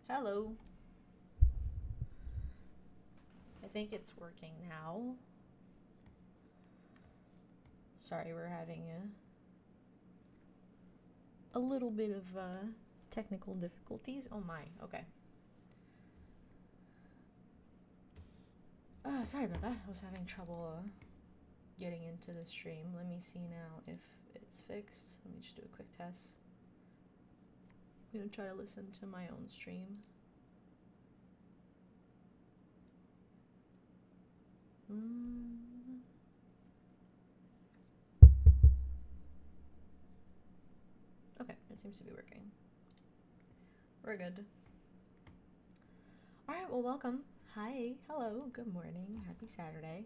Hello. I think it's working now. Sorry, we're having a little bit of technical difficulties. Oh my, okay. Sorry about that. I was having trouble getting into the stream. Let me see now if it's fixed. Let me just do a quick test. I'm gonna try to listen to my own stream. Okay, it seems to be working. We're good. Alright, well, welcome. Hi, hello, good morning, happy Saturday.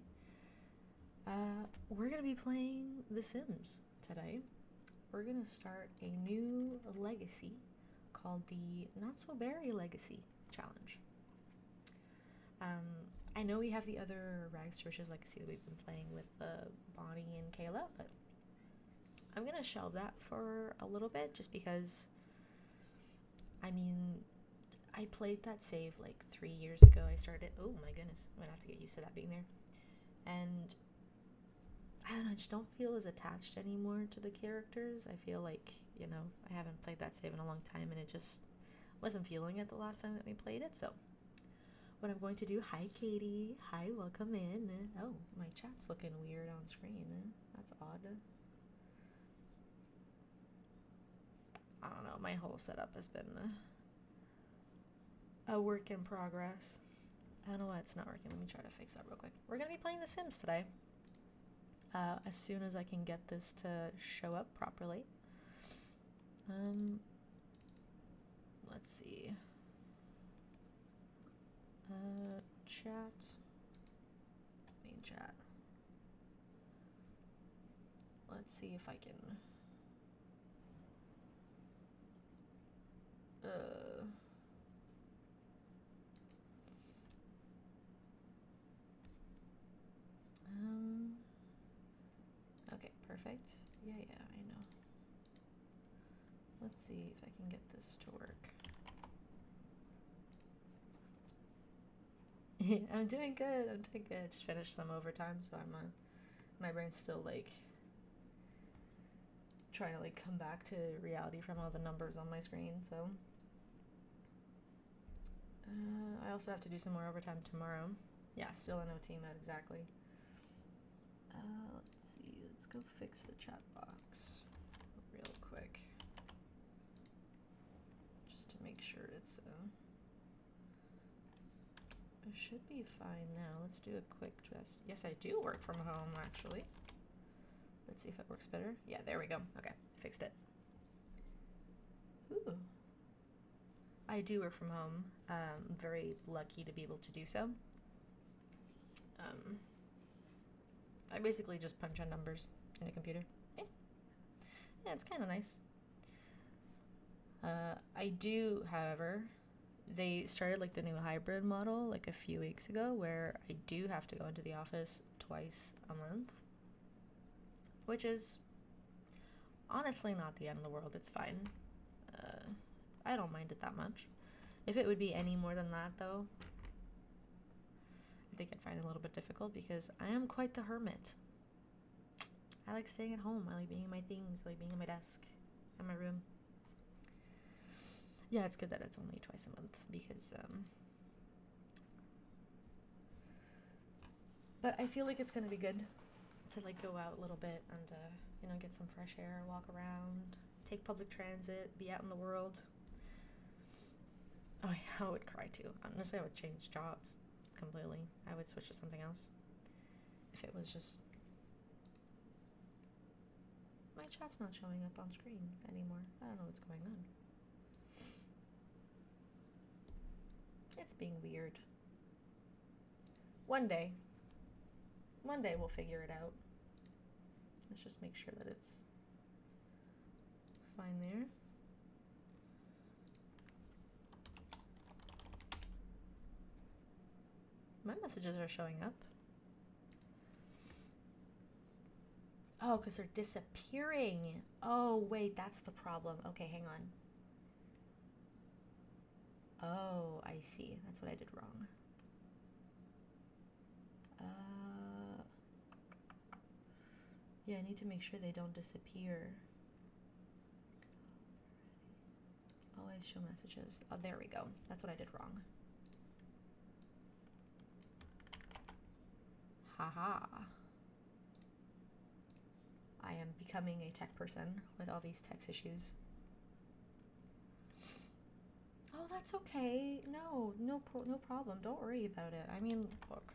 We're gonna be playing The Sims today. We're gonna start a new legacy called the Not So Berry Legacy Challenge. I know we have the other Rags to Riches legacy that we've been playing with Bonnie and Kayla, but I'm gonna shelve that for a little bit just because, I mean, I played that save like 3 years ago. I started, oh my goodness, I'm gonna have to get used to that being there. And I don't know, I just don't feel as attached anymore to the characters. I feel like, I haven't played that save in a long time and it just wasn't feeling it the last time that we played it. So what I'm going to do, hi Katie, hi, welcome in. Oh, my chat's looking weird on screen. That's odd. I don't know, my whole setup has been a work in progress. I don't know why it's not working. Let me try to fix that real quick. We're going to be playing The Sims today. As soon as I can get this to show up properly. Let's see. Chat. Main chat. Let's see if I can. Okay, perfect. Yeah, I know. Let's see if I can get this to work. I'm doing good. I just finished some overtime, so my brain's still like trying to like come back to reality from all the numbers on my screen. So I also have to do some more overtime tomorrow. Yeah, still in OT mode, exactly. Let's see. Let's go fix the chat box real quick, just to make sure it's it should be fine now. Let's do a quick test. Yes, I do work from home, actually. Let's see if it works better. Yeah, there we go. Okay, fixed it. Ooh. I do work from home. I'm very lucky to be able to do so. I basically just punch in numbers in a computer. Yeah, it's kind of nice. I do, however, they started like the new hybrid model like a few weeks ago where I do have to go into the office twice a month, which is honestly not the end of the world. It's fine. I don't mind it that much. If it would be any more than that, though, I think I'd find it a little bit difficult because I am quite the hermit. I like staying at home. I like being in my things. I like being in my desk, in my room. Yeah, it's good that it's only twice a month because, but I feel like it's gonna be good to like go out a little bit and get some fresh air, walk around, take public transit, be out in the world. Oh yeah, I would cry too. Honestly, I would change jobs completely. I would switch to something else if it was just. My chat's not showing up on screen anymore. I don't know what's going on. It's being weird. One day we'll figure it out. Let's just make sure that it's fine there. My messages are showing up. Oh, because they're disappearing. Oh, wait, that's the problem. Okay, hang on. Oh, I see. That's what I did wrong. Yeah, I need to make sure they don't disappear. Always show messages. Oh, there we go. That's what I did wrong. Haha. I am becoming a tech person with all these tech issues. Oh, that's okay. No problem. Don't worry about it. I mean, look.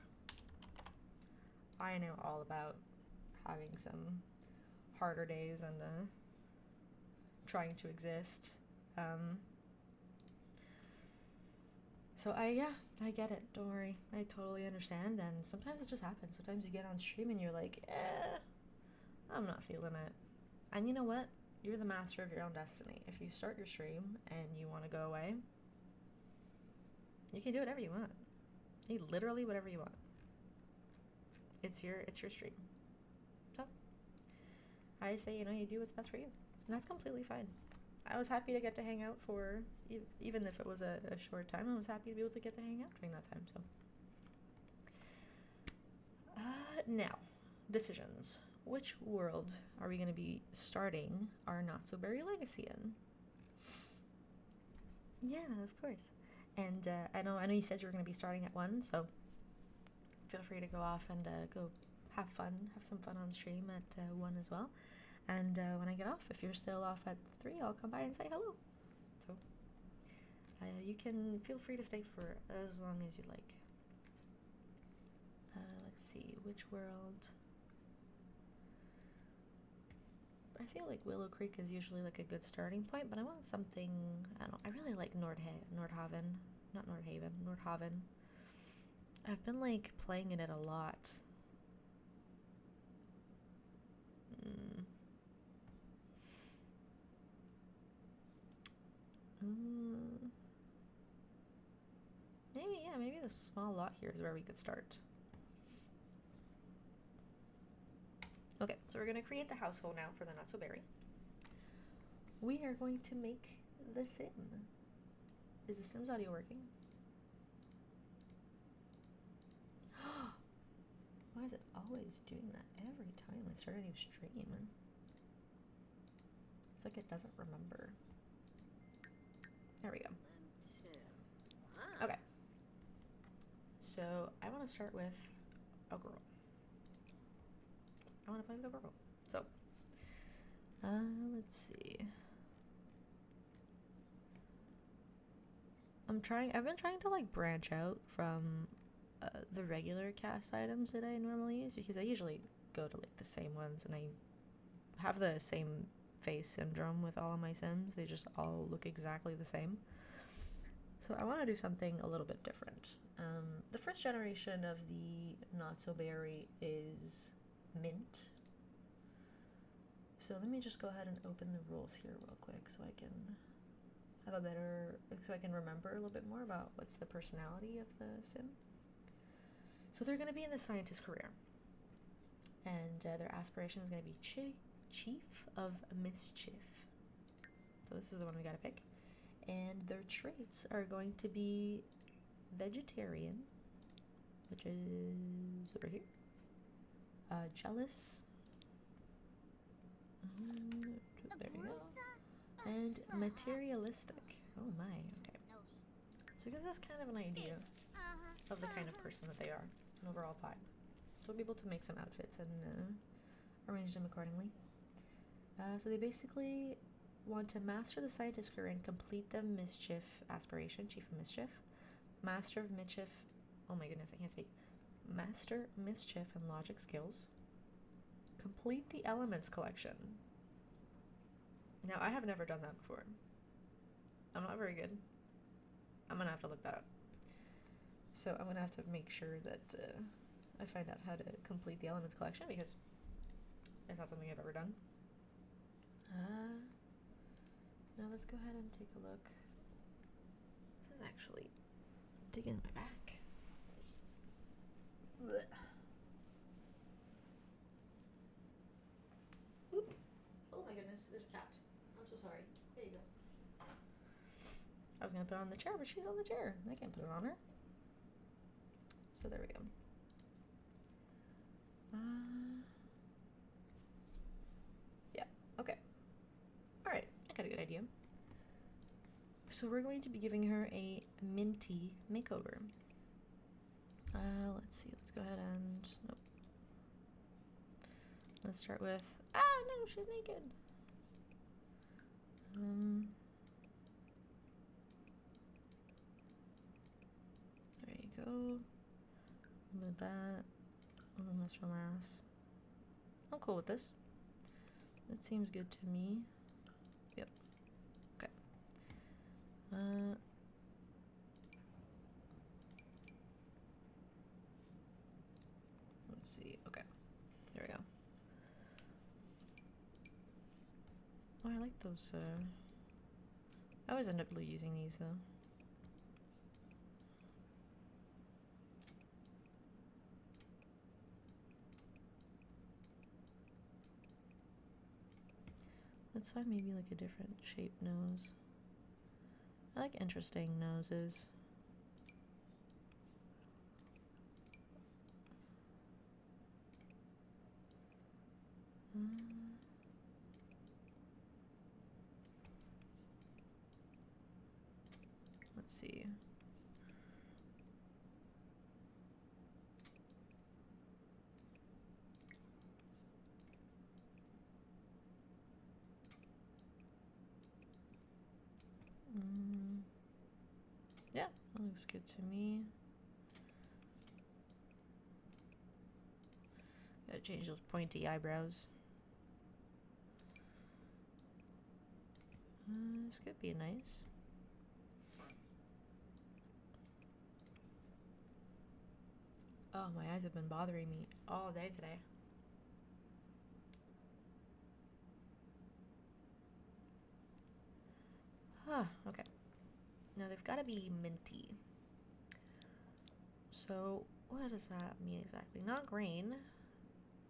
I know all about having some harder days and trying to exist. So I get it. Don't worry. I totally understand. And sometimes it just happens. Sometimes you get on stream and you're like, I'm not feeling it. And you know what? You're the master of your own destiny. If you start your stream and you want to go away, you can do whatever you want. You literally whatever you want. It's your stream. So I say, you do what's best for you. And that's completely fine. I was happy to get to hang out for, even if it was a short time, I was happy to be able to get to hang out during that time. So now, decisions. Which world are we going to be starting our Not-So-Berry Legacy in? Yeah, of course. And I know you said you were going to be starting at 1, so feel free to go off and go have some fun on stream at 1 as well. And when I get off, if you're still off at 3, I'll come by and say hello. So you can feel free to stay for as long as you like. Let's see, which world? I feel like Willow Creek is usually like a good starting point, but I want something, I really like Nordhaven. I've been like playing in it a lot. Maybe the small lot here is where we could start. Okay, so we're going to create the household now for the Not-So-Berry. We are going to make the sim. Is the Sims audio working? Why is it always doing that every time I start a new stream? It's like it doesn't remember. There we go. Okay. So I want to start with a girl. I want to play with a girl. So, let's see. I've been trying to like branch out from the regular cast items that I normally use, because I usually go to like the same ones and I have the same face syndrome with all of my Sims. They just all look exactly the same. So I want to do something a little bit different. The first generation of the Not-So-Berry is Mint. So let me just go ahead and open the rules here real quick so I can remember a little bit more about what's the personality of the Sim. So they're going to be in the scientist career, and their aspiration is going to be Chief of Mischief. So this is the one we got to pick. And their traits are going to be vegetarian, which is over here, jealous, there we go, and materialistic. Oh my, okay. So it gives us kind of an idea of the kind of person that they are, an overall vibe. So we'll be able to make some outfits and arrange them accordingly. So they basically want to master the scientist career and complete the mischief aspiration, Chief of Mischief, Master of Mischief, oh my goodness, I can't speak, Master Mischief and Logic skills, complete the Elements collection. Now, I have never done that before. I'm not very good. I'm gonna have to look that up. So I'm gonna have to make sure that I find out how to complete the Elements collection, because it's not something I've ever done. Now let's go ahead and take a look. This is actually digging my back. Oop. Oh my goodness, there's a cat. I'm so sorry. There you go. was gonna put it on the chair, but she's on the chair. I can't put it on her. So there we go. Yeah, okay. Alright, I got a good idea. So we're going to be giving her a minty makeover. Let's see, let's go ahead and, nope. Let's start with, no, she's naked. There you go. A little bit of that. A little this from last. I'm cool with this. It seems good to me. Yep. Okay. Let's see. Okay. There we go. Oh, I like those. I always end up using these though. Let's find maybe like a different shaped nose. I like interesting noses. Let's see. Yeah, that looks good to me. Gotta change those pointy eyebrows. This could be nice. Oh, my eyes have been bothering me all day today. Okay. Now they've got to be minty. So what does that mean exactly? Not green.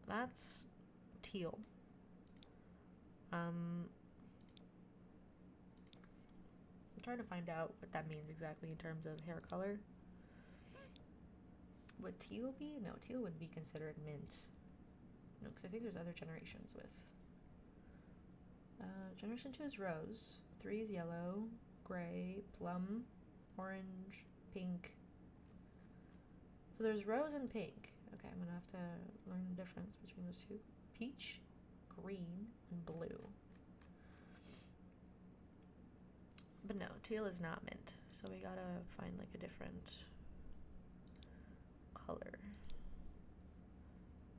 That's teal. I'm trying to find out what that means exactly in terms of hair color. Would teal be? No, teal would be considered mint. No, because I think there's other generations with. Generation 2 is rose. 3 is yellow, gray, plum, orange, pink. So there's rose and pink. Okay, I'm gonna have to learn the difference between those two. Peach, green, and blue. But no, teal is not mint. So we gotta find like a different color.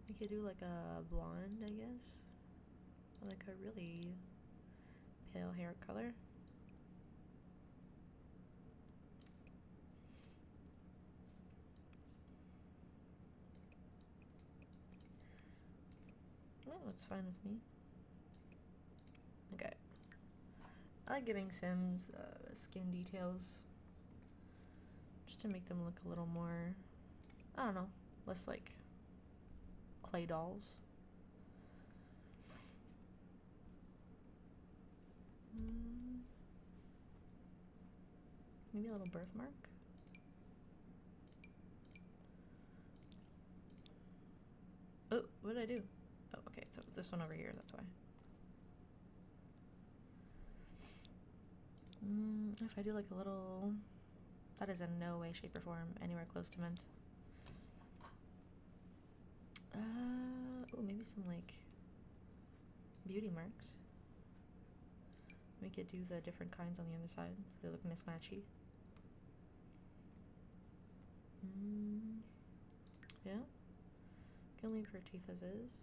We could do like a blonde, I guess. Or like a really pale hair color. Oh, that's fine with me. Okay. I like giving Sims skin details just to make them look a little more, I don't know, less like clay dolls. Maybe a little birthmark. Oh, what did I do? Oh, okay, so this one over here, that's why. If I do like a little, that is in no way, shape, or form anywhere close to mint. Oh, maybe some like beauty marks. We could do the different kinds on the other side so they look mismatchy. Yeah. Can leave her teeth as is.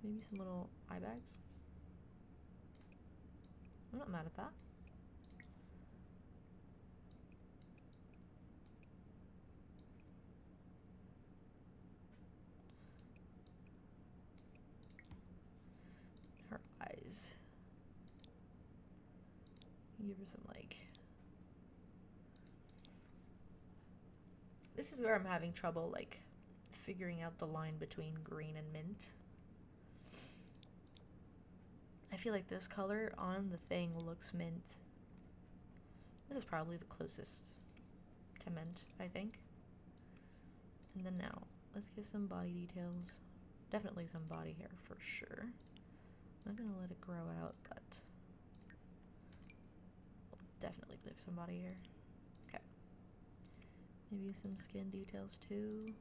Maybe some little eye bags. I'm not mad at that. Her eyes. Give her some like. This is where I'm having trouble like figuring out the line between green and mint. I feel like this color on the thing looks mint. This is probably the closest to mint, I think. And then now, let's give some body details. Definitely some body hair for sure. I'm not gonna let it grow out, but we'll definitely give some body hair. Okay. Maybe some skin details too.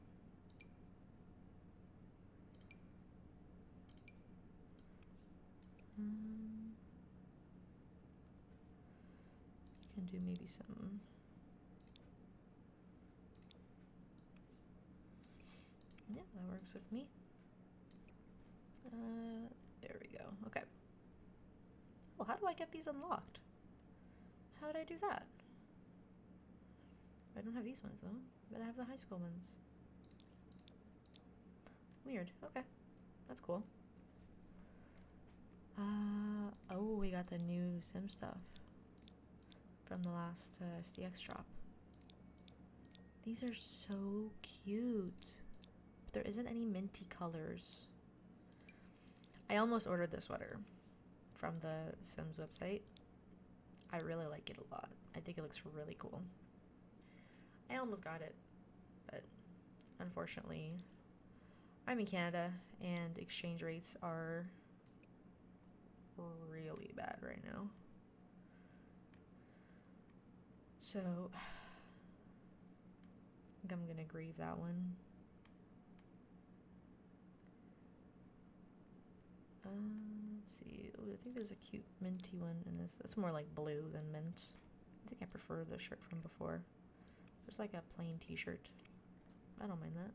Can do maybe some. Yeah, that works with me. There we go. Okay. Oh, how do I get these unlocked? How did I do that? I don't have these ones though, but I have the high school ones. Weird. Okay. That's cool. Oh, we got the new sim stuff from the last SDX drop. These are so cute. But there isn't any minty colors. I almost ordered the sweater from the Sims website. I really like it a lot. I think it looks really cool. I almost got it, but unfortunately, I'm in Canada and exchange rates are really bad right now. So, I think I'm gonna grieve that one. Let's see. Ooh, I think there's a cute minty one in this. That's more like blue than mint. I think I prefer the shirt from before. There's like a plain t-shirt. I don't mind that.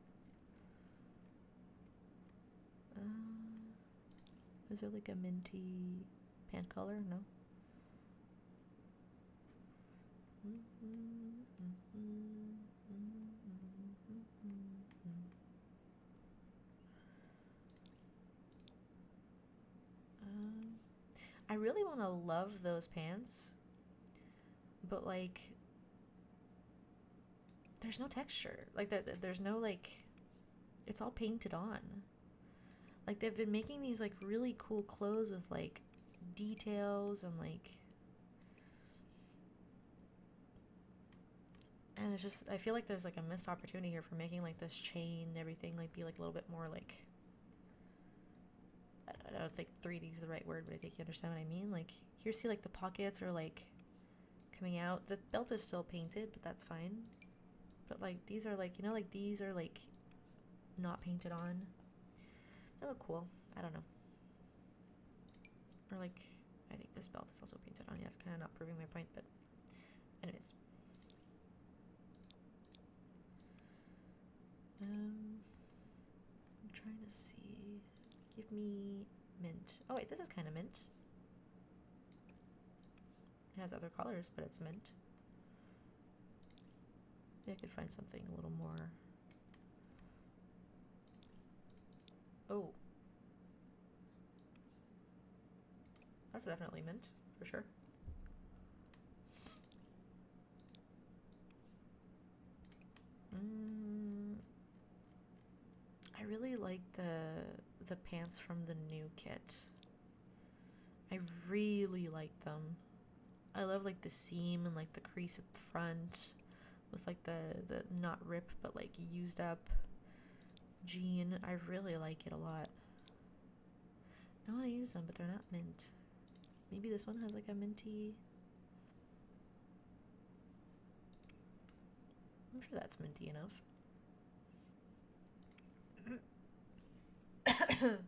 Is there like a minty pant color? No. I really want to love those pants, but like there's no texture. Like there's no like, it's all painted on. Like they've been making these like really cool clothes with like details and like, and it's just, I feel like there's like a missed opportunity here for making like this chain and everything like be like a little bit more like, I don't think 3D is the right word, but I think you understand what I mean. Like here, see like the pockets are like coming out. The belt is still painted, but that's fine. But like these are like, you know, like these are like not painted on. They look cool. I don't know. Or like, I think this belt is also painted on. Yeah, it's kind of not proving my point, but anyways. I'm trying to see. Give me mint. Oh wait, this is kind of mint. It has other colors, but it's mint. Maybe I could find something a little more. Oh. That's definitely mint, for sure. I really like the pants from the new kit. I really like them. I love like the seam and like the crease at the front with like the not rip but like used up jean. I really like it a lot. I want to use them, but they're not mint. Maybe this one has like a minty. I'm sure that's minty enough. Oh, I'm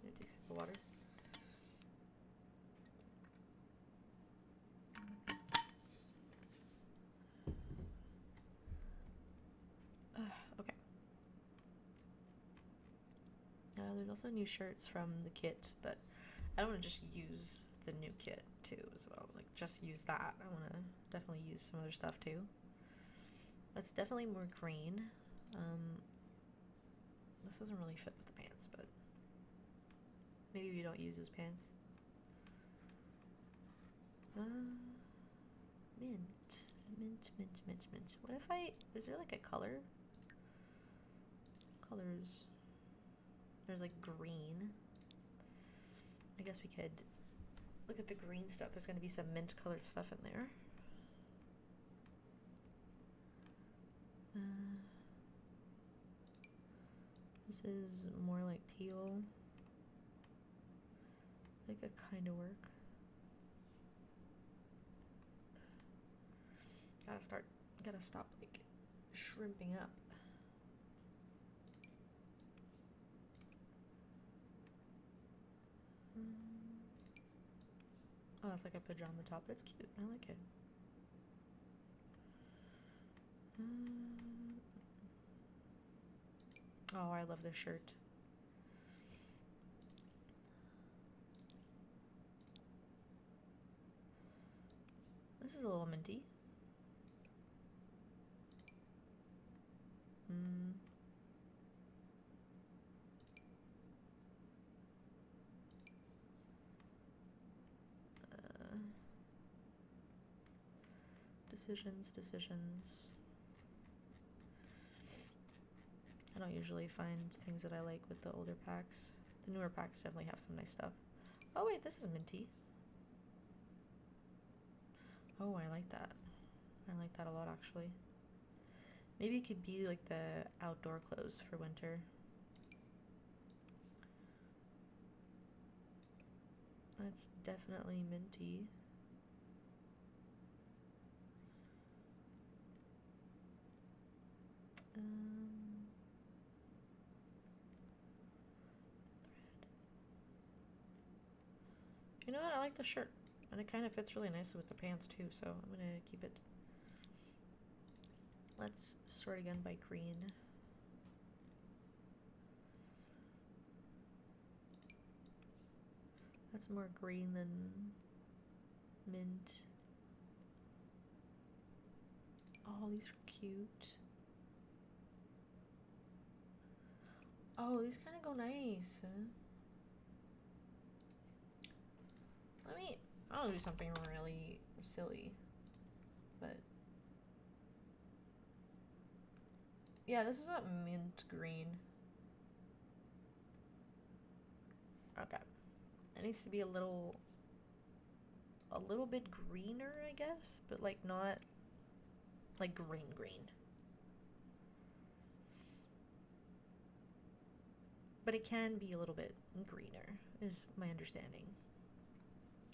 gonna take a sip of water. Okay. There's also new shirts from the kit, but I don't want to just use the new kit too as well. Like just use that. I want to definitely use some other stuff too. That's definitely more green. This doesn't really fit with the pants, but maybe we don't use those pants. Mint. What if is there like a color? Colors. There's like green. I guess we could look at the green stuff. There's going to be some mint colored stuff in there. This is more like teal. Like a kind of work. Gotta stop like shrimping up. Oh, it's like a pajama top, but it's cute. I like it. Oh, I love this shirt. This is a little minty. Decisions. I don't usually find things that I like with the older packs. The newer packs definitely have some nice stuff. Oh wait, this is minty. Oh, I like that. I like that a lot actually. Maybe it could be like the outdoor clothes for winter. That's definitely minty. You know what? I like the shirt. And it kind of fits really nicely with the pants too, so I'm gonna keep it. Let's sort again by green. That's more green than mint. Oh, these are cute. Oh, these kind of go nice. I'll do something really silly, but yeah, this is a mint green. Okay, it needs to be a little bit greener, I guess, but like not like green. But it can be a little bit greener, is my understanding.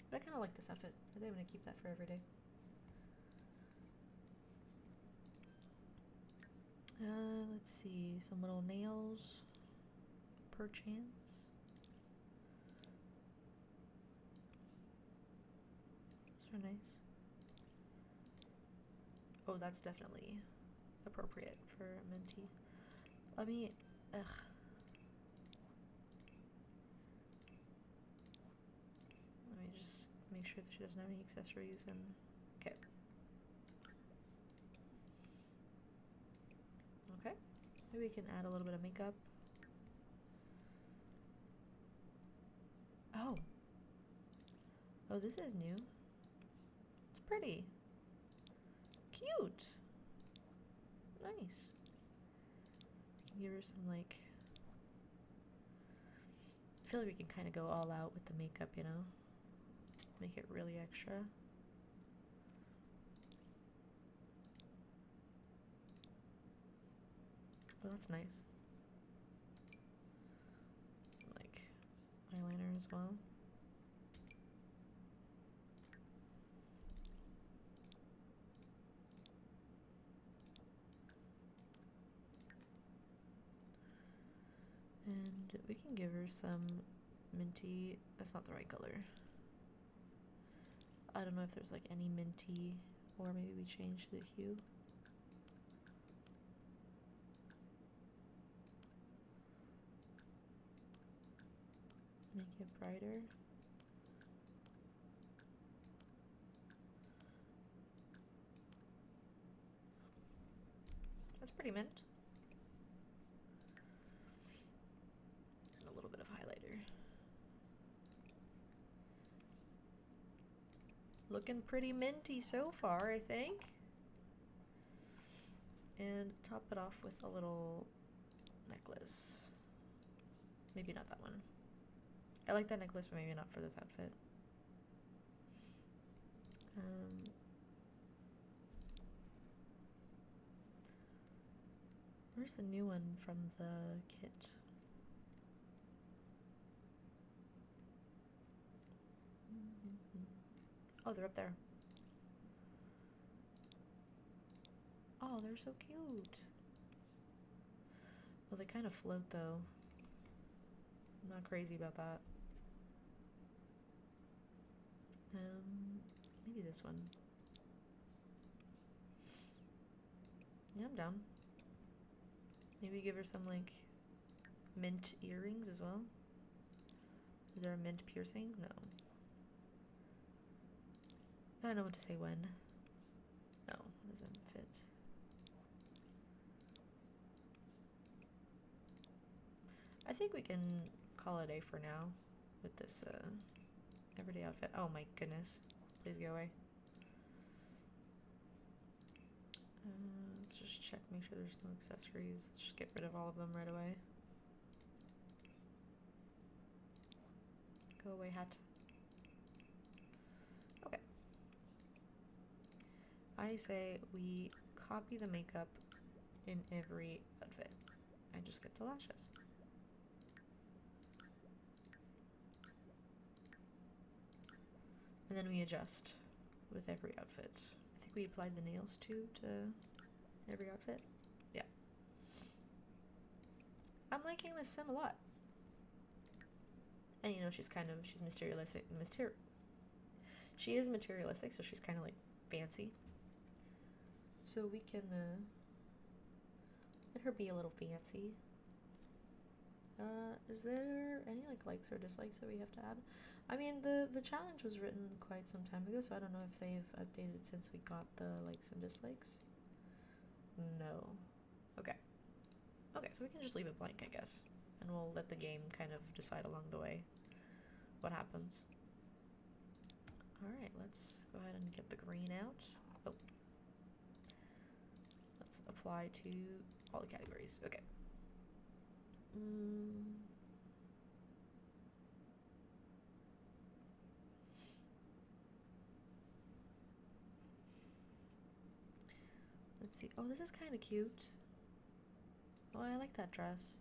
But I kind of like this outfit. I think I'm going to keep that for every day. Let's see. Some little nails. Perchance. Those are nice. Oh, that's definitely appropriate for minty. Let me... Ugh. Let me just make sure that she doesn't have any accessories and... Okay. Okay. Maybe we can add a little bit of makeup. Oh. Oh, this is new. It's pretty. Cute. Nice. Give her some, like... I feel like we can kind of go all out with the makeup, you know? Make it really extra. Oh, that's nice. Like, eyeliner as well. And we can give her some minty. That's not the right color. I don't know if there's like any minty, or maybe we change the hue. Make it brighter. That's pretty mint. And a little bit of highlighter. Looking pretty minty so far, I think. And top it off with a little necklace. Maybe not that one. I like that necklace, but maybe not for this outfit. Where's the new one from the kit? Oh, they're up there. Oh, they're so cute. Well, they kind of float though. I'm not crazy about that. Maybe this one. Yeah, I'm down. Maybe give her some like mint earrings as well. Is there a mint piercing? No. I don't know what to say when. No, it doesn't fit. I think we can call it a day for now with this everyday outfit. Oh my goodness. Please go away. Let's just check, make sure there's no accessories. Let's just get rid of all of them right away. Go away, hat. Okay. I say we copy the makeup in every outfit. I just get the lashes. And then we adjust with every outfit. I think we applied the nails too to every outfit. Yeah. I'm liking this sim a lot. And you know, she's materialistic. She is materialistic, so she's kind of like fancy. So we can let her be a little fancy. Is there any like likes or dislikes that we have to add? I mean, the challenge was written quite some time ago, so I don't know if they've updated since we got the likes and dislikes. No. Okay. Okay, so we can just leave it blank, I guess. And we'll let the game kind of decide along the way what happens. Alright, let's go ahead and get the green out. Oh. Let's apply to all the categories. Okay. Let's see. Oh, this is kind of cute. Oh, I like that dress.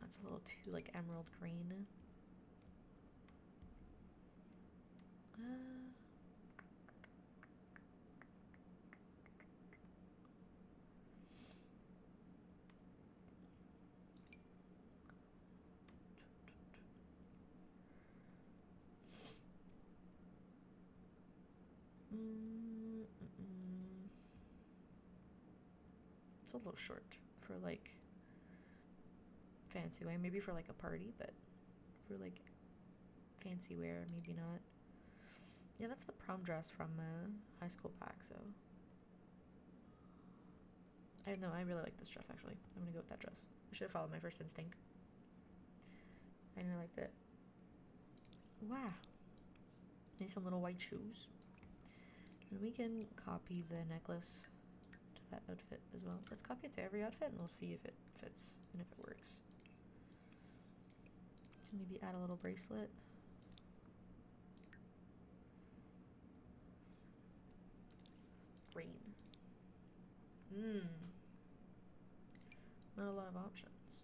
That's a little too like emerald green. It's a little short for like fancy wear, maybe for like a party, but for like fancy wear, maybe not. Yeah, that's the prom dress from high school pack, so I don't know, I really like this dress actually. I'm gonna go with that dress. I should have followed my first instinct. I really liked it. Wow. Need some little white shoes. And we can copy the necklace to that outfit as well. Let's copy it to every outfit and we'll see if it fits and if it works. Maybe add a little bracelet. Green. Not a lot of options.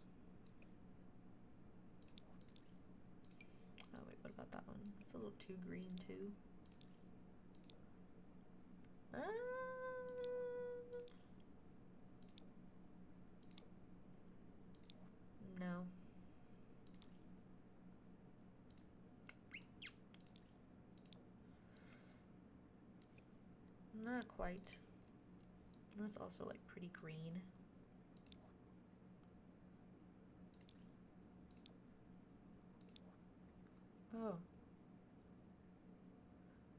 Oh wait, what about that one? It's a little too green too. No. Not quite. That's also like pretty green. Oh.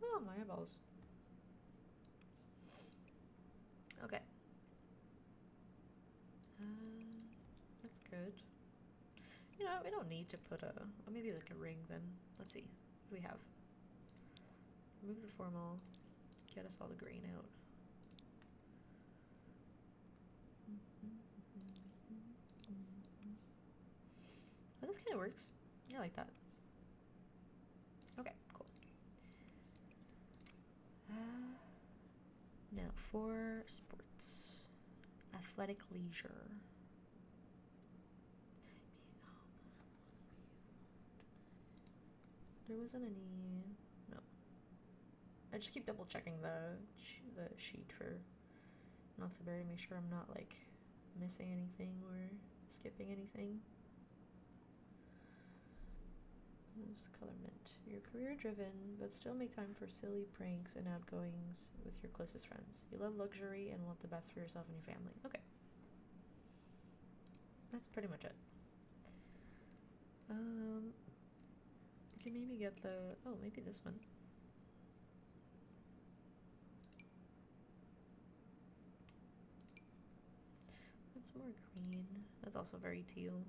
Oh, my eyeballs. Okay. That's good. You know, we don't need to put a, or maybe like a ring then. Let's see. What do we have? Remove the formal. Get us all the green out. this kind of works. I like that. Okay, cool. Now for sports. Athletic leisure. There wasn't any... No. I just keep double checking the sheet for not to bury, make sure I'm not like missing anything or skipping anything. This color mint. You're career driven, but still make time for silly pranks and outgoings with your closest friends. You love luxury and want the best for yourself and your family. Okay. That's pretty much it. I can maybe get the... Oh, maybe this one. That's more green. That's also very teal.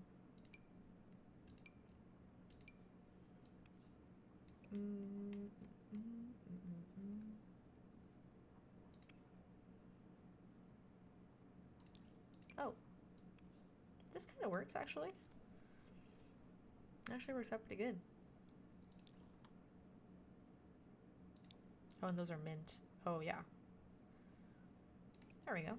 Oh. This kind of works, actually. Actually works out pretty good. Oh, and those are mint. Oh, yeah. There we go.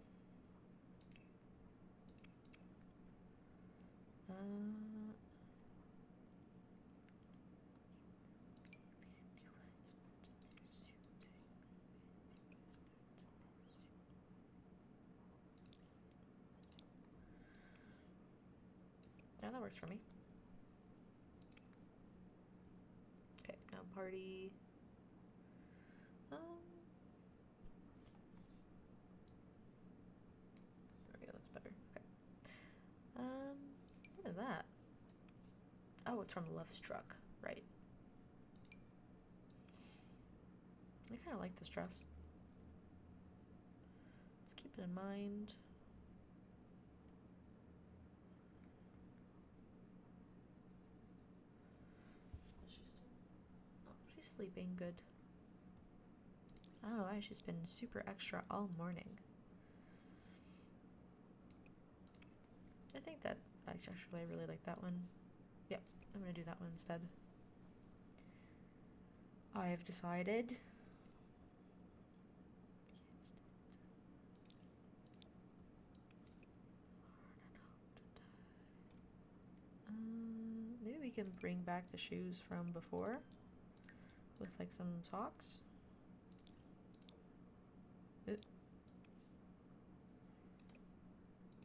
Yeah, that works for me. Okay, now party. There we go, that's better. Okay. What is that? Oh, it's from Love Struck, right. I kind of like this dress. Let's keep it in mind. She's sleeping good. I don't know why she's been super extra all morning. I think that actually I really like that one. Yep, I'm gonna do that one instead. I've decided. Maybe we can bring back the shoes from before with like some socks.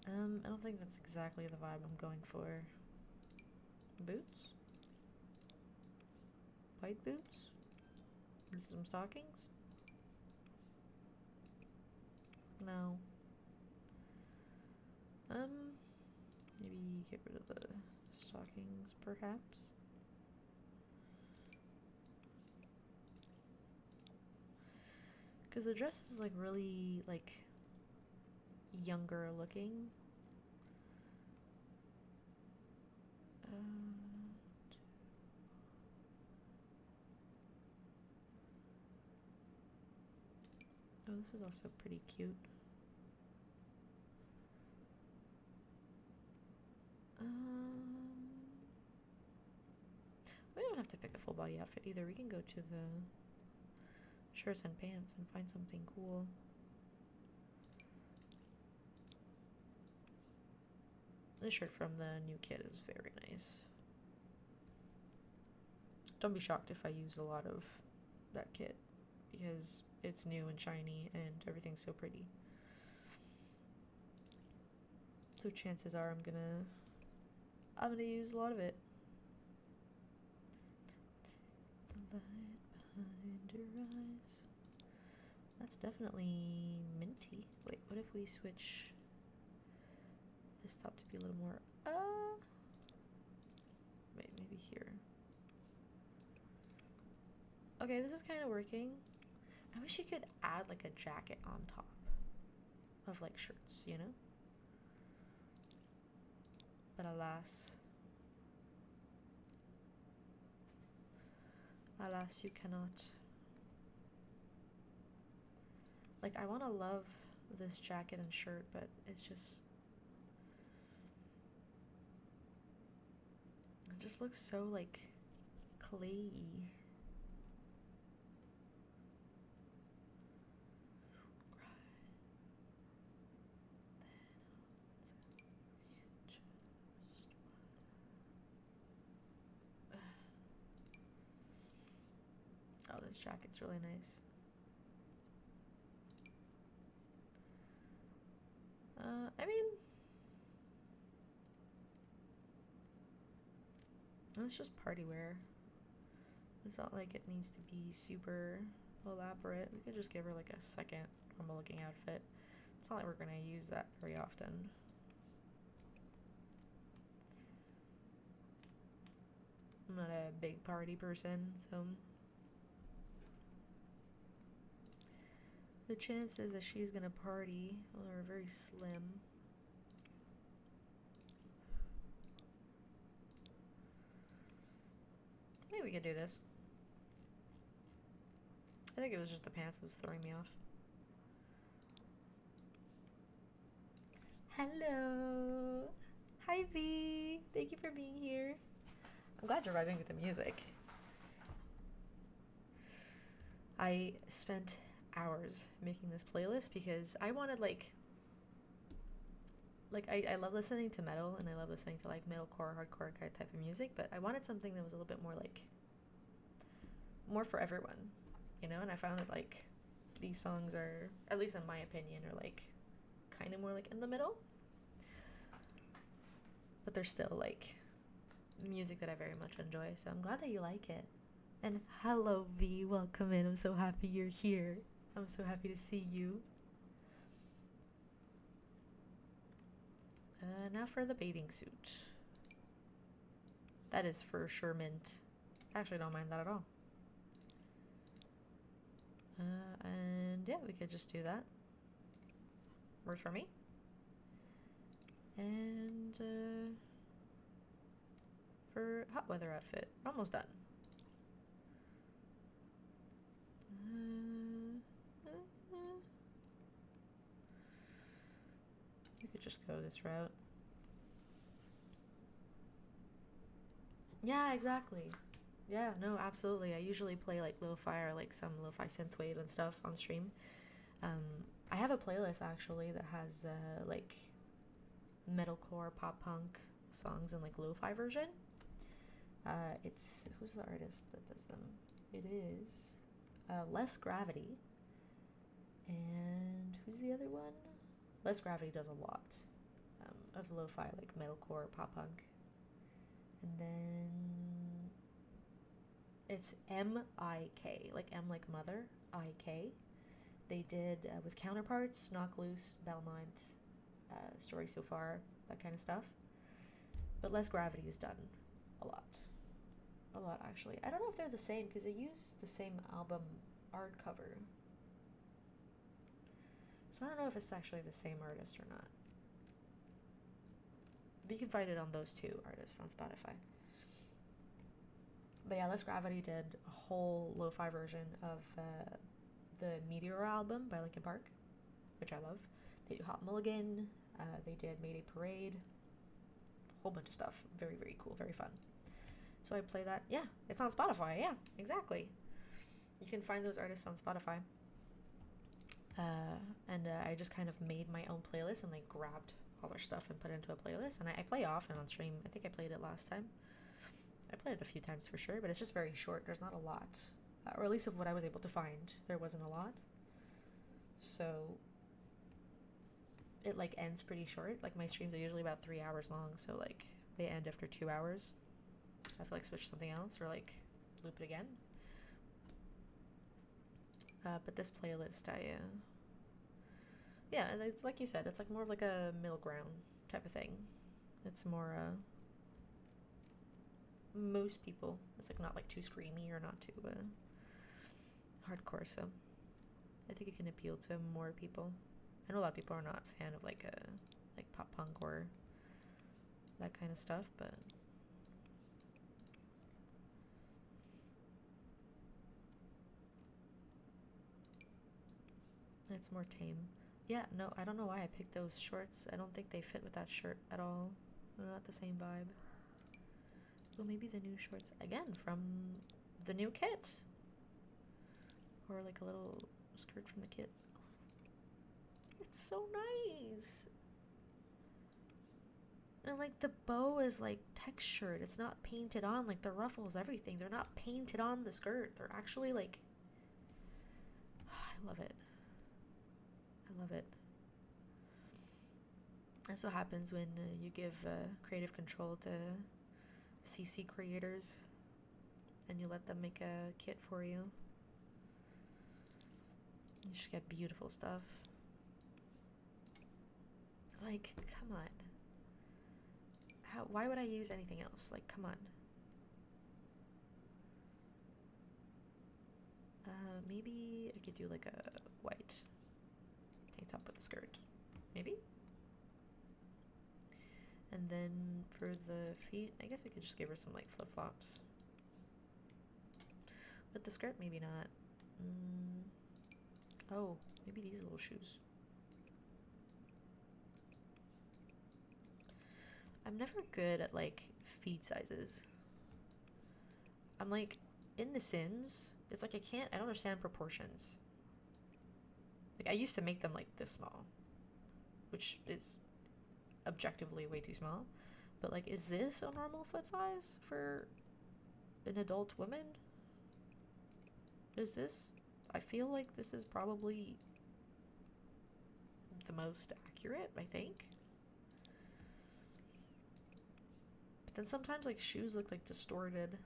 I don't think that's exactly the vibe I'm going for. Boots? White boots? Some stockings? No. Maybe get rid of the stockings, perhaps? Because the dress is like really like younger looking. Oh, this is also pretty cute. We don't have to pick a full body outfit either. We can go to the shirts and pants and find something cool. This shirt from the new kit is very nice. Don't be shocked if I use a lot of that kit because it's new and shiny and everything's so pretty. So chances are I'm gonna use a lot of it. The light behind your eyes. That's definitely minty. Wait, what if we switch this top to be a little more wait, maybe here. Okay, this is kind of working. I wish you could add like a jacket on top of like shirts, you know? But alas, you cannot. Like, I want to love this jacket and shirt, but it's just It just looks so like clayey. Oh, this jacket's really nice. I mean, it's just party wear. It's not like it needs to be super elaborate. We could just give her like a second normal looking outfit. It's not like we're gonna use that very often. I'm not a big party person, so the chances that she's gonna party are very slim. Maybe we could do this. I think it was just the pants that was throwing me off. Hello! Hi V! Thank you for being here. I'm glad you're vibing with the music. I spent hours making this playlist because I wanted like I love listening to metal and I love listening to like metalcore, hardcore kind of type of music, but I wanted something that was a little bit more like more for everyone, you know? And I found that like these songs are, at least in my opinion, are like kind of more like in the middle, but they're still like music that I very much enjoy. So I'm glad that you like it. And hello V, welcome in. I'm so happy you're here. I'm so happy to see you. Now for the bathing suit. That is for sure mint. I actually don't mind that at all. And yeah, we could just do that. Works for me. And for hot weather outfit, almost done. You could just go this route. Yeah, exactly. Yeah, no, absolutely. I usually play like lo-fi or like some lo-fi synthwave and stuff on stream. I have a playlist actually that has like metalcore, pop punk songs in like lo-fi version. It's, who's the artist that does them? It is Less Gravity. And who's the other one? Less Gravity does a lot of lo-fi, like metalcore, pop punk. And then it's M.I.K., like M like mother, I.K. They did with Counterparts, Knock Loose, Belmont, Story So Far, that kind of stuff. But Less Gravity is done a lot. A lot, actually. I don't know if they're the same, because they use the same album art cover. So I don't know if it's actually the same artist or not. But you can find it on those two artists on Spotify. But yeah, Less Gravity did a whole lo-fi version of the Meteor album by Linkin Park, which I love. They do Hot Mulligan. They did Mayday Parade. A whole bunch of stuff. Very, very cool. Very fun. So I play that. Yeah, it's on Spotify. Yeah, exactly. You can find those artists on Spotify. And I just kind of made my own playlist and like grabbed all their stuff and put it into a playlist. And I play often on stream. I think I played it last time. I played it a few times for sure, but it's just very short. There's not a lot. Or at least of what I was able to find, there wasn't a lot. So it like ends pretty short. Like my streams are usually about 3 hours long, so like they end after 2 hours. I have to like switch something else or like loop it again. But this playlist, yeah, and it's like you said, it's like more of like a middle ground type of thing. It's more most people. It's like not like too screamy or not too hardcore. So I think it can appeal to more people. I know a lot of people are not a fan of like pop punk or that kind of stuff, but it's more tame. Yeah, no, I don't know why I picked those shorts. I don't think they fit with that shirt at all. They're not the same vibe. Well, maybe the new shorts again from the new kit. Or like a little skirt from the kit. It's so nice. And like the bow is like textured. It's not painted on, like the ruffles, everything. They're not painted on the skirt. They're actually like, I love it. I love it. That's what happens when you give creative control to CC creators and you let them make a kit for you. You should get beautiful stuff. Like, come on. Why would I use anything else? Like, come on. Maybe I could do like a white tank top with a skirt. Maybe? And then for the feet, I guess we could just give her some like flip-flops. With the skirt, maybe not. Oh, maybe these little shoes. I'm never good at like feet sizes. I'm like, in The Sims, it's like I don't understand proportions. Like I used to make them like this small, which is objectively way too small. But like, is this a normal foot size for an adult woman? Is this? I feel like this is probably the most accurate, I think. But then sometimes like shoes look like distorted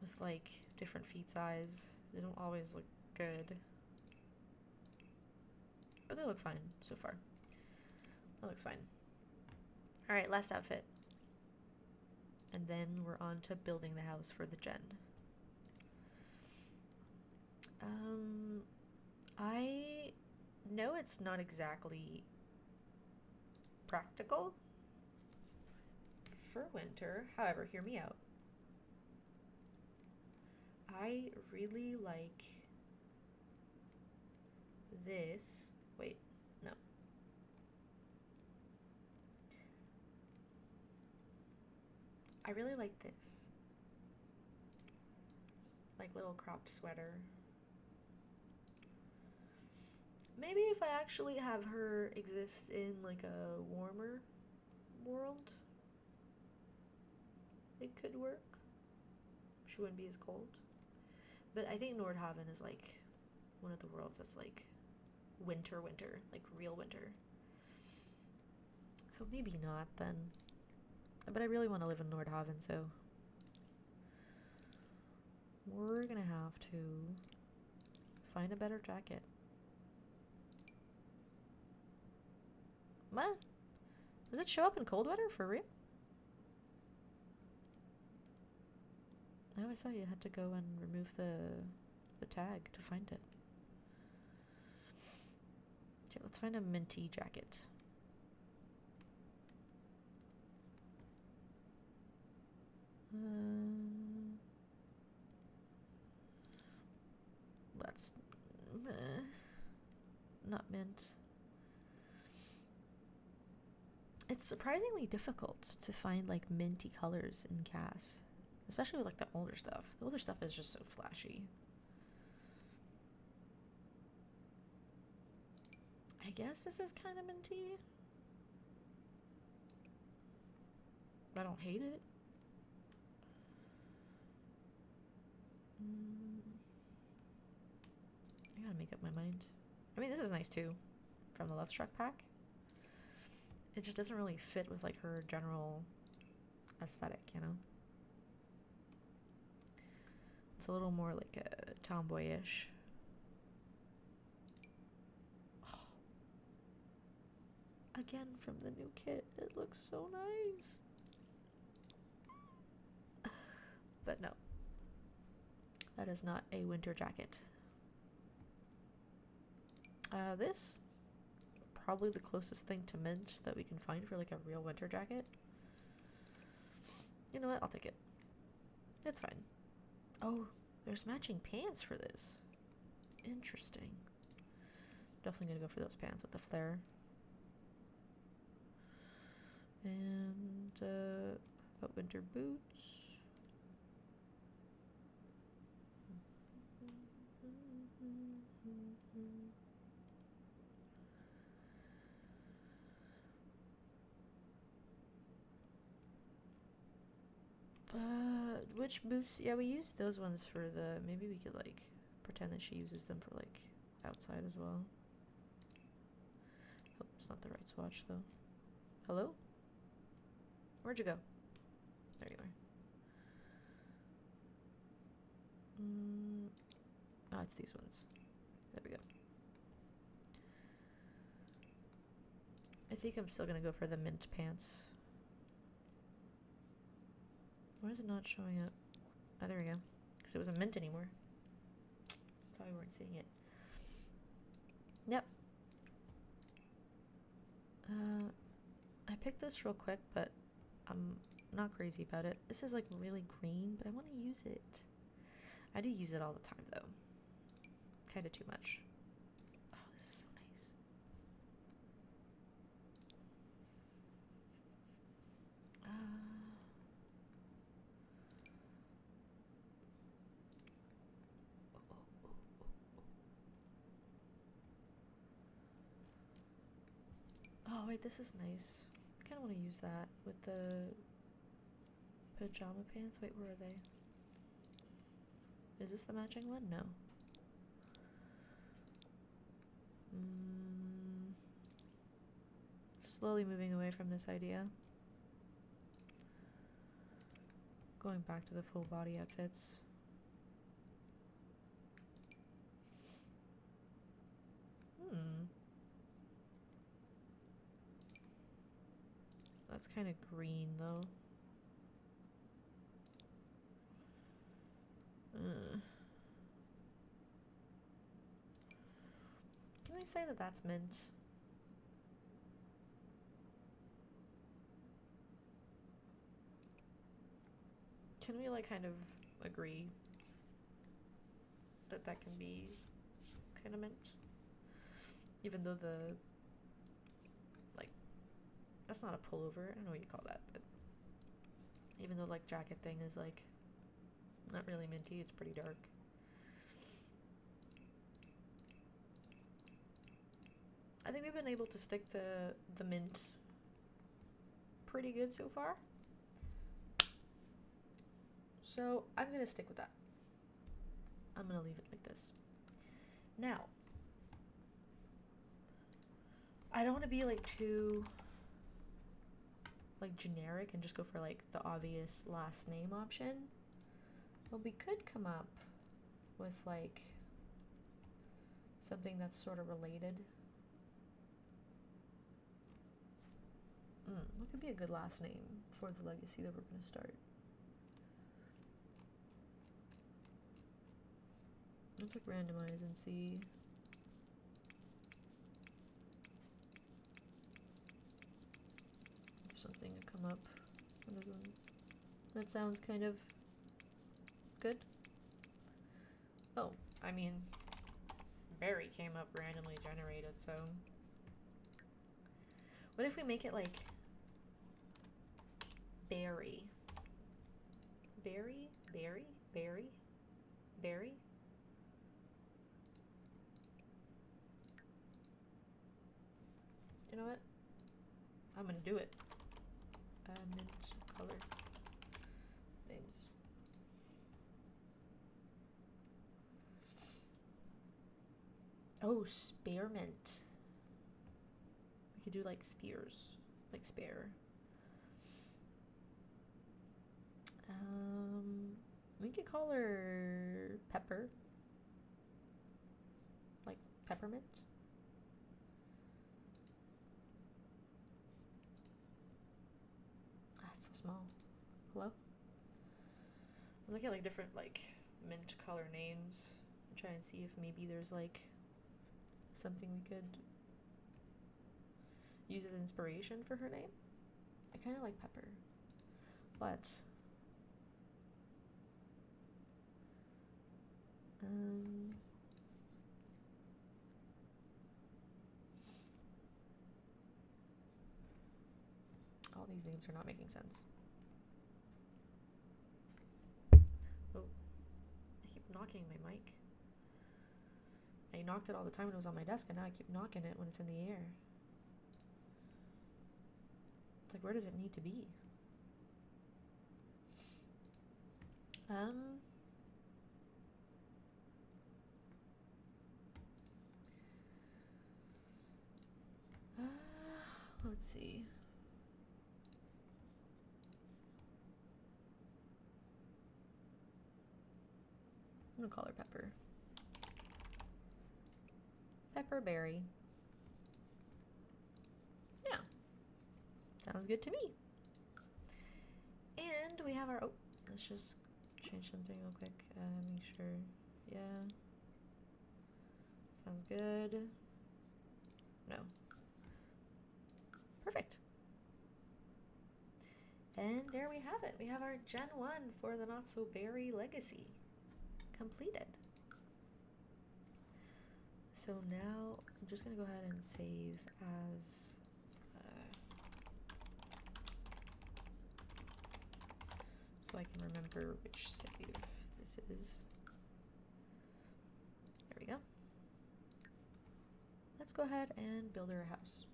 with like different feet size. They don't always look good. But they look fine so far. That looks fine. Alright, last outfit. And then we're on to building the house for the gen. I know it's not exactly practical for winter. However, hear me out. I really like this. Wait, no. I really like this. Like little cropped sweater. Maybe if I actually have her exist in like a warmer world, it could work. She wouldn't be as cold. But I think Nordhaven is like one of the worlds that's like winter, like real winter. So maybe not then. But I really want to live in Nordhaven, so we're gonna have to find a better jacket. What? Does it show up in cold weather for real? I always thought you had to go and remove the tag to find it. Okay, let's find a minty jacket. That's not mint. It's surprisingly difficult to find like minty colors in CAS, especially with like the older stuff. The older stuff is just so flashy. I guess this is kind of minty. I don't hate it. I gotta make up my mind. I mean, this is nice too, from the Love Struck pack. It just doesn't really fit with like her general aesthetic, you know? It's a little more like a tomboyish. Oh. Again, from the new kit, it looks so nice. But no, that is not a winter jacket. This, probably the closest thing to mint that we can find for like a real winter jacket. You know what? I'll take it. It's fine. Oh, there's matching pants for this. Interesting. Definitely gonna go for those pants with the flare. And about winter boots. Which boots? Yeah, we used those ones for the... Maybe we could, like, pretend that she uses them for, like, outside as well. Oh, it's not the right swatch, though. Hello? Where'd you go? There you are. It's these ones. There we go. I think I'm still gonna go for the mint pants. Why is it not showing up? Oh, there we go. Because it wasn't mint anymore. That's why we weren't seeing it. Yep. I picked this real quick, but I'm not crazy about it. This is like really green, but I want to use it. I do use it all the time, though. Kind of too much. Oh, this is so nice. Oh, wait, this is nice. I kind of want to use that with the pajama pants. Wait, where are they? Is this the matching one? No. Slowly moving away from this idea. Going back to the full body outfits. That's kind of green, though. Can we say that that's mint? Can we, like, kind of agree that that can be kind of mint? Even though the, like, that's not a pullover. I don't know what you call that, but even though, like, jacket thing is, like, not really minty, it's pretty dark. I think we've been able to stick to the mint pretty good so far. So I'm going to stick with that. I'm going to leave it like this. Now, I don't want to be like too like generic and just go for like the obvious last name option. But we could come up with like something that's sort of related. What could be a good last name for the legacy that we're going to start? Let's like randomize and see. If something to come up. That sounds kind of good. Oh, I mean, Barry came up randomly generated, so. What if we make it like Barry? Barry? Barry? Barry? Barry? You know what? I'm gonna do it. Mint color names. Oh, spearmint. We could do like spears, like spare. We could call her Pepper, like peppermint. Ah, it's so small. Hello? I'm looking at like different like mint color names. Try and see if maybe there's like something we could use as inspiration for her name. I kind of like Pepper, but all These names are not making sense. Oh, I keep knocking my mic. I knocked it all the time when it was on my desk, and now I keep knocking it when it's in the air. It's like, where does it need to be? Let's see. I'm gonna call her Pepper. Pepperberry. Yeah. Sounds good to me. And we have our, oh, let's just change something real quick. Make sure, yeah. Sounds good. No. Perfect. And there we have it. We have our Gen 1 for the Not So Berry Legacy completed. So now I'm just gonna go ahead and save as so I can remember which save this is. There we go. Let's go ahead and build her a house.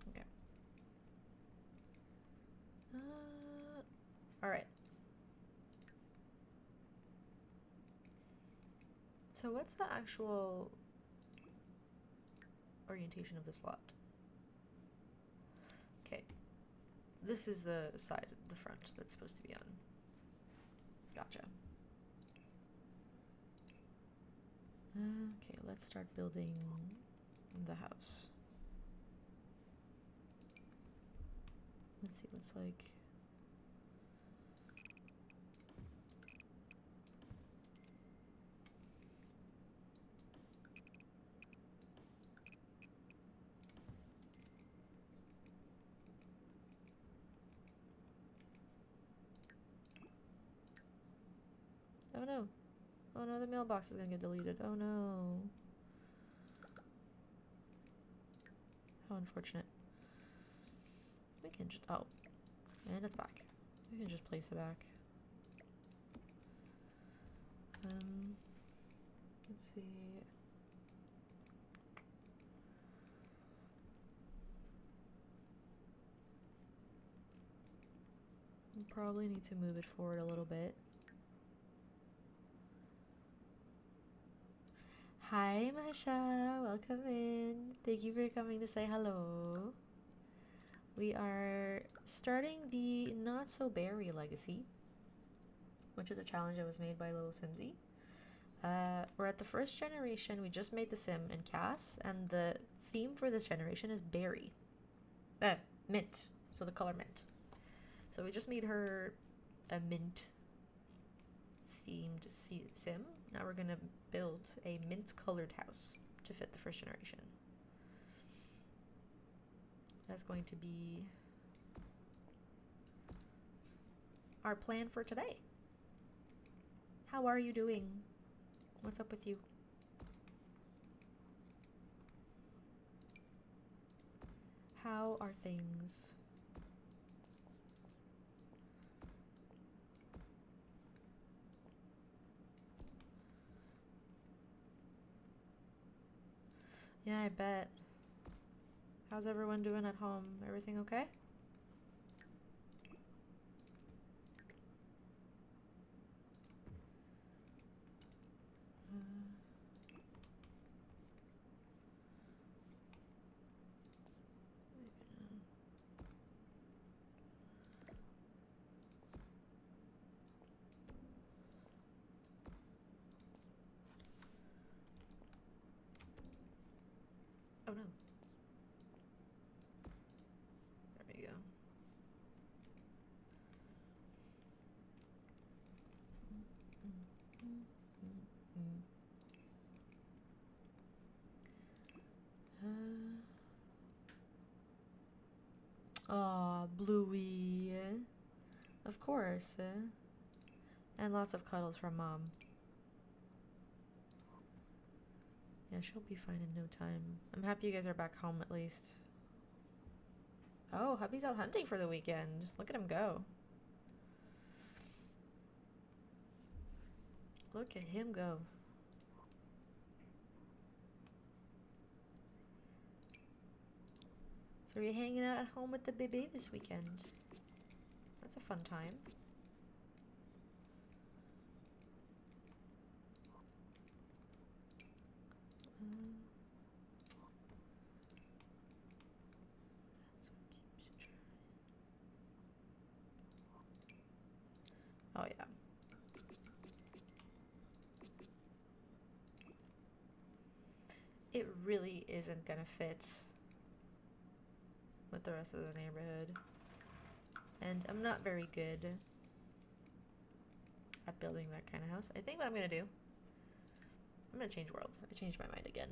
Okay. All right. So what's the actual orientation of this lot? Okay. This is the side, the front that's supposed to be on. Gotcha. Okay, let's start building the house. Let's see, let's like... Oh no. Oh no, the mailbox is gonna get deleted. Oh no. How unfortunate. We can just, oh. And it's back. We can just place it back. Let's see. We probably need to move it forward a little bit. Hi, Masha. Welcome in. Thank you for coming to say hello. We are starting the Not So Berry Legacy, which is a challenge that was made by Little Simsy. We're at the first generation. We just made the sim and Cass, and the theme for this generation is berry. Mint. So the color mint. So we just made her a mint themed sim. Now we're gonna build a mint colored house to fit the first generation. That's going to be our plan for today. How are you doing? What's up with you? How are things? Yeah, I bet. How's everyone doing at home? Everything okay? Oh no. There we go. Aw, Bluey. Of course. And lots of cuddles from Mom. Yeah, she'll be fine in no time. I'm happy you guys are back home at least. Oh, hubby's out hunting for the weekend. Look at him go. Look at him go. So are you hanging out at home with the baby this weekend? That's a fun time. Oh yeah. It really isn't gonna fit with the rest of the neighborhood. And I'm not very good at building that kind of house. I think what I'm gonna do, I'm gonna change worlds. I changed my mind again.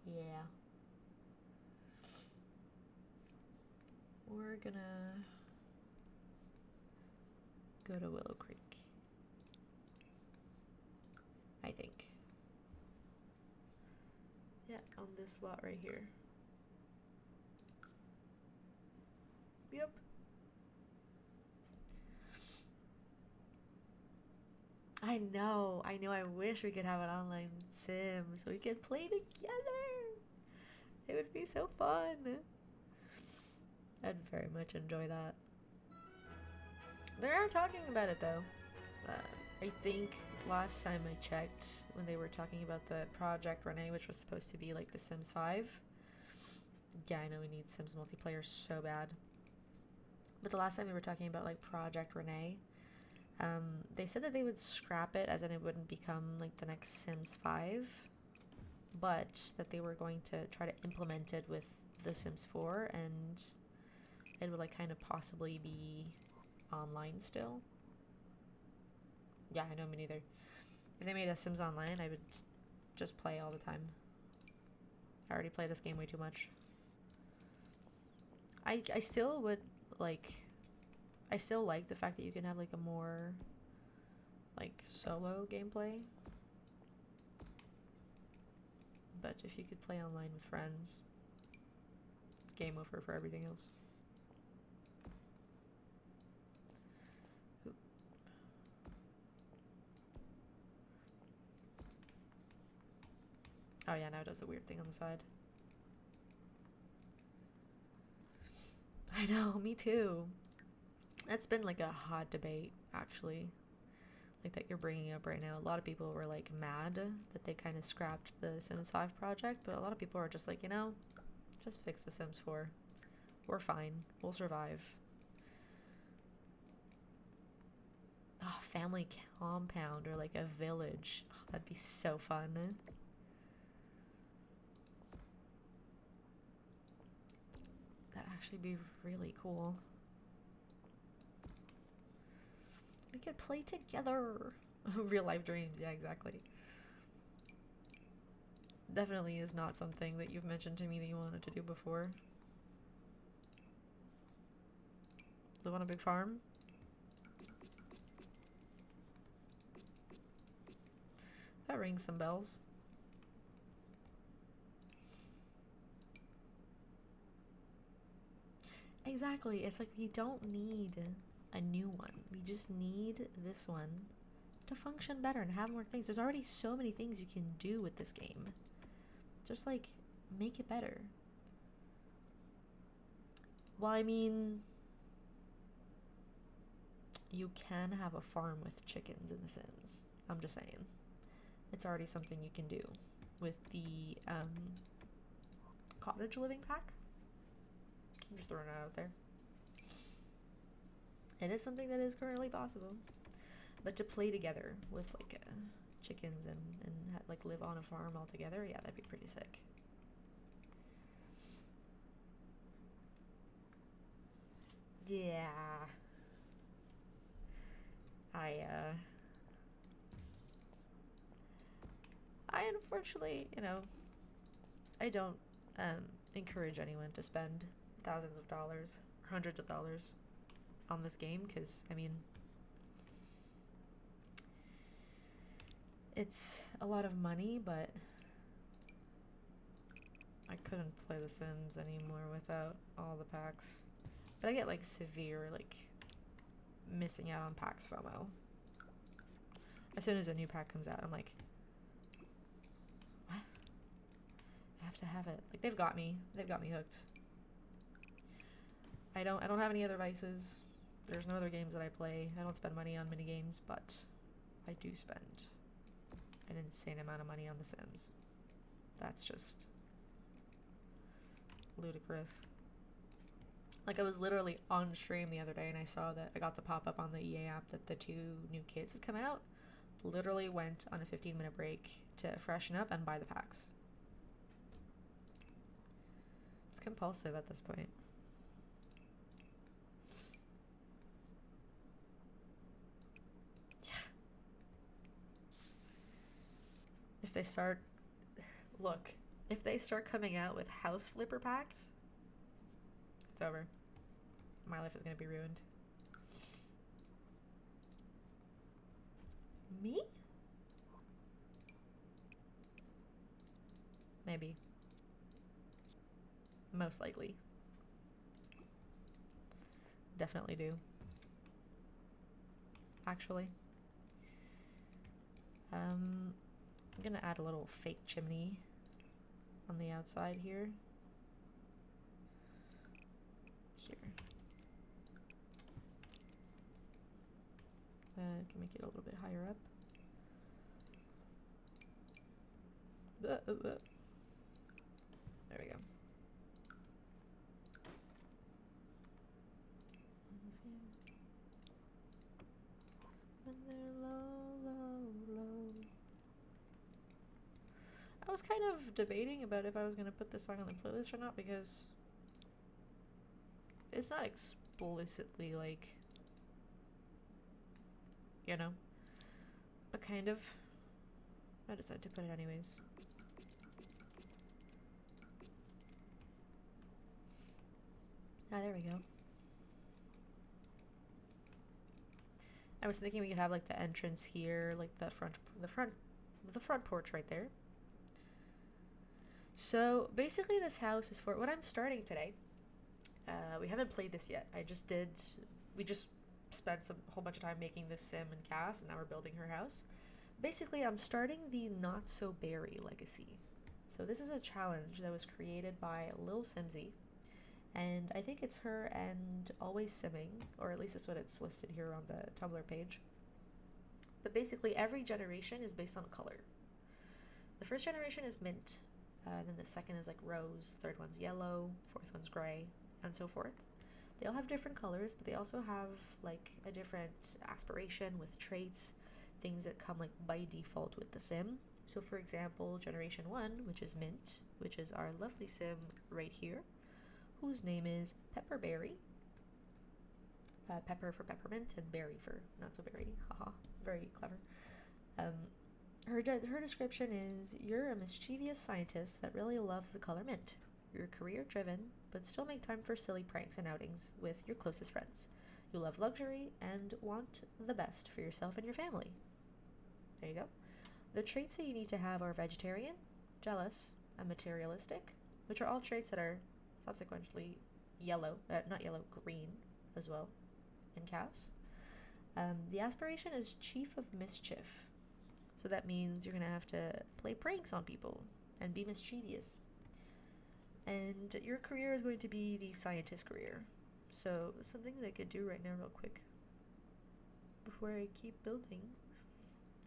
Yeah. We're gonna go to Willow Creek. I think. Yeah, on this lot right here. Yep. I know, I wish we could have an online sim so we could play together. It would be so fun. I'd very much enjoy that. They are talking about it though. I think last time I checked, when they were talking about the Project Renee, which was supposed to be like the Sims 5. Yeah, I know we need Sims multiplayer so bad. But the last time they were talking about like Project Renee, they said that they would scrap it, as in it wouldn't become like the next Sims 5, but that they were going to try to implement it with the Sims 4, and it would like kind of possibly be online still. Yeah, I know, me neither. If they made a Sims Online, I would just play all the time. I already play this game way too much. I still would like... I still like the fact that you can have like a more like solo gameplay. But if you could play online with friends, it's game over for everything else. Oh yeah, now it does a weird thing on the side. I know, me too. That's been like a hot debate, actually. Like that you're bringing up right now. A lot of people were like mad that they kind of scrapped the Sims 5 project, but a lot of people are just like, you know, just fix the Sims 4. We're fine. We'll survive. Oh, family compound or like a village. Oh, that'd be so fun. That'd actually be really cool. We could play together. Real life dreams, yeah, exactly. Definitely is not something that you've mentioned to me that you wanted to do before. Live on a big farm? That rings some bells. Exactly. It's like we don't need a new one. We just need this one to function better and have more things. There's already so many things you can do with this game. Just like make it better. Well, I mean, you can have a farm with chickens in The Sims. I'm just saying. It's already something you can do with the cottage living pack. I'm just throwing it out there. It is something that is currently possible. But to play together with like chickens and like live on a farm all together, yeah, that'd be pretty sick. Yeah. I unfortunately, you know, I don't encourage anyone to spend thousands of dollars, hundreds of dollars on this game, because, I mean, it's a lot of money, but I couldn't play The Sims anymore without all the packs. But I get, like, severe, like, missing out on packs FOMO. As soon as a new pack comes out, I'm like, what? I have to have it. Like, they've got me. They've got me hooked. I don't have any other vices. There's no other games that I play. I don't spend money on mini games, but I do spend an insane amount of money on The Sims. That's just ludicrous. Like, I was literally on stream the other day and I saw that I got the pop-up on the EA app that the 2 new kids had come out. Literally went on a 15-minute break to freshen up and buy the packs. It's compulsive at this point. Yeah. If they start... Look, if they start coming out with house flipper packs, it's over. My life is going to be ruined. Me? Maybe. Most likely. Definitely do. Actually. I'm gonna add a little fake chimney on the outside here. Here. Can make it a little bit higher up. There we go. When they're low, low, low. I was kind of debating about if I was going to put this song on the playlist or not, because it's not explicitly like, you know, but kind of. I decided to put it anyways. Ah, there we go. I was thinking we could have like the entrance here, like the front porch right there. So basically this house is for what I'm starting today. We haven't played this yet. We just spent a whole bunch of time making this sim and Cass, and now we're building her house. Basically, I'm starting the Not So Berry legacy. So this is a challenge that was created by Lil Simsy, and I think it's her and Always Simming, or at least that's what it's listed here on the Tumblr page. But basically, every generation is based on color. The first generation is mint, then the second is like rose, third one's yellow, fourth one's gray, and so forth. They all have different colors, but they also have like a different aspiration with traits, things that come like by default with the sim. So for example, generation 1, which is mint, which is our lovely sim right here, whose name is Pepperberry. Pepper for peppermint and berry for not so berry. Haha, very clever. Her description is, you're a mischievous scientist that really loves the color mint. You're career driven, but still make time for silly pranks and outings with your closest friends. You love luxury and want the best for yourself and your family. There you go. The traits that you need to have are vegetarian, jealous, and materialistic, which are all traits that are subsequently green as well in Cass. The aspiration is Chief of Mischief. So that means you're going to have to play pranks on people and be mischievous. And your career is going to be the scientist career. So something that I could do right now real quick before I keep building,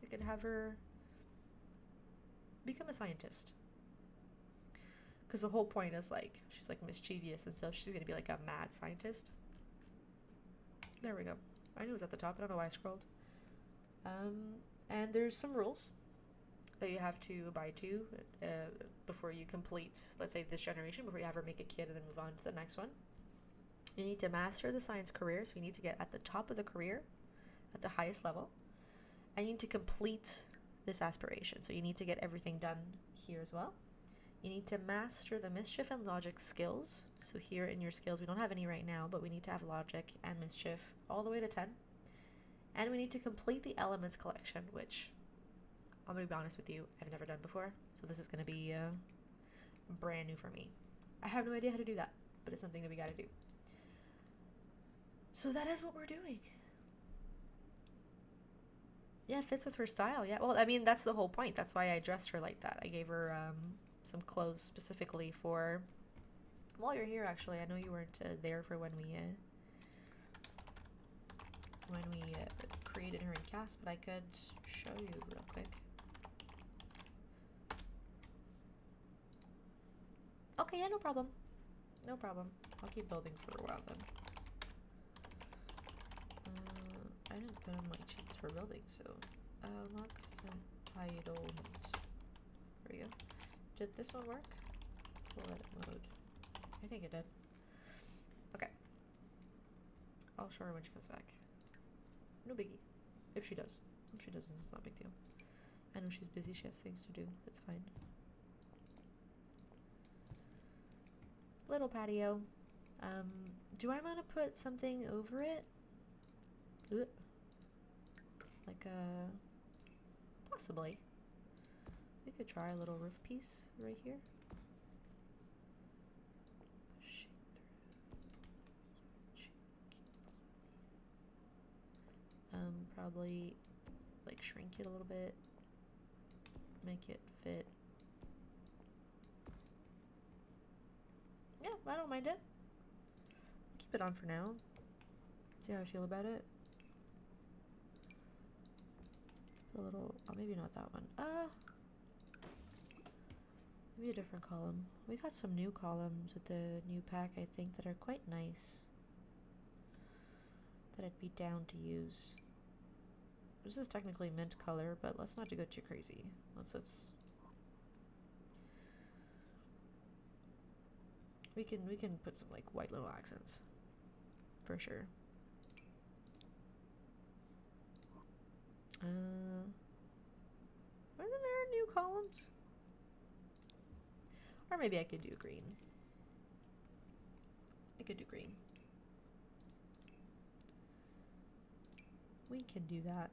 I could have her become a scientist. Because the whole point is like, she's like mischievous and stuff. She's going to be like a mad scientist. There we go. I knew it was at the top. I don't know why I scrolled. And there's some rules that you have to abide to before you complete, let's say, this generation, before you have her make a kid and then move on to the next one. You need to master the science career, so you need to get at the top of the career, at the highest level. And you need to complete this aspiration, so you need to get everything done here as well. You need to master the mischief and logic skills. So here in your skills, we don't have any right now, but we need to have logic and mischief all the way to 10. And we need to complete the elements collection, which I'm going to be honest with you, I've never done before. So this is going to be brand new for me. I have no idea how to do that, but it's something that we got to do. So that is what we're doing. Yeah, it fits with her style. Yeah, well, I mean, that's the whole point. That's why I dressed her like that. I gave her some clothes specifically for... While you're here, actually, I know you weren't there for when we created her in cast, but I could show you real quick. Okay, yeah, no problem. No problem. I'll keep building for a while then. I didn't put on my cheats for building, so lock entitlement. There we go. Did this one work? We'll let it load. I think it did. Okay. I'll show her when she comes back. No biggie. If she does. If she doesn't, it's not a big deal. I know she's busy, she has things to do. It's fine. Little patio. Do I want to put something over it? Ugh. Like possibly. We could try a little roof piece right here. Probably like shrink it a little bit, make it fit. Yeah, I don't mind it. Keep it on for now. See how I feel about it. A little, oh, maybe not that one. Maybe a different column. We got some new columns with the new pack, I think, that are quite nice. That I'd be down to use. This is technically mint color, but let's not go too crazy. Let's we can put some like white little accents for sure. Wasn't there new columns? Or maybe I could do green. I could do green. We can do that.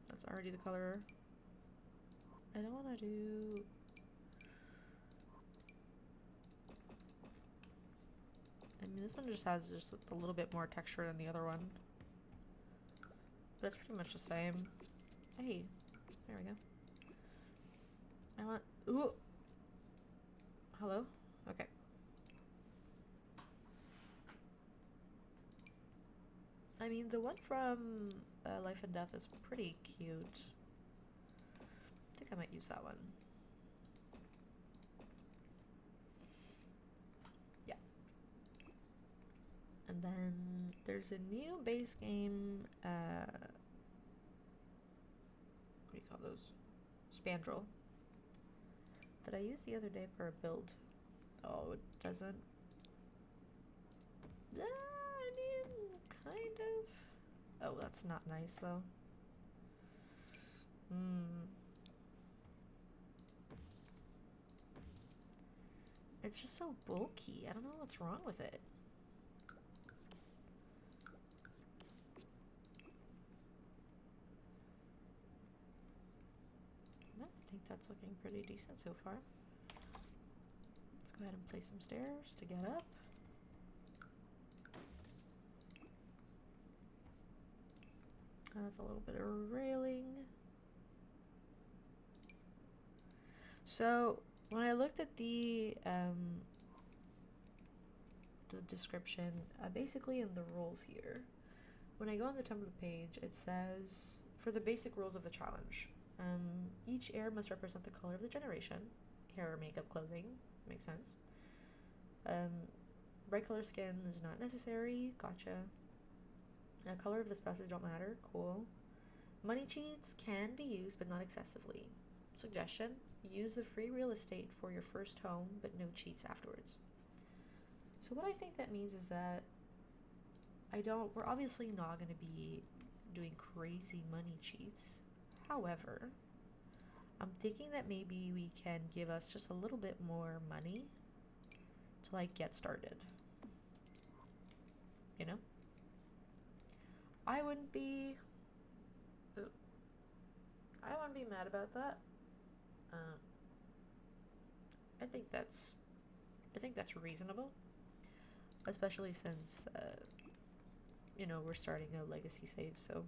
That's already the color. I don't want to do... I mean, this one just has just a little bit more texture than the other one. But it's pretty much the same. Hey, there we go. I want... Ooh! Hello? Okay. I mean, the one from Life and Death is pretty cute. I think I might use that one. Yeah. And then there's a new base game, what do you call those? Spandrel. That I used the other day for a build. Oh, it doesn't. I mean, kind of. Oh, that's not nice though. It's just so bulky. I don't know what's wrong with it. I think that's looking pretty decent so far. Let's go ahead and place some stairs to get up. That's a little bit of railing. So when I looked at the description, basically in the rules here, when I go on the template page, it says for the basic rules of the challenge, each heir must represent the color of the generation. Hair, makeup, clothing, makes sense. Bright color skin is not necessary. Gotcha. Color of the spouses don't matter. Cool. Money cheats can be used, but not excessively. Suggestion: use the free real estate for your first home, but no cheats afterwards. So what I think that means is that we're obviously not going to be doing crazy money cheats. However, I'm thinking that maybe we can give us just a little bit more money to like get started. You know? I wouldn't be mad about that. I think that's reasonable, especially since you know, we're starting a legacy save, so,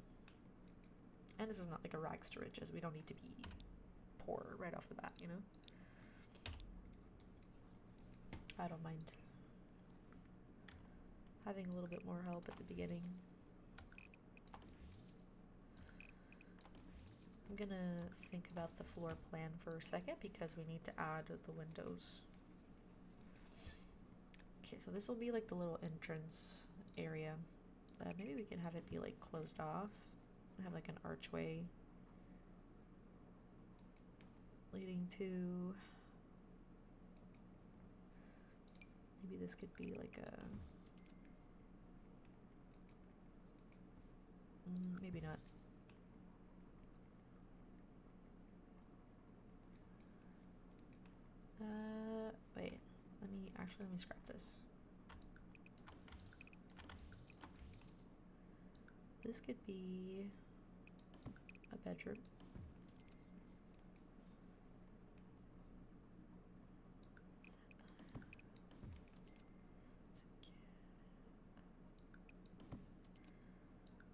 and this is not like a rags to riches. We don't need to be poor right off the bat, you know? I don't mind having a little bit more help at the beginning. I'm gonna think about the floor plan for a second because we need to add the windows. Okay, so this will be like the little entrance area. Maybe we can have it be like closed off and have like an archway leading to, maybe this could be like a, maybe not. Wait, let me scrap this. This could be a bedroom.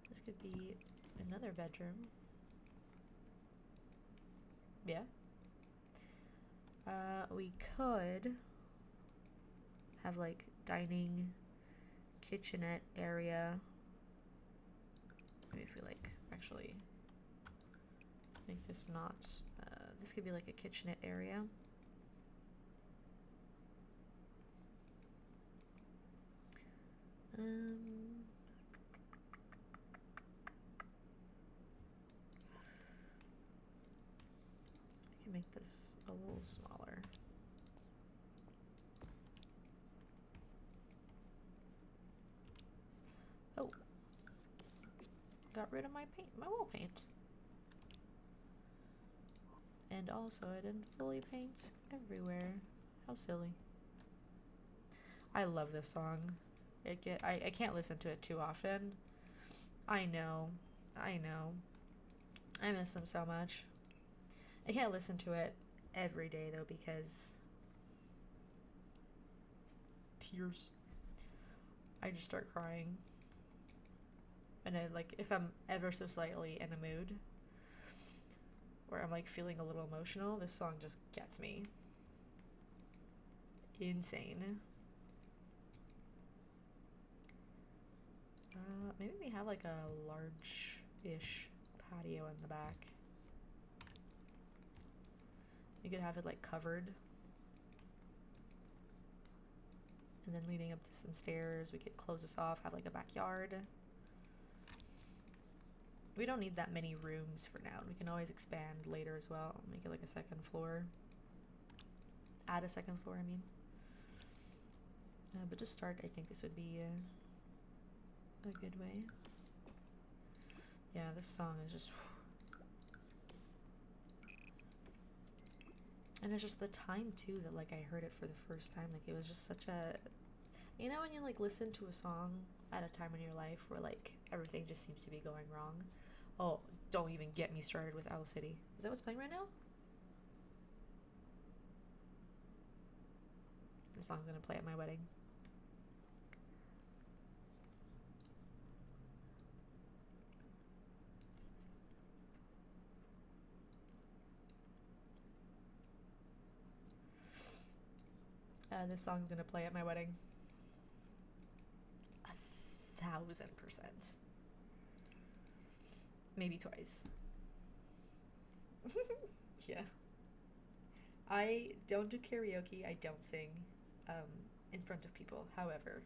This could be another bedroom. Yeah. We could have like dining, kitchenette area. Maybe if we like actually make this not, this could be like a kitchenette area. I can make this a little smaller. Oh, got rid of my paint, my wall paint. And also I didn't fully paint everywhere. How silly. I love this song. I can't listen to it too often. I know. I miss them so much. I can't listen to it every day though because tears. I just start crying. And I like, if I'm ever so slightly in a mood where I'm like feeling a little emotional, this song just gets me. Insane. Maybe we have like a large-ish patio in the back. We could have it like covered. And then leading up to some stairs, we could close this off, have like a backyard. We don't need that many rooms for now. We can always expand later as well. Make it like a second floor. Add a second floor, I mean. But to start, I think this would be a good way. Yeah, this song is just... And it's just the time, too, that, like, I heard it for the first time. Like, it was just such a... You know when you, like, listen to a song at a time in your life where, like, everything just seems to be going wrong? Oh, don't even get me started with Owl City. Is that what's playing right now? This song's gonna play at my wedding. This song's gonna play at my wedding. 1,000%. Maybe twice. Yeah. I don't do karaoke. I don't sing in front of people. However,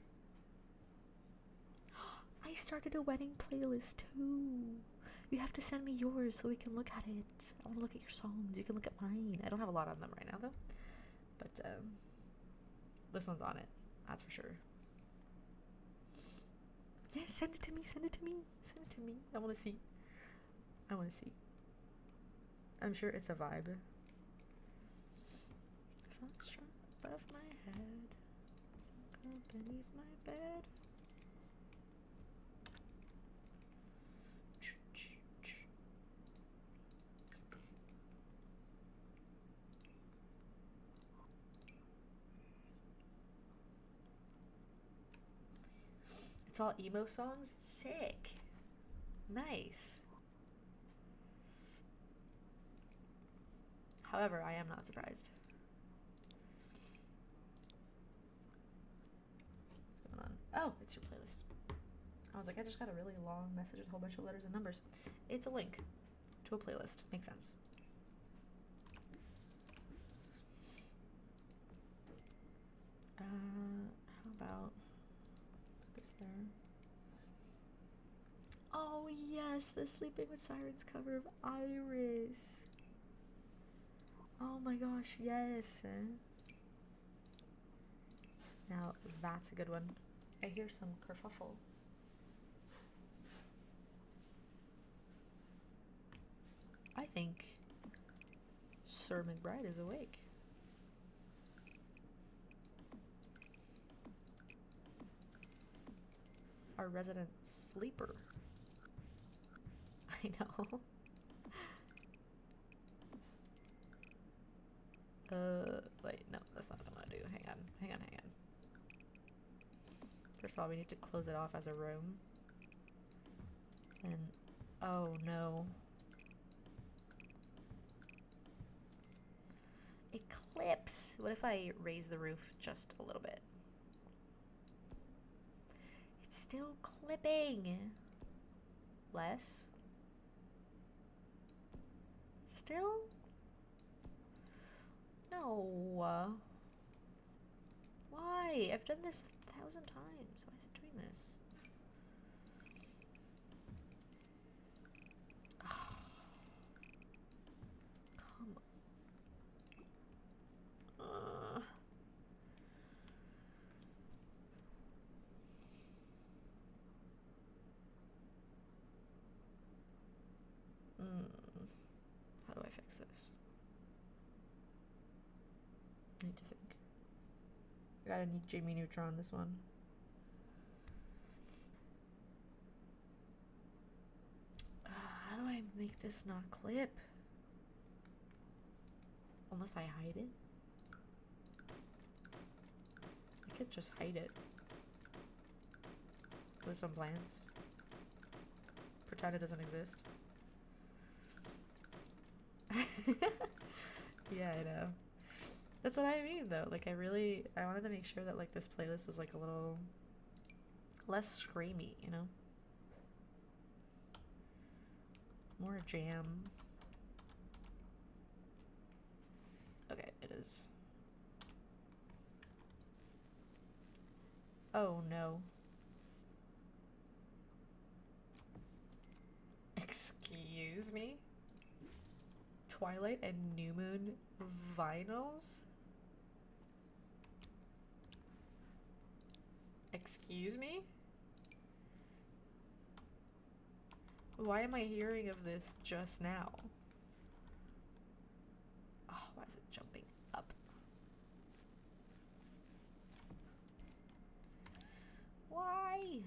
I started a wedding playlist too. You have to send me yours so we can look at it. I want to look at your songs. You can look at mine. I don't have a lot on them right now though. But this one's on it. That's for sure. Yeah, send it to me, send it to me, send it to me. I want to see. I want to see. I'm sure it's a vibe. Foxtrot above my head, circle beneath my bed. It's all emo songs? Sick. Nice. However, I am not surprised. What's going on? Oh, it's your playlist. I was like, I just got a really long message with a whole bunch of letters and numbers. It's a link to a playlist. Makes sense. How about this there? Oh yes, the Sleeping with Sirens cover of Iris. Oh my gosh, yes. Now that's a good one. I hear some kerfuffle. I think Sir McBride is awake. Our resident sleeper. I know. Wait, no, that's not what I want to do. Hang on. First of all, we need to close it off as a room. And, oh no. It clips. What if I raise the roof just a little bit? It's still clipping. Less. Still? No. Why? I've done this 1,000 times. Why is it doing this? Oh. Come on. How do I fix this? I need to think. I gotta need Jamie Neutron this one. How do I make this not clip? Unless I hide it. I could just hide it. With some plants. Pretend it doesn't exist. Yeah, I know. That's what I mean though. Like I wanted to make sure that like this playlist was like a little less screamy, you know? More jam. Okay, it is. Oh no. Excuse me? Twilight and New Moon vinyls? Excuse me? Why am I hearing of this just now? Oh, why is it jumping up? Why?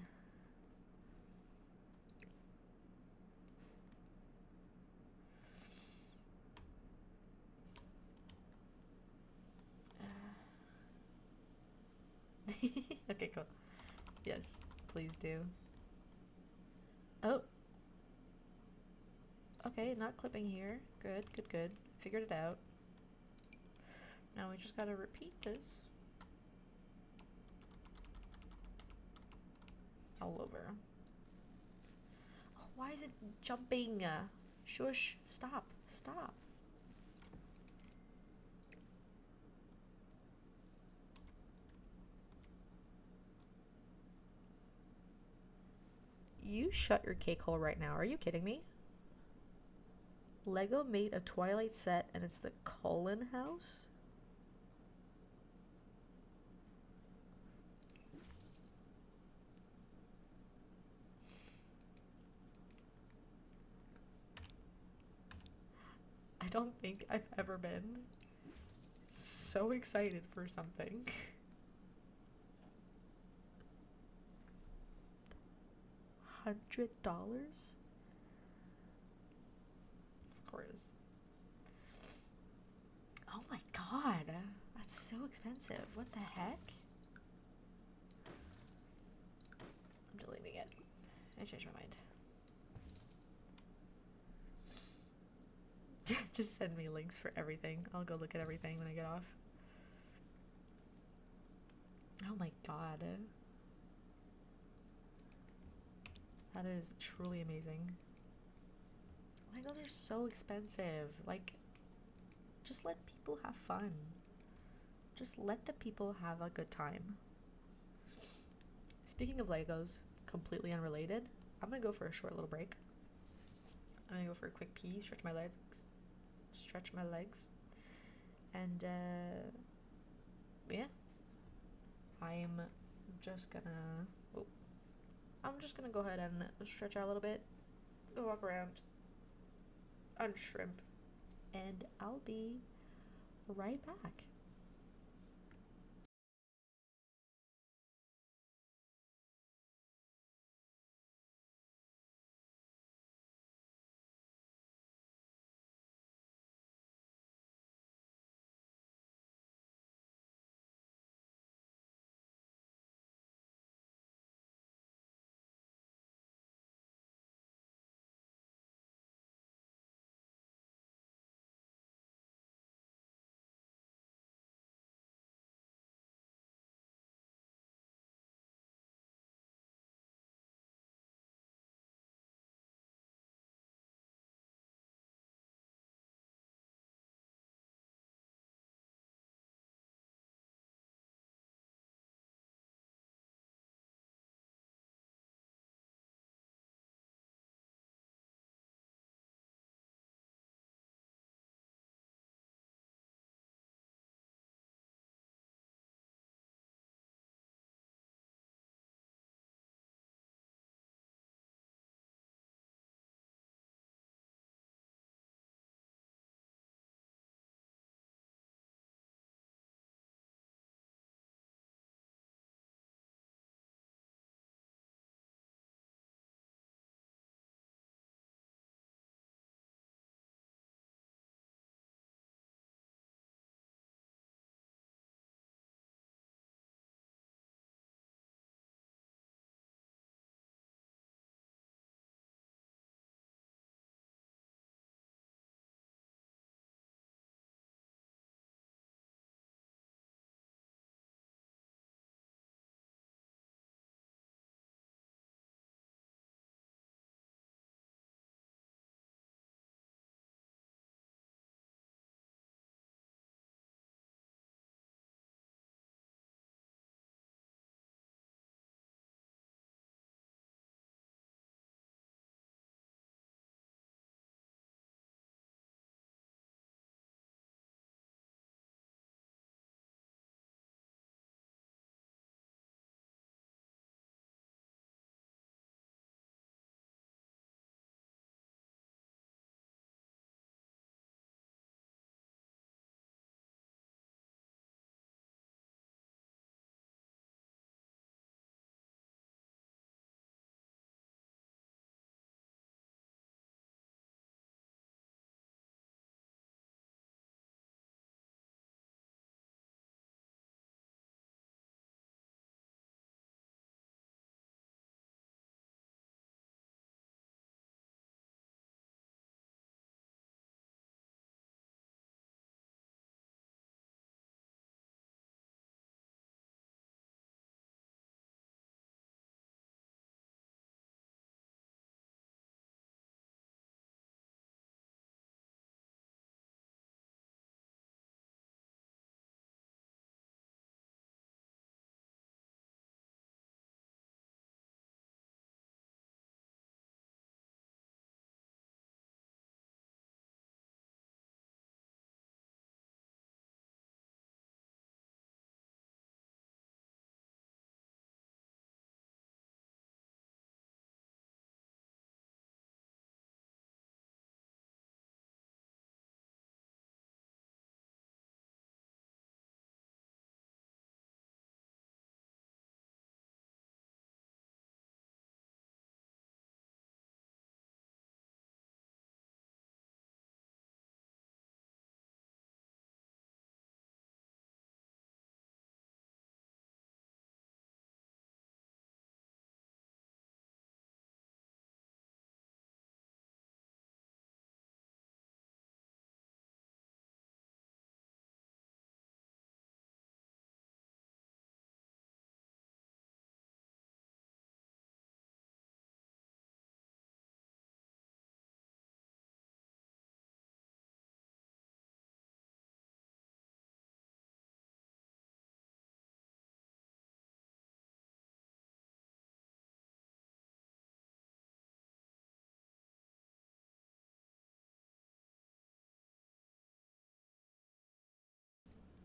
Okay, cool. Yes, please do. Oh. Okay, not clipping here. Good, good, good. Figured it out. Now we just gotta repeat this. All over. Oh, why is it jumping? Shush. Stop. Stop. You shut your cake hole right now. Are you kidding me? Lego made a Twilight set and it's the Cullen house? don't think I've ever been so excited for something. $100? Of course. Oh my god, that's so expensive. What the heck? I'm deleting it. I changed my mind. Just send me links for everything. I'll go look at everything when I get off. Oh my god. That is truly amazing. Legos are so expensive. Like, just let people have fun. Just let the people have a good time. Speaking of Legos, completely unrelated, I'm gonna go for a short little break. I'm gonna go for a quick pee, stretch my legs, and yeah, I'm just gonna go ahead and stretch out a little bit, go walk around, unshrimp, and I'll be right back.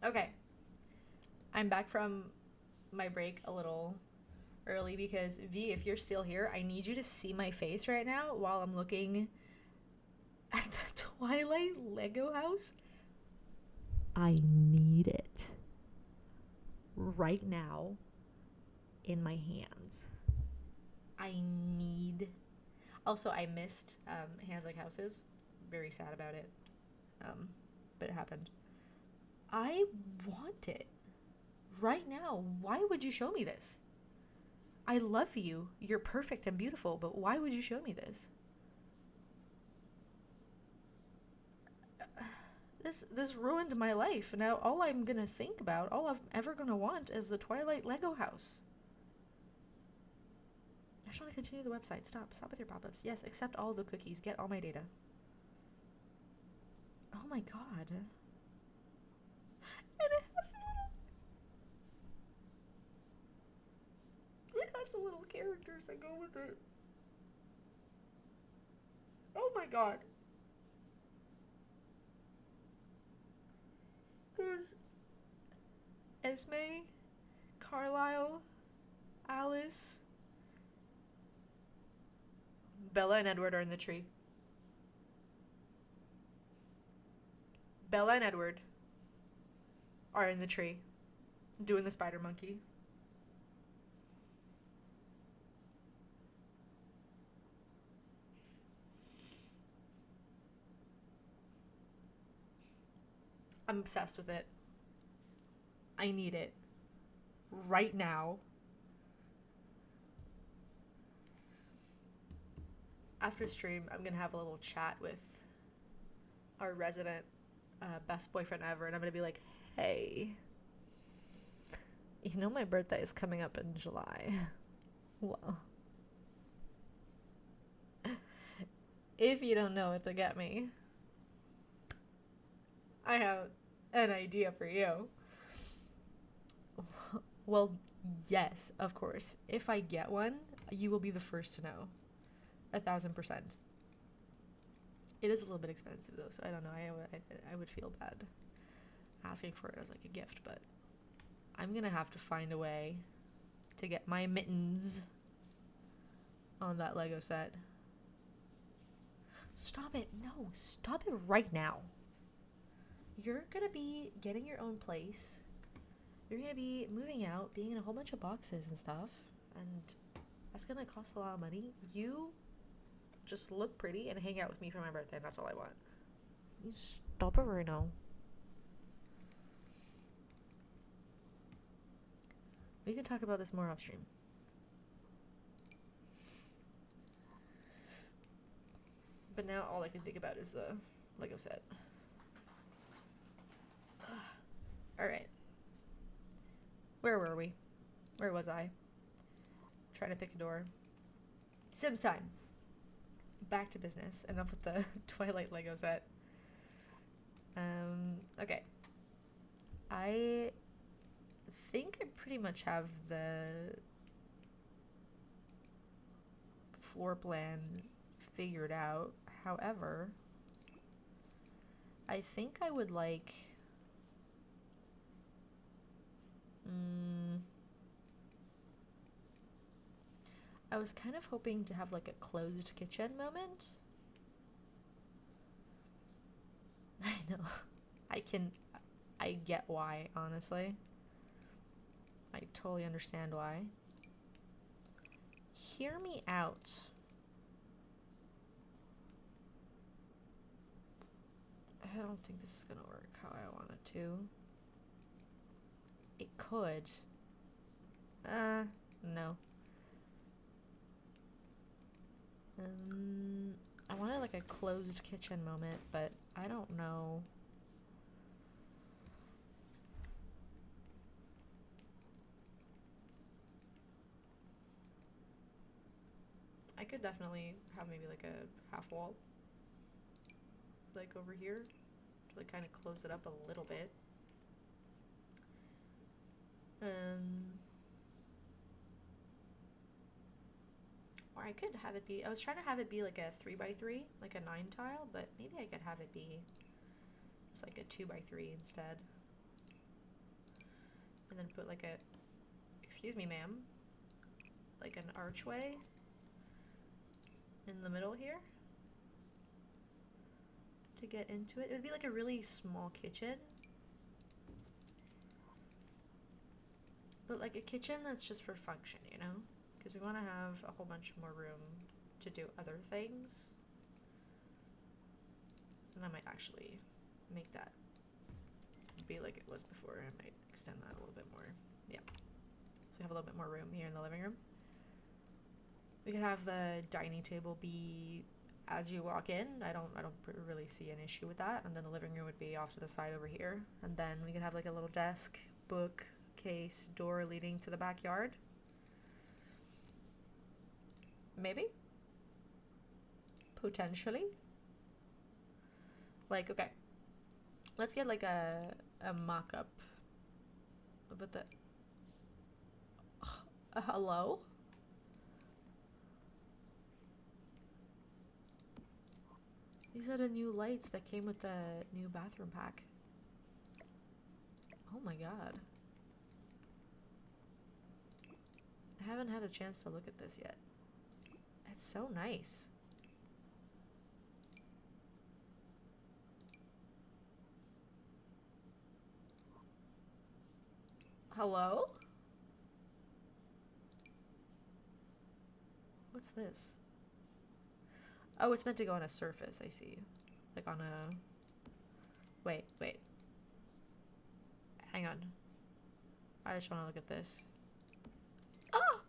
Okay. I'm back from my break a little early because V, if you're still here, I need you to see my face right now while I'm looking at the Twilight Lego house. I need it right now in my hands. I need. Also, I missed Hands Like Houses. Very sad about it. But it happened. I want it right now. Why would you show me this? I love you. You're perfect and beautiful, but why would you show me this? This ruined my life. Now all I'm gonna think about, all I'm ever gonna want is the Twilight Lego house. I just want to continue the website. Stop with your pop-ups. Yes, accept all the cookies. Get all my data. Oh my god. And it has the little characters that go with it. Oh my god. There's Esme, Carlisle, Alice, Bella and Edward are in the tree. Bella and Edward are in the tree doing the spider monkey. I'm obsessed with it. I need it right now. After stream, I'm gonna have a little chat with our resident best boyfriend ever, and I'm gonna be like, hey, you know my birthday is coming up in July. Well, if you don't know what to get me, I have an idea for you. Well, yes, of course. If I get one, you will be the first to know. 1,000%. It is a little bit expensive though, so I don't know. I would feel bad asking for it as like a gift, but I'm gonna have to find a way to get my mittens on that Lego set. Stop it. No, stop it right now. You're gonna be getting your own place. You're gonna be moving out, being in a whole bunch of boxes and stuff, and that's gonna cost a lot of money. You just look pretty and hang out with me for my birthday, and that's all I want. You stop it right now. We can talk about this more off stream. But now all I can think about is the Lego set. Alright. Where were we? Where was I? Trying to pick a door. Sims time. Back to business. Enough with the Twilight Lego set. Okay. I think I pretty much have the floor plan figured out. However, I think I would like I was kind of hoping to have like a closed kitchen moment. I know. I get why, honestly. I totally understand why. Hear me out. I don't think this is gonna work how I want it to. It could. No. I wanted like a closed kitchen moment, but I don't know. I could definitely have maybe like a half wall, like over here, to like kind of close it up a little bit. Or I could have it be, I was trying to have it be like a 3x3, like a 9 tile, but maybe I could have it be, it's like a 2x3 instead. And then put like a, excuse me, ma'am, like an archway in the middle here to get into it. It would be like a really small kitchen, but like a kitchen that's just for function, you know? Because we want to have a whole bunch more room to do other things. And I might actually make that be like it was before. I might extend that a little bit more. Yeah. So we have a little bit more room here in the living room. We could have the dining table be as you walk in. I don't really see an issue with that. And then the living room would be off to the side over here. And then we could have like a little desk, bookcase, door leading to the backyard. Maybe? Potentially? Like, okay. Let's get like a mock-up. But the... hello? These are the new lights that came with the new bathroom pack. Oh my god. I haven't had a chance to look at this yet. It's so nice. Hello? What's this? Oh, it's meant to go on a surface, I see. Like on a... Wait. Hang on. I just want to look at this. Oh!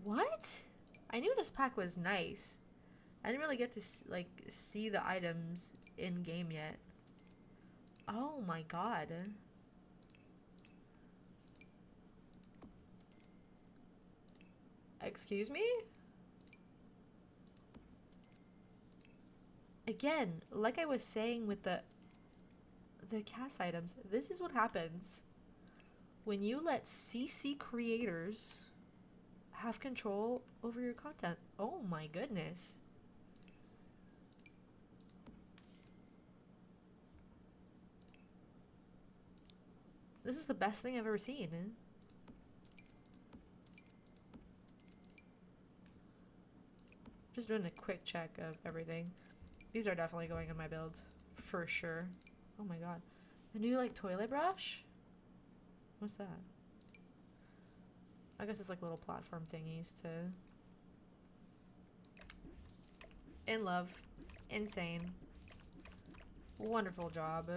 What? I knew this pack was nice. I didn't really get to like see the items in game yet. Oh my god. Excuse me? Again, like I was saying with the cast items, this is what happens when you let CC creators have control over your content. Oh my goodness. This is the best thing I've ever seen. Just doing a quick check of everything. These are definitely going in my build. For sure. Oh my god. A new, like, toilet brush? What's that? I guess it's like little platform thingies to... In love. Insane. Wonderful job.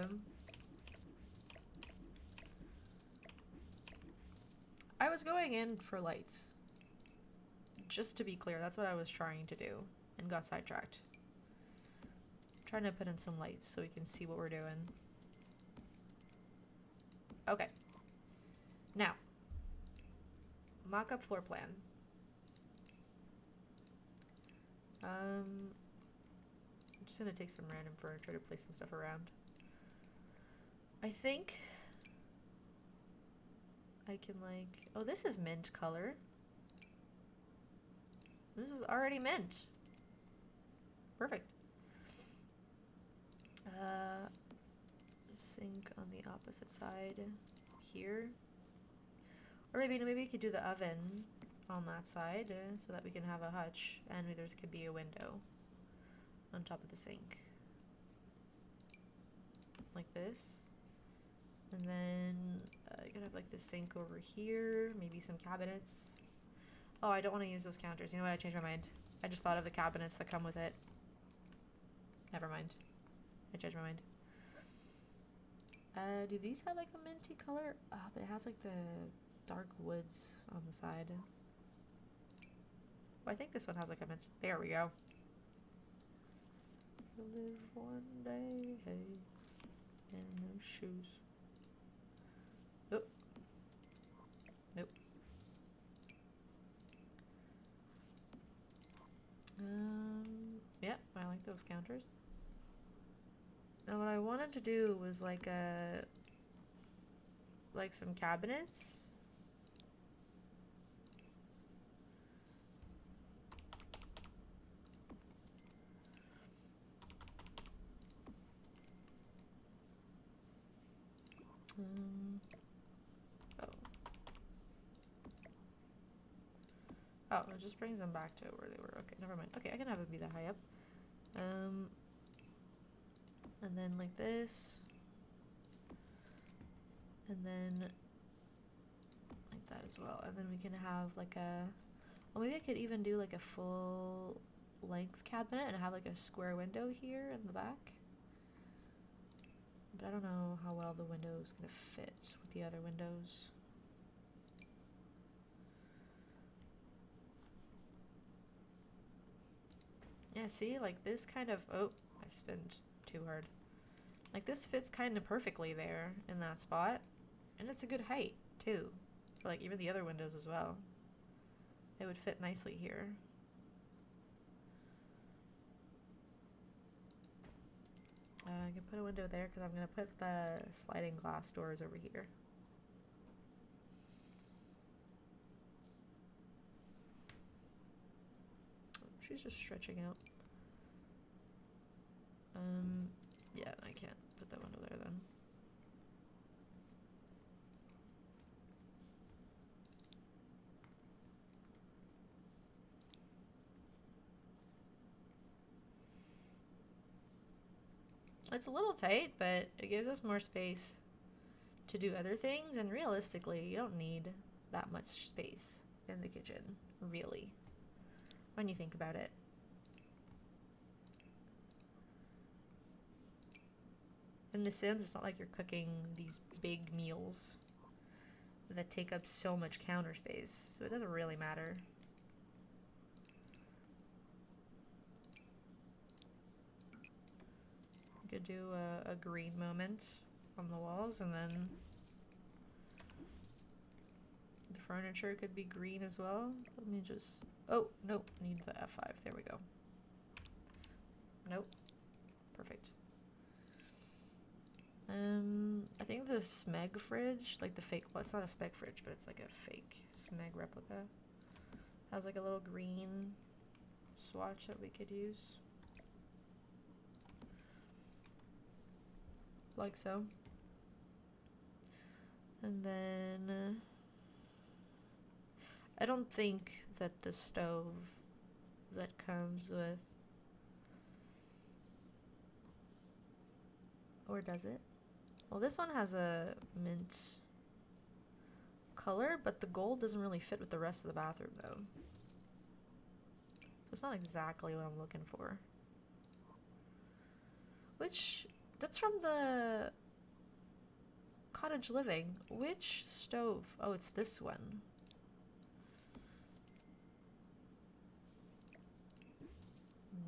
I was going in for lights. Just to be clear, that's what I was trying to do and got sidetracked. Trying to put in some lights so we can see what we're doing. Okay. Now, mock-up floor plan. I'm just gonna take some random furniture to place some stuff around. I think I can like... Oh, this is mint color. This is already mint. Perfect. Sink on the opposite side here. Or maybe we could do the oven on that side so that we can have a hutch and there could be a window on top of the sink. Like this. And then I could have like the sink over here, maybe some cabinets. Oh, I don't want to use those counters. You know what? I changed my mind. I just thought of the cabinets that come with it. Never mind. I changed my mind. Do these have like a minty color? Oh, but it has like the dark woods on the side. Oh, I think this one has like a mint. There we go. Still live one day, hey. And no shoes. Oh. Nope. Yeah, I like those counters. Now what I wanted to do was like some cabinets. Oh. Oh, it just brings them back to where they were. Okay, never mind. Okay, I can have it be that high up. And then like this. And then like that as well. And then we can have like a... Well, maybe I could even do like a full length cabinet and have like a square window here in the back. But I don't know how well the window is going to fit with the other windows. Yeah, see, like this kind of... Oh, I spinned too hard. Like this fits kind of perfectly there in that spot. And it's a good height, too. For like even the other windows as well. It would fit nicely here. I can put a window there because I'm going to put the sliding glass doors over here. Oh, she's just stretching out. Yeah, I can't put that window there then. It's a little tight, but it gives us more space to do other things, and realistically, you don't need that much space in the kitchen, really, when you think about it. In The Sims, it's not like you're cooking these big meals that take up so much counter space, so it doesn't really matter. You could do a green moment on the walls, and then the furniture could be green as well. Let me just... Oh, nope, need the F5. There we go. Nope. Perfect. I think the Smeg fridge, like the fake, well, it's not a spec fridge, but it's like a fake Smeg replica, has like a little green swatch that we could use. Like so. And then I don't think that the stove that comes with, or does it? Well, this one has a mint color, but the gold doesn't really fit with the rest of the bathroom, though. So it's not exactly what I'm looking for. Which, that's from the cottage living. Which stove? Oh, it's this one.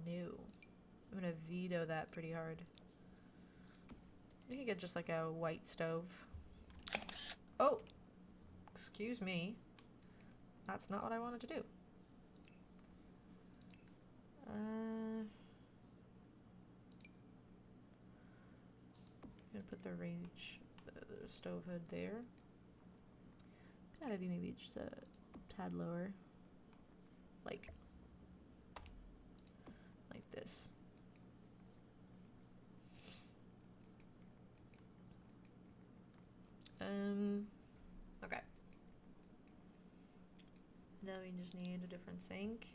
No. I'm gonna veto that pretty hard. You can get just like a white stove. Oh! Excuse me. That's not what I wanted to do. I'm gonna put the range, the stove hood there. Gotta be maybe just a tad lower. Like this. Okay. Now we just need a different sink.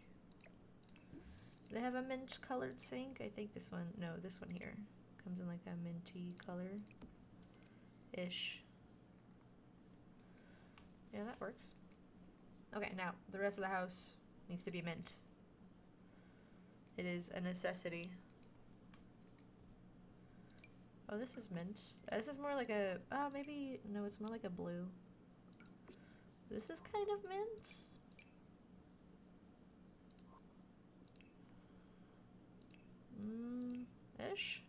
Do they have a mint colored sink? I think this one, no, this one here comes in like a minty color-ish. Yeah, that works. Okay, now the rest of the house needs to be mint. It is a necessity. Oh, this is mint. This is more like a, oh, maybe, no, it's more like a blue. This is kind of mint. Ish.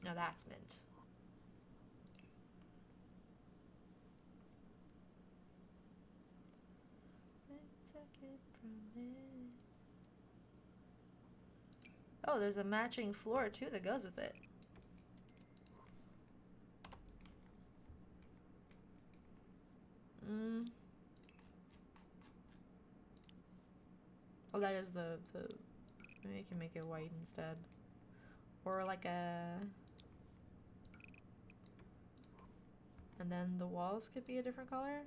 No, that's mint. Oh, there's a matching floor too that goes with it. Oh, that is the maybe I can make it white instead. Or like a... And then the walls could be a different color?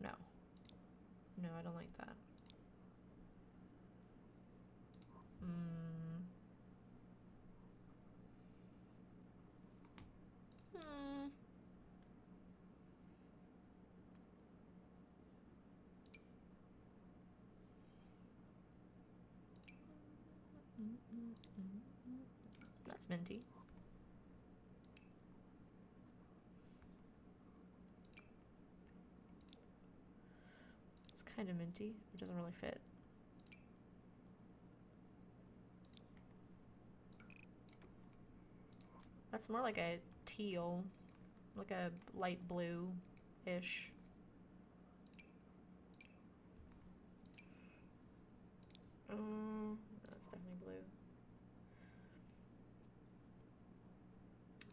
No. No, I don't like that. That's minty. It's kind of minty. It doesn't really fit. That's more like a teal, like a light blue-ish. No, it's definitely blue.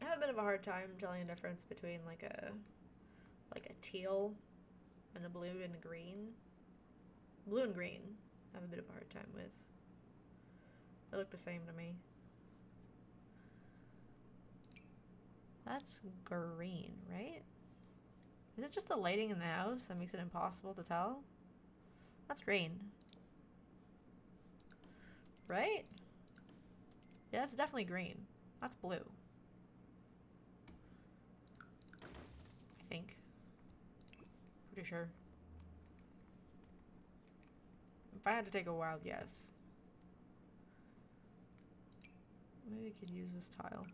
I have a bit of a hard time telling the difference between like a teal and a blue and a green. Blue and green I have a bit of a hard time with. They look the same to me. That's green, right? Is it just the lighting in the house that makes it impossible to tell? That's green. Right? Yeah, that's definitely green. That's blue. I think. Pretty sure. If I had to take a wild guess. Maybe we could use this tile.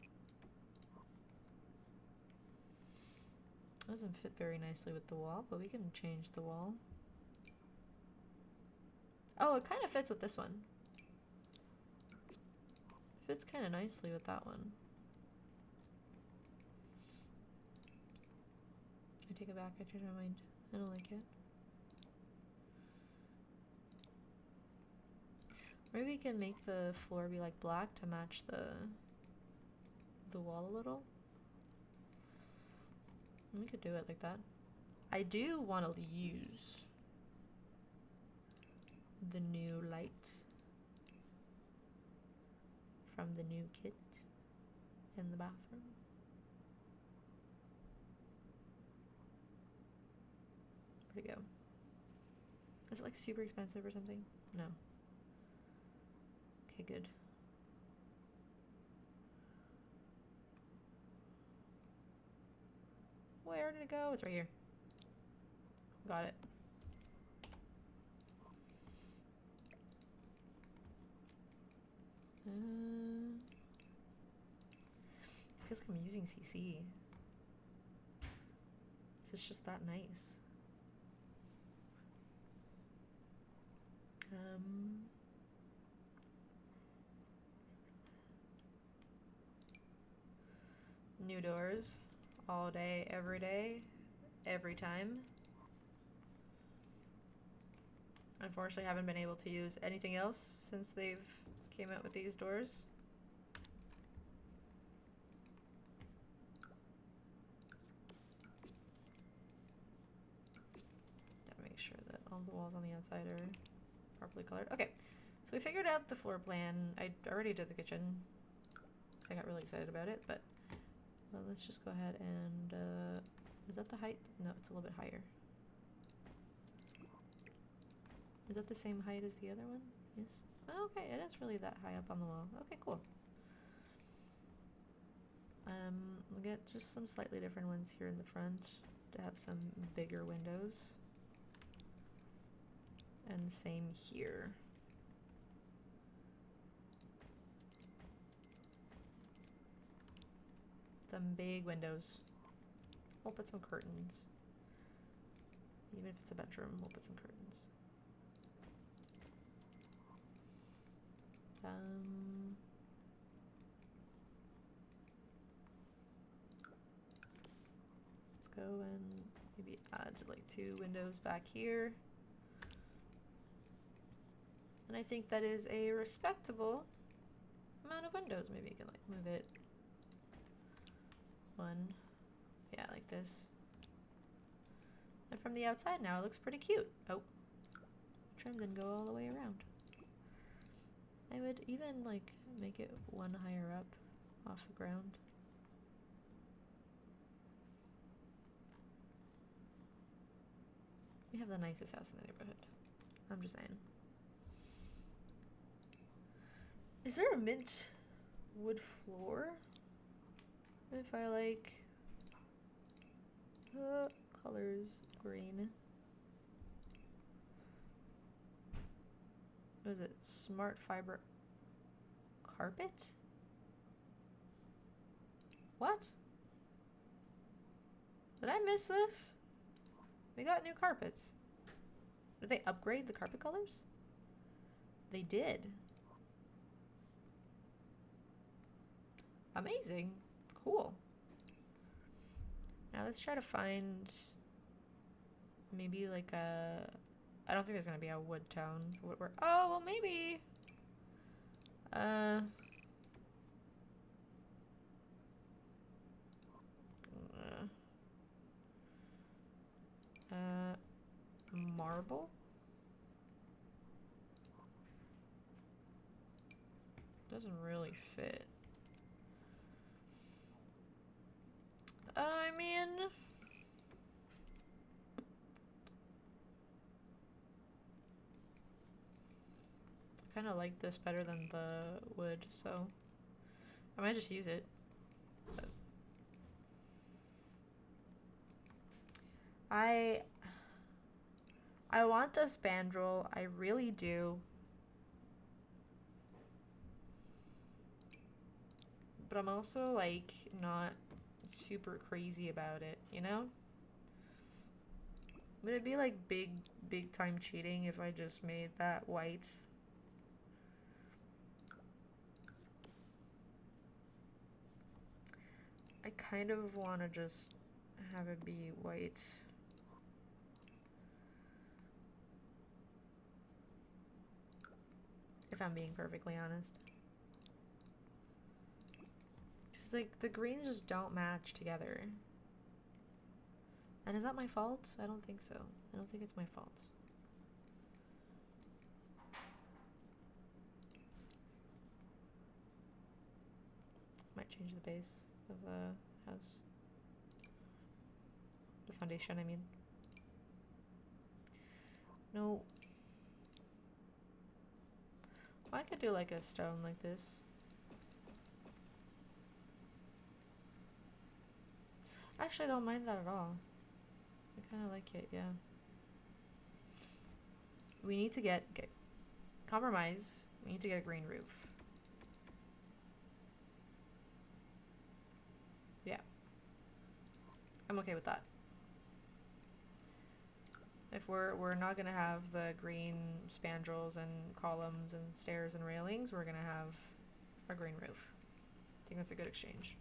Doesn't fit very nicely with the wall, but we can change the wall. Oh, it kind of fits with this one. Fits kind of nicely with that one. I take it back, I change my mind. I don't like it. Maybe we can make the floor be like black to match the wall a little. We could do it like that. I do want to use the new light from the new kit in the bathroom. Where'd it go? Is it like super expensive or something? No. Okay, good. Where did it go? It's right here. Got it. Feels like I'm using CC. It's just that nice. New doors. All day, every time. Unfortunately, haven't been able to use anything else since they've came out with these doors. Gotta make sure that all the walls on the outside are properly colored. Okay, so we figured out the floor plan. I already did the kitchen. I got really excited about it, but let's just go ahead and, is that the height? No, it's a little bit higher. Is that the same height as the other one? Yes. Oh, okay, it is really that high up on the wall. Okay, cool. We'll get just some slightly different ones here in the front to have some bigger windows. And same here. Some big windows. We'll put some curtains. Even if it's a bedroom, we'll put some curtains. Let's go and maybe add like 2 windows back here. And I think that is a respectable amount of windows. Maybe you can like move it 1. Yeah, like this. And from the outside now it looks pretty cute. Oh, trim didn't go all the way around. I would even like make it one higher up off the ground. We have the nicest house in the neighborhood. I'm just saying. Is there a mint wood floor? If I like colors green. What is it? Smart fiber carpet? What? Did I miss this? We got new carpets. Did they upgrade the carpet colors? They did. Amazing. Cool. Now let's try to find maybe like a... I don't think there's gonna be a wood tone. Oh, well maybe. Marble? Doesn't really fit. I mean... I kind of like this better than the wood, so I might just use it. But I want the spandrel, I really do. But I'm also like not super crazy about it, you know? Would it be like big time cheating if I just made that white? I kind of want to just have it be white. If I'm being perfectly honest. Just like the greens just don't match together. And is that my fault? I don't think so. I don't think it's my fault. Might change the base of the house. The foundation, I mean. No. Well, I could do like a stone like this. Actually, I don't mind that at all. I kind of like it, yeah. We need to get compromise. We need to get a green roof. Yeah. I'm okay with that. If we're not gonna have the green spandrels and columns and stairs and railings, we're gonna have a green roof. I think that's a good exchange.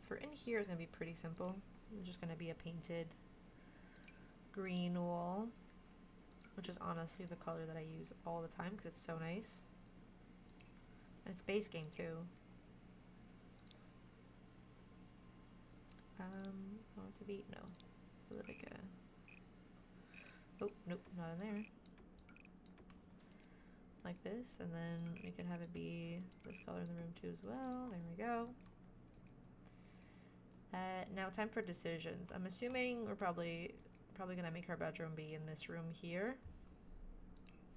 For in here is gonna be pretty simple. It's just gonna be a painted green wall, which is honestly the color that I use all the time because it's so nice. And it's base game too. Want it to be no. Like a oh nope, not in there. Like this, and then we can have it be this color in the room too as well. There we go. Now time for decisions. I'm assuming we're probably gonna make her bedroom be in this room here.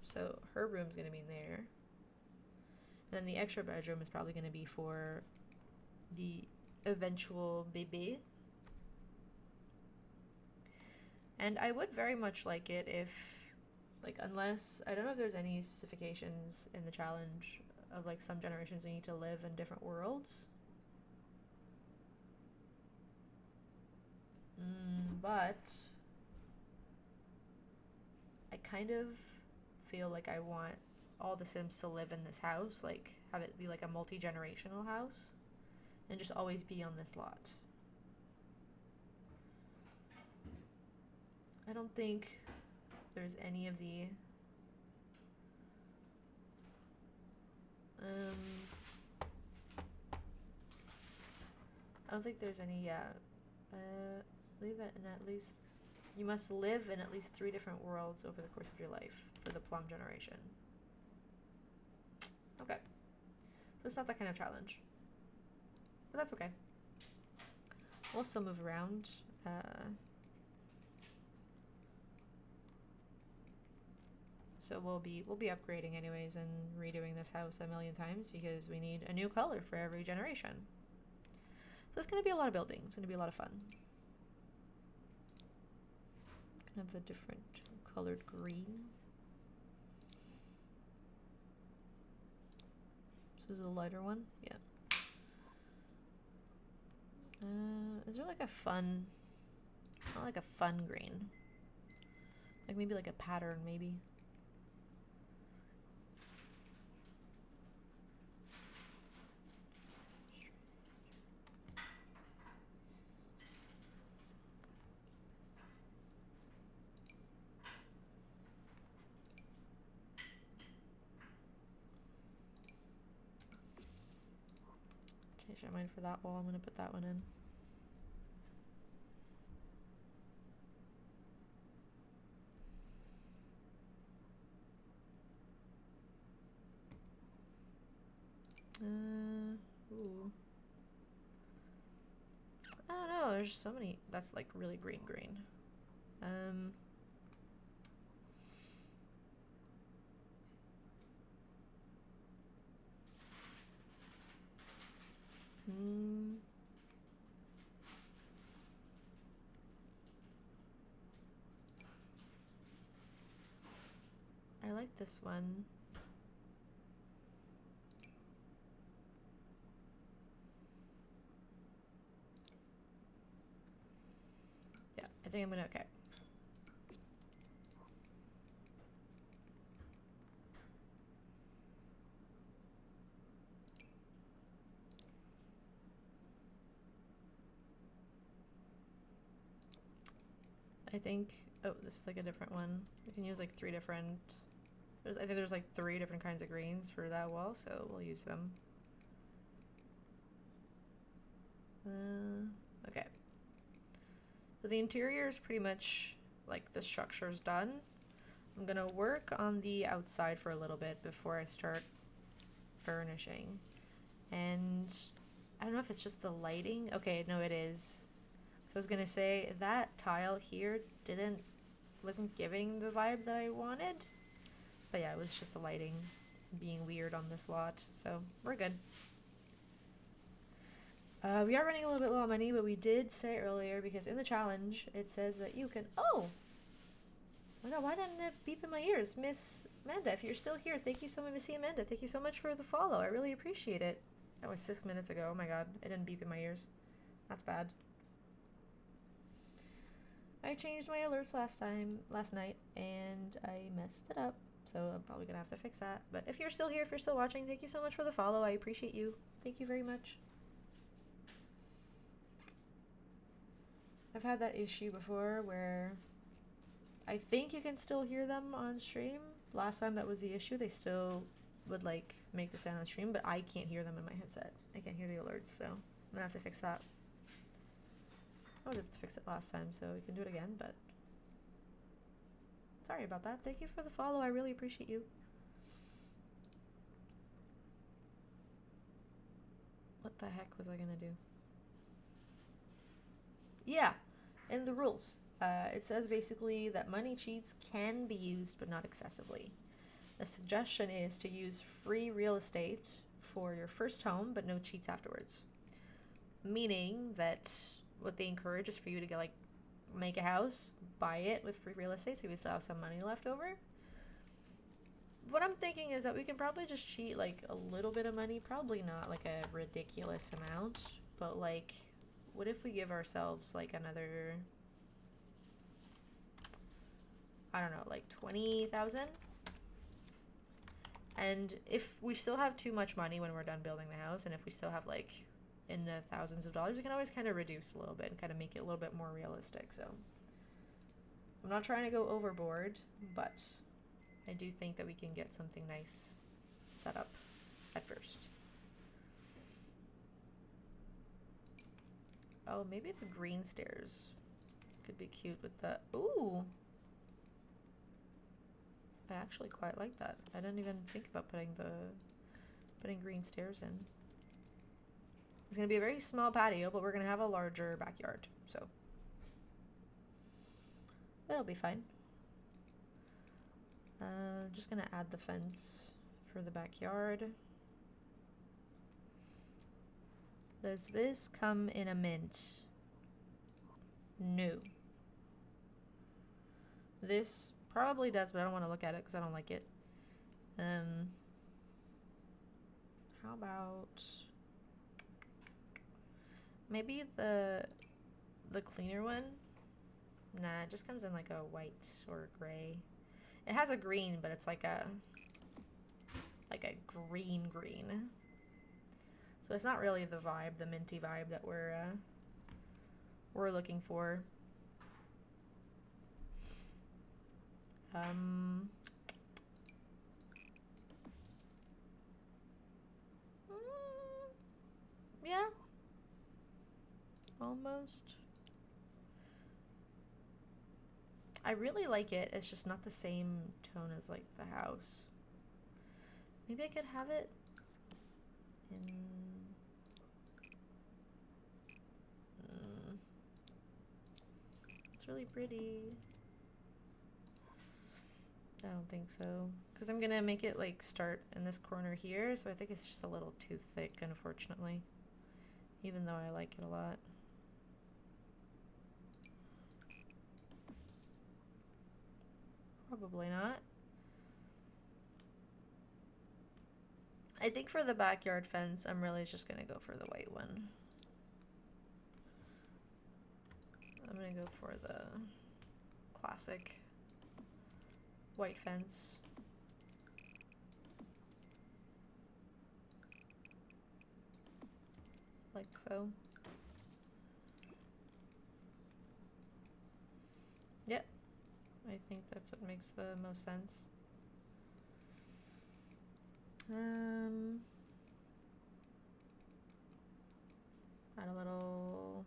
So her room's gonna be in there. And then the extra bedroom is probably gonna be for the eventual baby. And I would very much like it if, like, unless, I don't know if there's any specifications in the challenge of, like, some generations need to live in different worlds. But I kind of feel like I want all the Sims to live in this house, like, have it be, like, a multi-generational house, and just always be on this lot. I don't think there's any of the I don't think there's any leave it in at least You must live in at least 3 different worlds over the course of your life for the plum generation. Okay. So it's not that kind of challenge. But that's okay. We'll still move around. So we'll be upgrading anyways and redoing this house a million times because we need a new color for every generation. So it's going to be a lot of building. It's going to be a lot of fun. Kind of a different colored green. This is a lighter one. Yeah. Is there like a fun, not like a fun green? Like maybe like a pattern, maybe. Change my mind for that wall. I'm gonna put that one in. Ooh. I don't know, there's so many. That's like really green. I like this one. Yeah, I think I'm gonna, okay. I think, oh, this is like a different one. We can use like 3 different, I think there's like 3 different kinds of greens for that wall, so we'll use them. Okay. So the interior is pretty much like the structure's done. I'm gonna work on the outside for a little bit before I start furnishing. And I don't know if it's just the lighting. Okay, no, it is. So I was gonna say that tile here wasn't giving the vibe that I wanted. But yeah, it was just the lighting being weird on this lot. So we're good. We are running a little bit low on money, but we did say earlier, because in the challenge, it says that you can... Oh! My god, why didn't it beep in my ears? Miss Amanda, if you're still here, thank you so much, Missy Amanda. Thank you so much for the follow. I really appreciate it. That was 6 minutes ago. Oh my god, it didn't beep in my ears. That's bad. I changed my alerts last night, and I messed it up. So I'm probably gonna have to fix that. But if you're still here, if you're still watching, thank you so much for the follow. I appreciate you. Thank you very much. I've had that issue before where I think you can still hear them on stream. Last time that was the issue, they still would like make the sound on stream, but I can't hear them in my headset. I can't hear the alerts, so I'm gonna have to fix that. I was able to fix it last time, so we can do it again, but sorry about that. Thank you for the follow. I really appreciate you. What the heck was I gonna do? Yeah, in the rules, it says basically that money cheats can be used, but not excessively. The suggestion is to use free real estate for your first home, but no cheats afterwards. Meaning that what they encourage is for you to get, like, make a house, buy it with free real estate, so you still have some money left over. What I'm thinking is that we can probably just cheat like a little bit of money, probably not like a ridiculous amount, but like, what if we give ourselves like another, I don't know, like 20,000? And if we still have too much money when we're done building the house, and if we still have like in the thousands of dollars, we can always kind of reduce a little bit and kind of make it a little bit more realistic. So I'm not trying to go overboard, but I do think that we can get something nice set up at first. Oh, maybe the green stairs. Could be cute with the, ooh. I actually quite like that. I didn't even think about putting green stairs in. It's gonna be a very small patio, but we're gonna have a larger backyard, so it'll be fine. Just gonna add the fence for the backyard. Does this come in a mint? No. This probably does, but I don't want to look at it because I don't like it. How about maybe the cleaner one? Nah, it just comes in like a white or gray. It has a green, but it's like a green. So it's not really the vibe, the minty vibe that we're looking for. Yeah. Almost. I really like it. It's just not the same tone as like the house. Maybe I could have it in... It's really pretty. I don't think so. Because I'm going to make it like start in this corner here. So I think it's just a little too thick, unfortunately. Even though I like it a lot. Probably not. I think for the backyard fence, I'm really just going to go for the white one. I'm going to go for the classic white fence. Like so. Yep. I think that's what makes the most sense. Add a little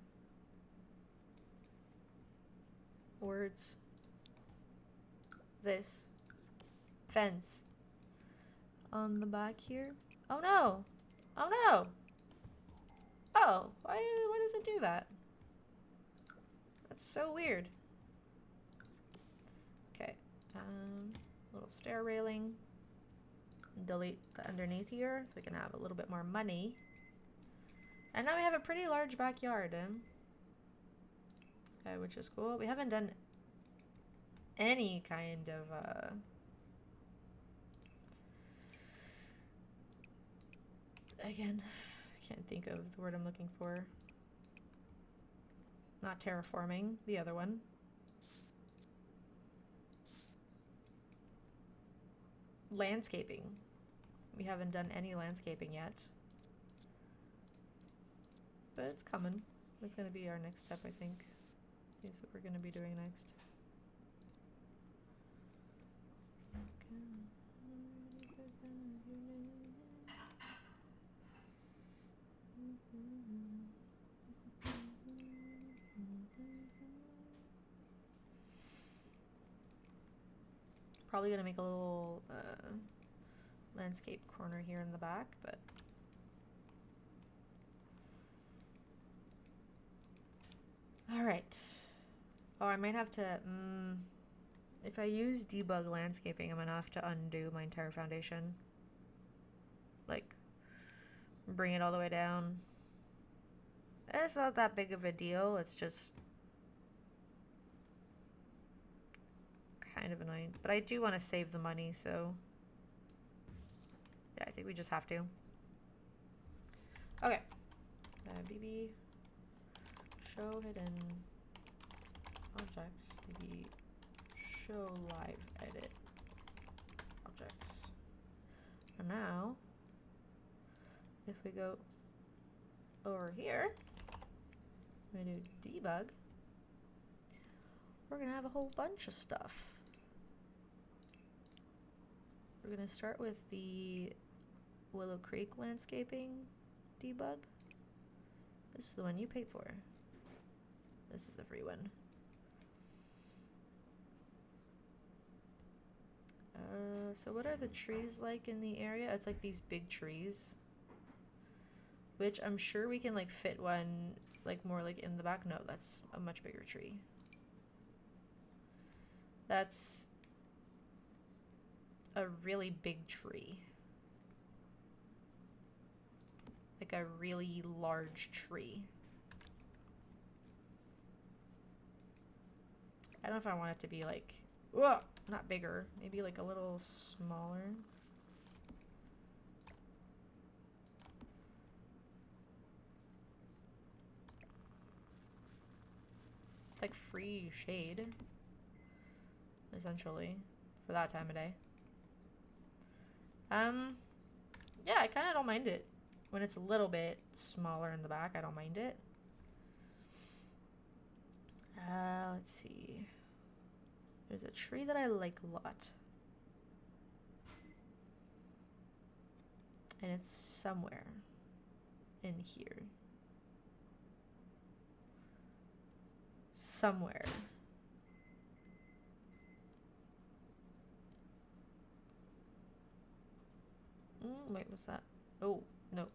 words. This fence on the back here. Oh no! Oh no! Oh, why does it do that? That's so weird. Okay, little stair railing. Delete the underneath here so we can have a little bit more money. And now we have a pretty large backyard, okay, which is cool. We haven't done any kind of again, I can't think of the word I'm looking for. Not terraforming, the other one. Landscaping. We haven't done any landscaping yet. But it's coming. It's going to be our next step, I think. Is what we're going to be doing next. Probably going to make a little landscape corner here in the back, but all right. Oh, I might have to if I use debug landscaping, I'm gonna have to undo my entire foundation, like bring it all the way down. It's not that big of a deal, it's just kind of annoying, but I do want to save the money, so yeah, I think we just have to. Okay. BB. Show hidden objects. BB. Show live edit objects. And now, if we go over here, we do debug, we're going to have a whole bunch of stuff. We're going to start with the Willow Creek landscaping debug. This is the one you paid for. This is the free one. So what are the trees like in the area? It's like these big trees, which I'm sure we can like fit one like more like in the back. No, that's a much bigger tree. That's a really big tree. Like a really large tree. I don't know if I want it to be like, whoa, not bigger, maybe like a little smaller. It's like free shade, essentially, for that time of day. Yeah, I kind of don't mind it. When it's a little bit smaller in the back, I don't mind it. Let's see. There's a tree that I like a lot. And it's somewhere in here. Somewhere. Wait, what's that? Oh, no.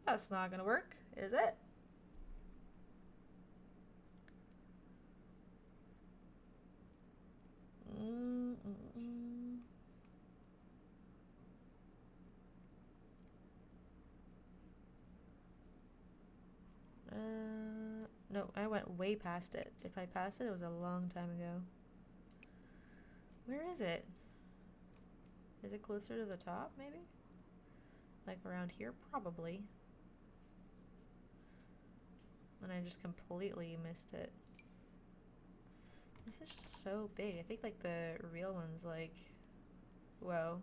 That's not gonna work, is it? No, I went way past it. If I passed it, it was a long time ago. Where is it? Is it closer to the top, maybe? Like around here? Probably. And I just completely missed it. This is just so big. I think like the real one's like, whoa.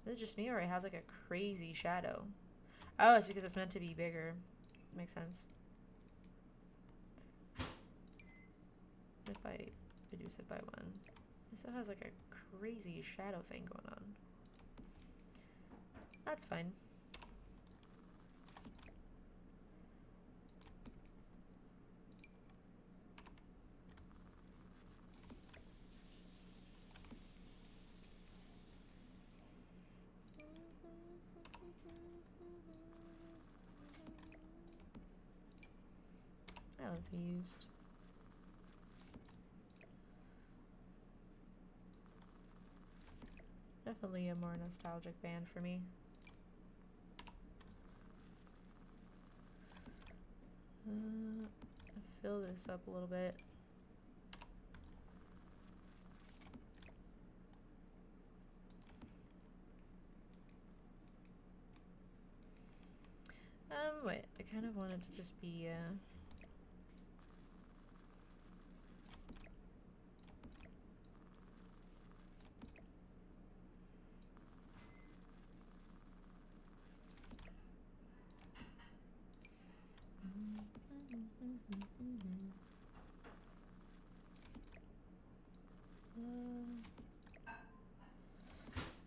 Is it just me or it has like a crazy shadow? Oh, it's because it's meant to be bigger. Makes sense. If I reduce it by one. It still has like a crazy shadow thing going on. That's fine. I love used. Definitely a more nostalgic band for me. Fill this up a little bit. Wait, I kind of wanted to just be,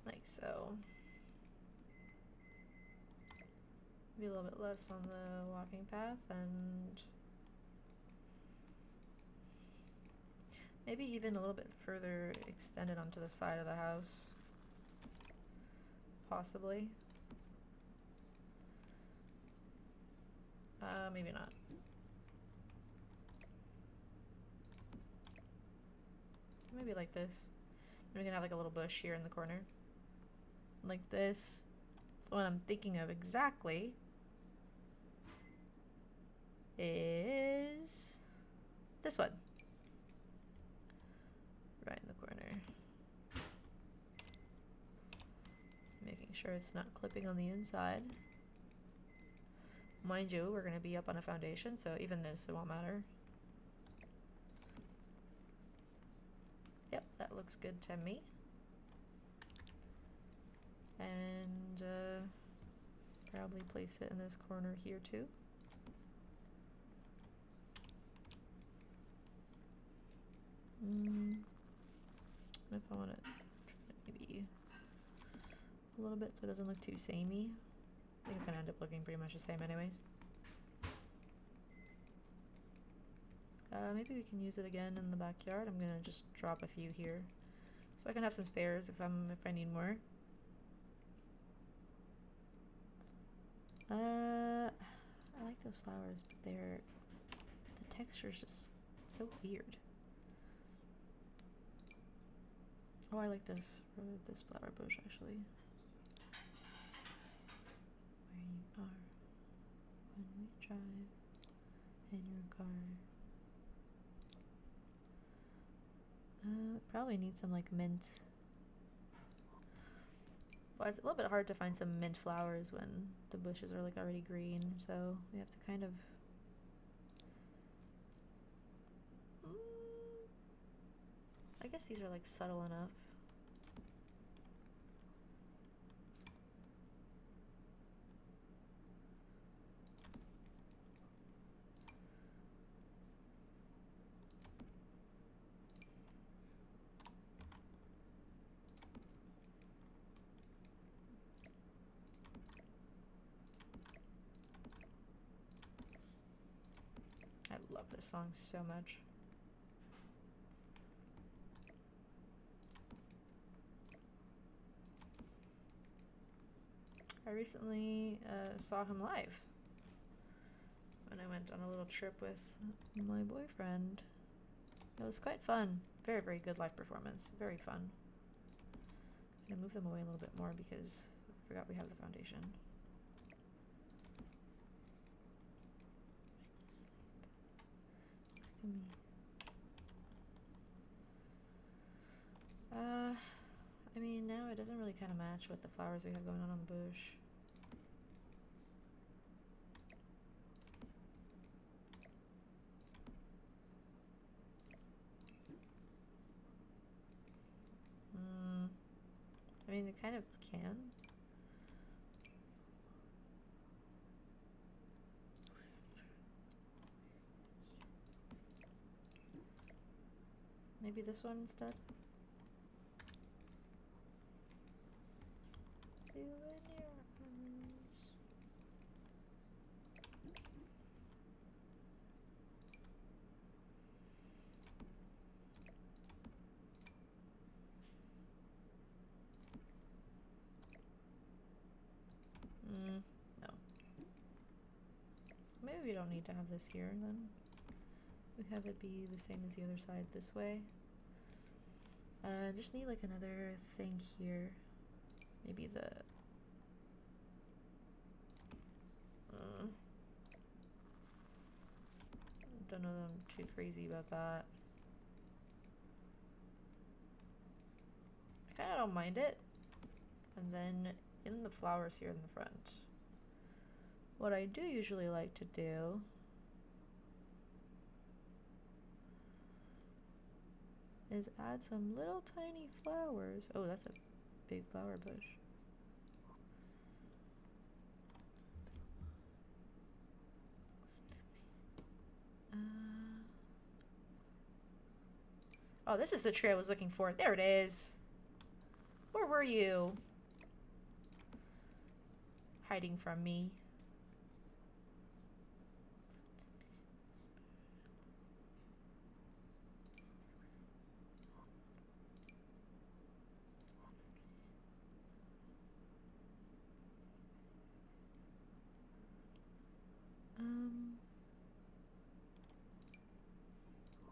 like so. Be a little bit less on the walking path and maybe even a little bit further extended onto the side of the house. Possibly. Maybe not. Maybe like this. And we can have like a little bush here in the corner. Like this. The one I'm thinking of exactly is this one. Right in the corner. Making sure it's not clipping on the inside. Mind you, we're going to be up on a foundation, so even this, it won't matter. Yep, that looks good to me. And probably place it in this corner here too. If I want to maybe a little bit so it doesn't look too samey. I think it's gonna end up looking pretty much the same anyways. Maybe we can use it again in the backyard. I'm gonna just drop a few here So I can have some spares if I need more. I like those flowers, but the texture's just so weird. Oh, I like this flower bush actually. Where you are when we drive in your car. Probably need some like mint. Well, it's a little bit hard to find some mint flowers when the bushes are like already green, so we have to kind of I guess these are like subtle enough. I love this song so much. I recently saw him live when I went on a little trip with my boyfriend. It was quite fun. Very, very good live performance. Very fun. I'm gonna move them away a little bit more because I forgot we have the foundation. Next to me. I mean, now it doesn't really kind of match with the flowers we have going on the bush. I mean, they kind of can. Maybe this one instead? See you in your arms. No. Maybe we don't need to have this here then. We have it be the same as the other side this way. Just need like another thing here. Maybe the don't know that I'm too crazy about that. I kinda don't mind it. And then in the flowers here in the front. What I do usually like to do is add some little tiny flowers. Oh, that's a big flower bush. Oh, this is the tree I was looking for. There it is. Where were you? Hiding from me.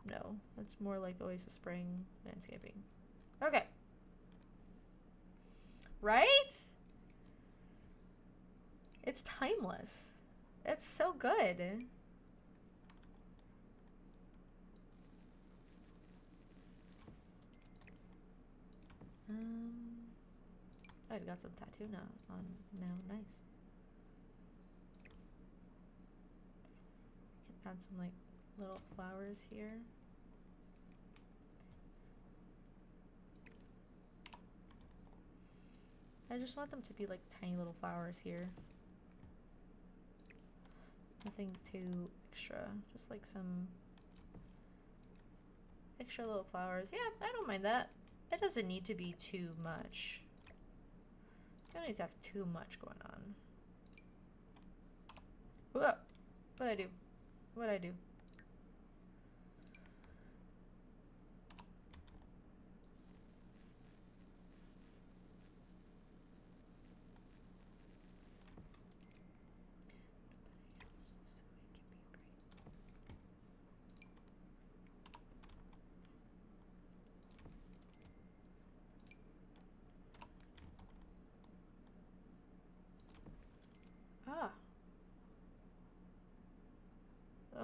No, that's more like Oasis Spring landscaping. Okay. Right? It's timeless. It's so good. Oh, I've got some tattoo now on now. Nice. I can add some like little flowers here. I just want them to be like tiny little flowers here. Nothing too extra, just like some extra little flowers. Yeah, I don't mind that. It doesn't need to be too much. You don't need to have too much going on. Whoa! What'd I do? What'd I do?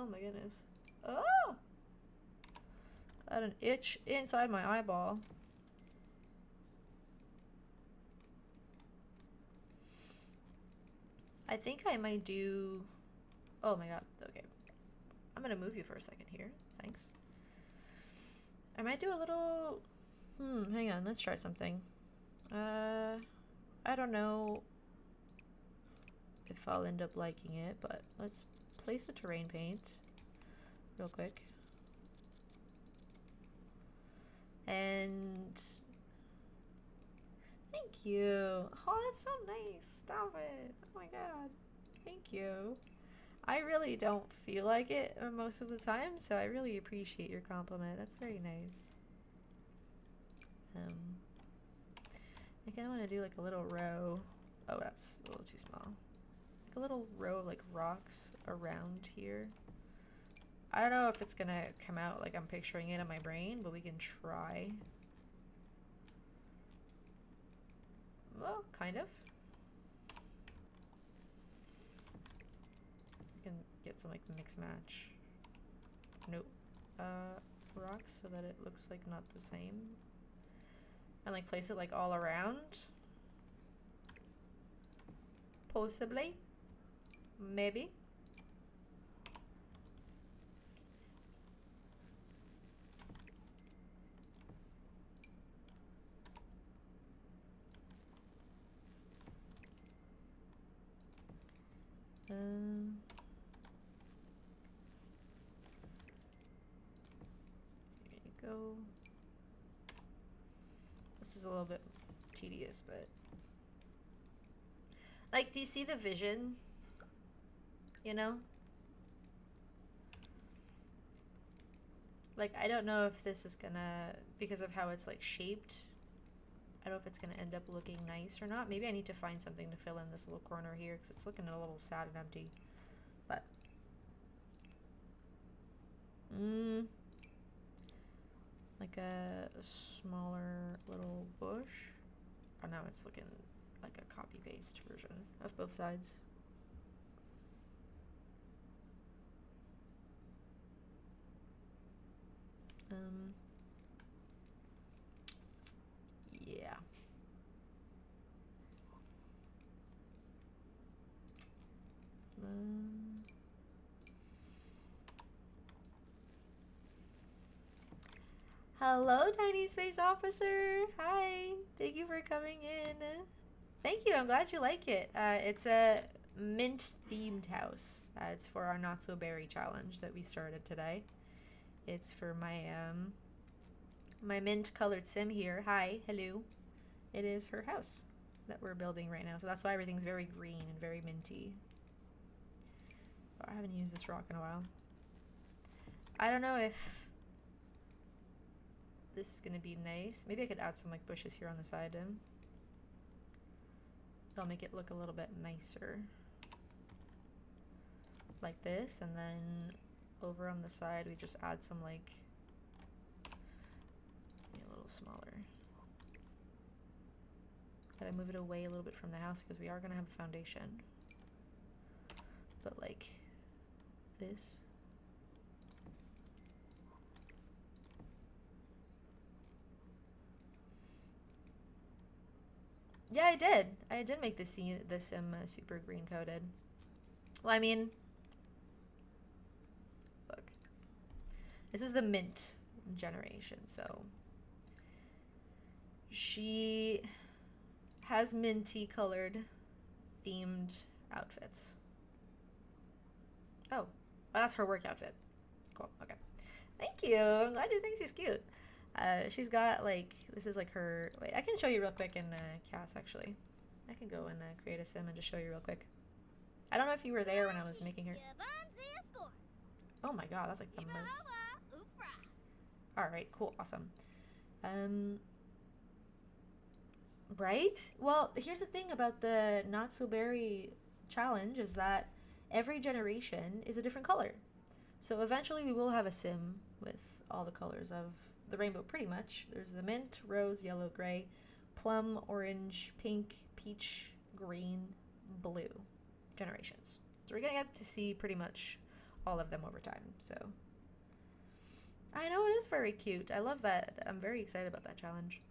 Oh my goodness. Oh! Got an itch inside my eyeball. I think I might do... Oh my god, okay. I'm gonna move you for a second here. Thanks. I might do a little... hang on, let's try something. I don't know if I'll end up liking it, but let's place the terrain paint real quick. And thank you. Oh, that's so nice. Stop it. Oh my god. Thank you. I really don't feel like it most of the time, so I really appreciate your compliment. That's very nice. I kind of want to do like a little row. Oh, that's a little too small. Like a little row of like rocks around here. I don't know if it's gonna come out like I'm picturing it in my brain, but we can try. Well, kind of. I can get some like mix match. Nope. Rocks so that it looks like not the same. And like place it like all around. Possibly. Maybe. There you go. This is a little bit tedious, but like, do you see the vision? You know? Like, I don't know if this is gonna, because of how it's like shaped, I don't know if it's gonna end up looking nice or not. Maybe I need to find something to fill in this little corner here because it's looking a little sad and empty. But like a smaller little bush. Oh, now it's looking like a copy-paste version of both sides. Yeah. Hello, Tiny Space Officer. Hi. Thank you for coming in. Thank you. I'm glad you like it. It's a mint-themed house. It's for our Not So Berry challenge that we started today. It's for my my mint-colored sim here. Hi. Hello. It is her house that we're building right now. So that's why everything's very green and very minty. Oh, I haven't used this rock in a while. I don't know if this is gonna be nice. Maybe I could add some like bushes here on the side. That'll make it look a little bit nicer. Like this, and then over on the side we just add some like maybe a little smaller. Gotta move it away a little bit from the house because we are gonna have a foundation. But like this. Yeah, I did. I did make this sim super green coated. Well, I mean, look. This is the mint generation, so she has minty colored themed outfits. Oh, that's her work outfit. Cool. Okay. Thank you. I'm glad you think she's cute. She's got like, this is like her, wait, I can show you real quick in CAS actually. I can go and create a sim and just show you real quick. I don't know if you were there when I was making her. Oh my god, that's like the most. Alright, cool, awesome. Right? Well, here's the thing about the Not So Berry challenge is that every generation is a different color. So eventually we will have a sim with all the colors of the rainbow pretty much. There's the mint, rose, yellow, gray, plum, orange, pink, peach, green, blue generations. So we're gonna get to see pretty much all of them overtime. So I know it is very cute. I love that. I'm very excited about that challenge.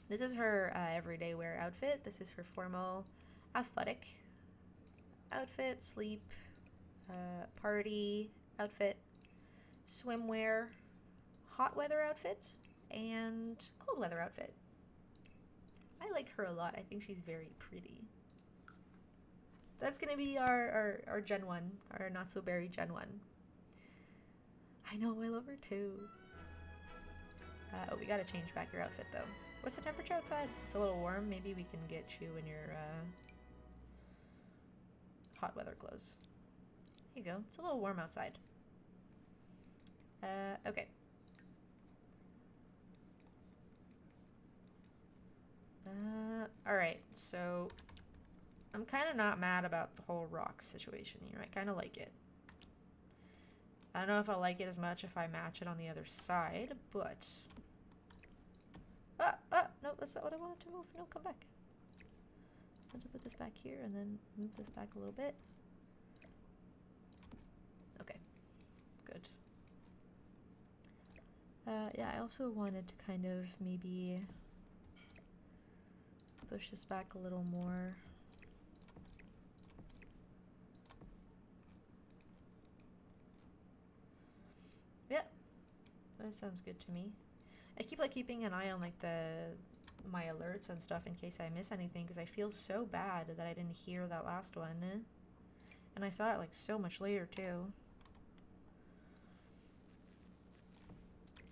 This is her everyday wear outfit. This is her formal athletic outfit, sleep, party outfit, swimwear, hot weather outfit, and cold weather outfit. I like her a lot. I think she's very pretty. That's gonna be our Gen 1, our not so berry Gen 1. I know, I love her too. Oh, we gotta change back your outfit though. What's the temperature outside? It's a little warm. Maybe we can get you in your hot weather clothes. Here you go. It's a little warm outside. Okay. Alright, so I'm kind of not mad about the whole rock situation here. I kind of like it. I don't know if I'll like it as much if I match it on the other side, but... no, that's not what I wanted to move. No, come back. I'm going to put this back here and then move this back a little bit. Okay, good. Yeah, I also wanted to kind of maybe push this back a little more. Yeah, that sounds good to me. I keep like keeping an eye on like my alerts and stuff in case I miss anything, because I feel so bad that I didn't hear that last one, and I saw it like so much later too.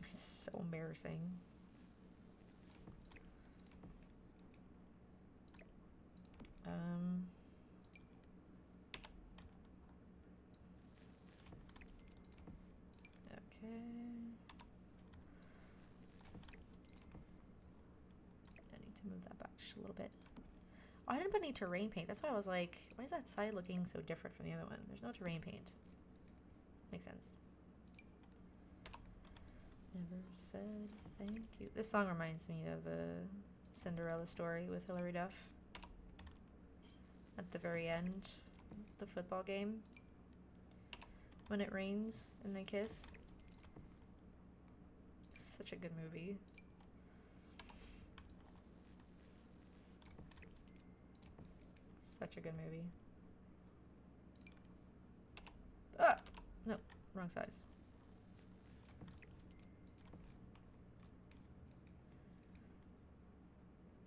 It's so embarrassing. Okay. Move that back just a little bit. Oh, I didn't put any terrain paint. That's why I was like, why is that side looking so different from the other one? There's no terrain paint. Makes sense. Never said thank you. This song reminds me of a Cinderella story with Hilary Duff. At the very end, the football game. When it rains and they kiss. Such a good movie. Such a good movie. Ah! No, wrong size.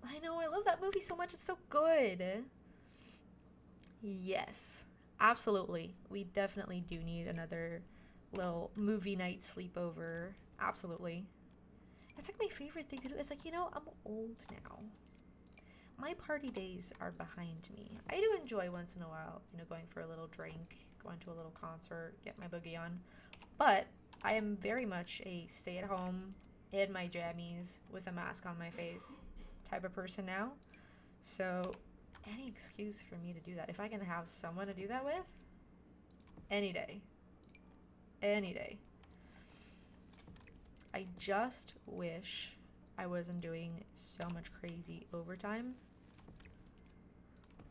I know, I love that movie so much. It's so good. Yes, absolutely. We definitely do need another little movie night sleepover. Absolutely. It's like my favorite thing to do. It's like, you know, I'm old now. My party days are behind me. I do enjoy once in a while, you know, going for a little drink, going to a little concert, get my boogie on. But I am very much a stay-at-home, in my jammies, with a mask on my face type of person now. So any excuse for me to do that, if I can have someone to do that with, any day. Any day. I just wish I wasn't doing so much crazy overtime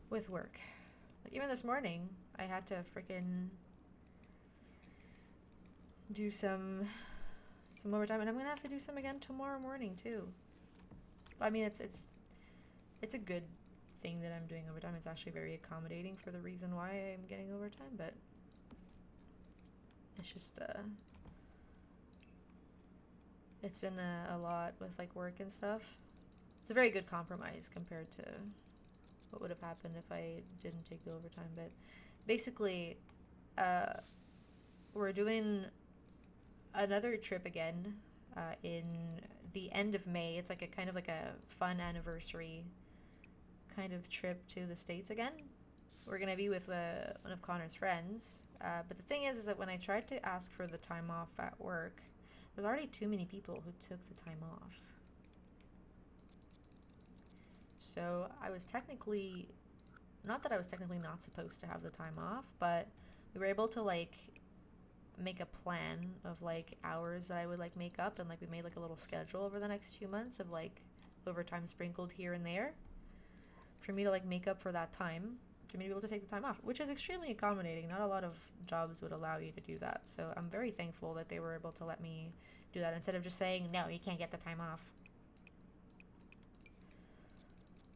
with work. Like even this morning, I had to freaking do some overtime, and I'm gonna have to do some again tomorrow morning too. I mean, it's a good thing that I'm doing overtime. It's actually very accommodating for the reason why I'm getting overtime, but it's just it's been a lot with like work and stuff. It's a very good compromise compared to what would have happened if I didn't take the overtime. But basically, we're doing another trip again in the end of May. It's like a kind of like a fun anniversary kind of trip to the States again. We're gonna be with one of Connor's friends. But the thing is that when I tried to ask for the time off at work, there's already too many people who took the time off. So I was technically, not that I was technically not supposed to have the time off, but we were able to like make a plan of like hours that I would like make up, and like we made like a little schedule over the next 2 months of like overtime sprinkled here and there for me to like make up for that time. for me to be able to take the time off, which is extremely accommodating. Not a lot of jobs would allow you to do that. So I'm very thankful that they were able to let me do that instead of just saying, no, you can't get the time off.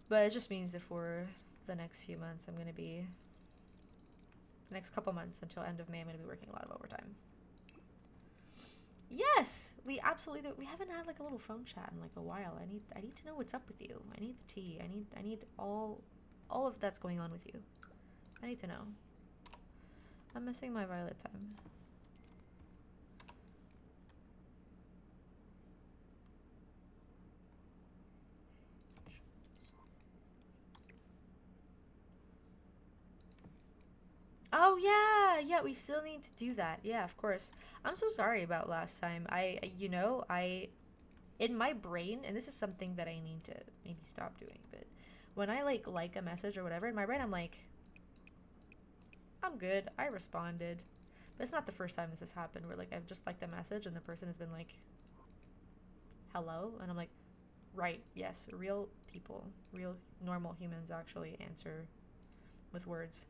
But it just means that for the next few months, I'm going to be, the next couple months until end of May, I'm going to be working a lot of overtime. Yes, we absolutely do. We haven't had like a little phone chat in like a while. I need to know what's up with you. I need the tea. I need all of that's going on with you. I need to know. I'm missing my Violet time. Oh yeah, we still need to do that. Yeah, of course. I'm so sorry about last time. You know, in my brain, and this is something that I need to maybe stop doing, but when I like a message or whatever, in my brain I'm like, I'm good, I responded. But it's not the first time this has happened where like I've just liked a message and the person has been like, hello, and I'm like, right, yes, real people, real normal humans actually answer with words.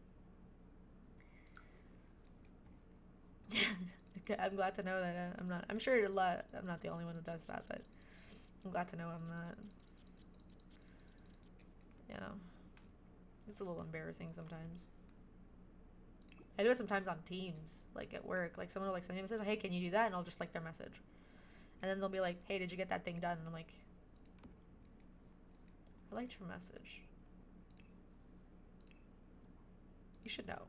I'm glad to know that I'm sure I'm not the only one who does that, but I'm glad to know I'm not, you know, it's a little embarrassing sometimes. I do it sometimes on Teams, like at work, like someone will like send me a message, hey, can you do that? And I'll just like their message. And then they'll be like, hey, did you get that thing done? And I'm like, I liked your message. You should know.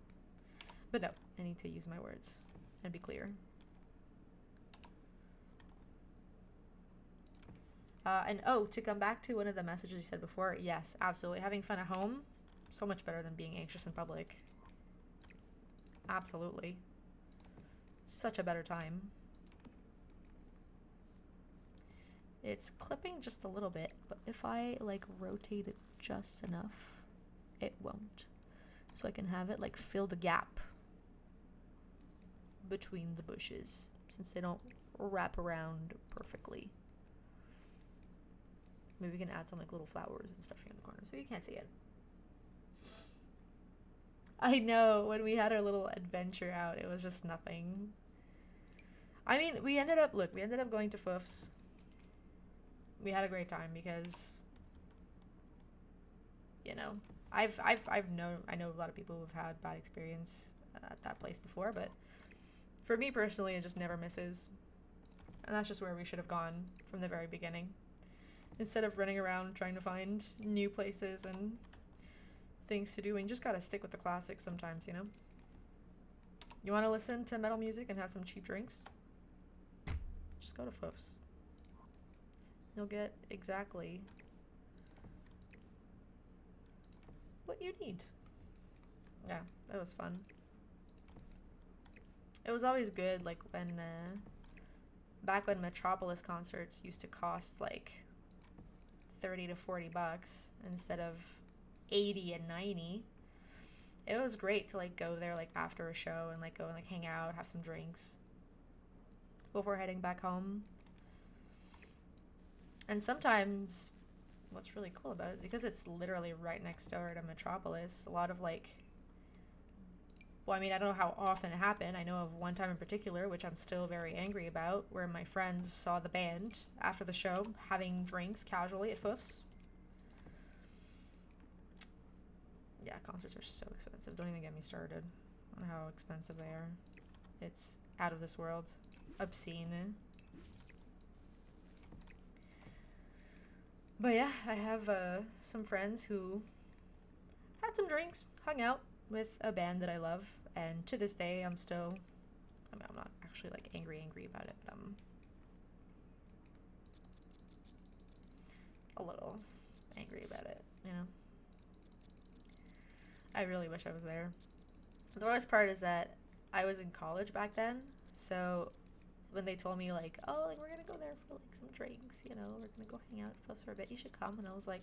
But no, I need to use my words and be clear. And oh, to come back to one of the messages you said before, yes, absolutely. Having fun at home, so much better than being anxious in public. Absolutely. Such a better time. It's clipping just a little bit, but if I like rotate it just enough, it won't. So I can have it like fill the gap between the bushes since they don't wrap around perfectly. Maybe we can add some like little flowers and stuff here in the corner so you can't see it. I know, when we had our little adventure out, it was just nothing. I mean, we ended up going to Foof's. We had a great time because, you know, I know a lot of people who've had bad experience at that place before, but for me personally, it just never misses. And that's just where we should have gone from the very beginning. Instead of running around trying to find new places and things to do, and you just gotta stick with the classics sometimes, you know? You wanna listen to metal music and have some cheap drinks? Just go to Foof's. You'll get exactly what you need. Yeah, that was fun. It was always good, like when back when Metropolis concerts used to cost like $30 to $40 instead of 80 and 90. It was great to like go there like after a show and like go and like hang out, have some drinks before heading back home. And sometimes what's really cool about it is because it's literally right next door to Metropolis, a lot of like, well, I mean, I don't know how often it happened. I know of one time in particular, which I'm still very angry about, where my friends saw the band after the show having drinks casually at Foof's. Yeah, concerts are so expensive. Don't even get me started on how expensive they are. It's out of this world. Obscene. But yeah, I have some friends who had some drinks, hung out with a band that I love, and to this day I'm still, I mean, I'm not actually like angry about it, but I'm a little angry about it, you know? I really wish I was there. The worst part is that I was in college back then, so when they told me like, oh, like we're gonna go there for like some drinks, you know, we're gonna go hang out at Foof's for a bit, you should come, and I was like,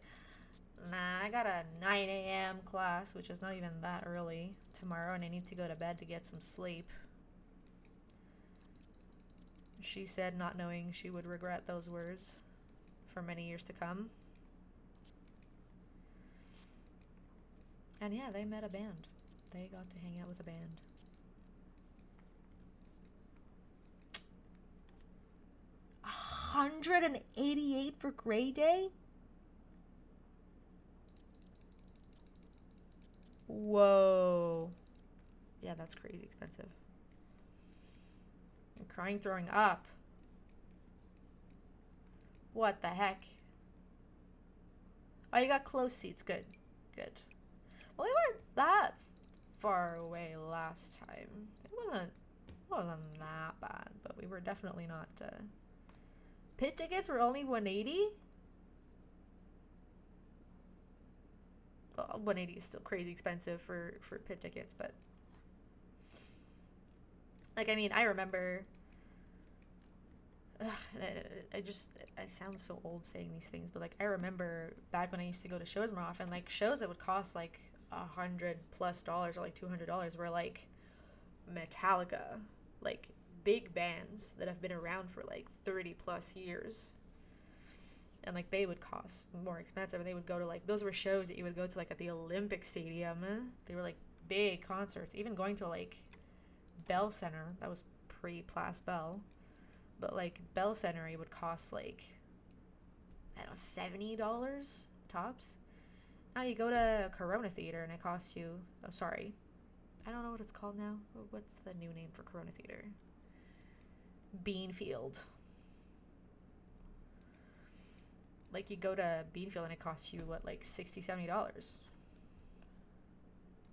nah, I got a 9 a.m. class, which is not even that early tomorrow, and I need to go to bed to get some sleep. She said, not knowing she would regret those words for many years to come. And yeah, they met a band. They got to hang out with a band. $188 for Grey Day? Whoa. Yeah, that's crazy expensive. I'm crying, throwing up. What the heck? Oh, you got close seats. Good. Good. Well, we weren't that far away last time. It wasn't that bad, but we were definitely not. Pit tickets were only $180. Well, $180 is still crazy expensive for pit tickets, but like, I mean, I remember. I sound so old saying these things, but like I remember back when I used to go to shows more often, like shows that would cost like $100+ or like $200 were like Metallica, like big bands that have been around for like 30+ years, and like they would cost more expensive, and they would go to like, those were shows that you would go to like at the Olympic Stadium. They were like big concerts. Even going to like Bell Center, that was pre-Place Bell. But like Bell Center, it would cost like, I don't know, $70 tops. Now you go to Corona Theater and it costs you, oh sorry, I don't know what it's called now. What's the new name for Corona Theater? Beanfield. Like you go to Beanfield and it costs you what, like $60, $70.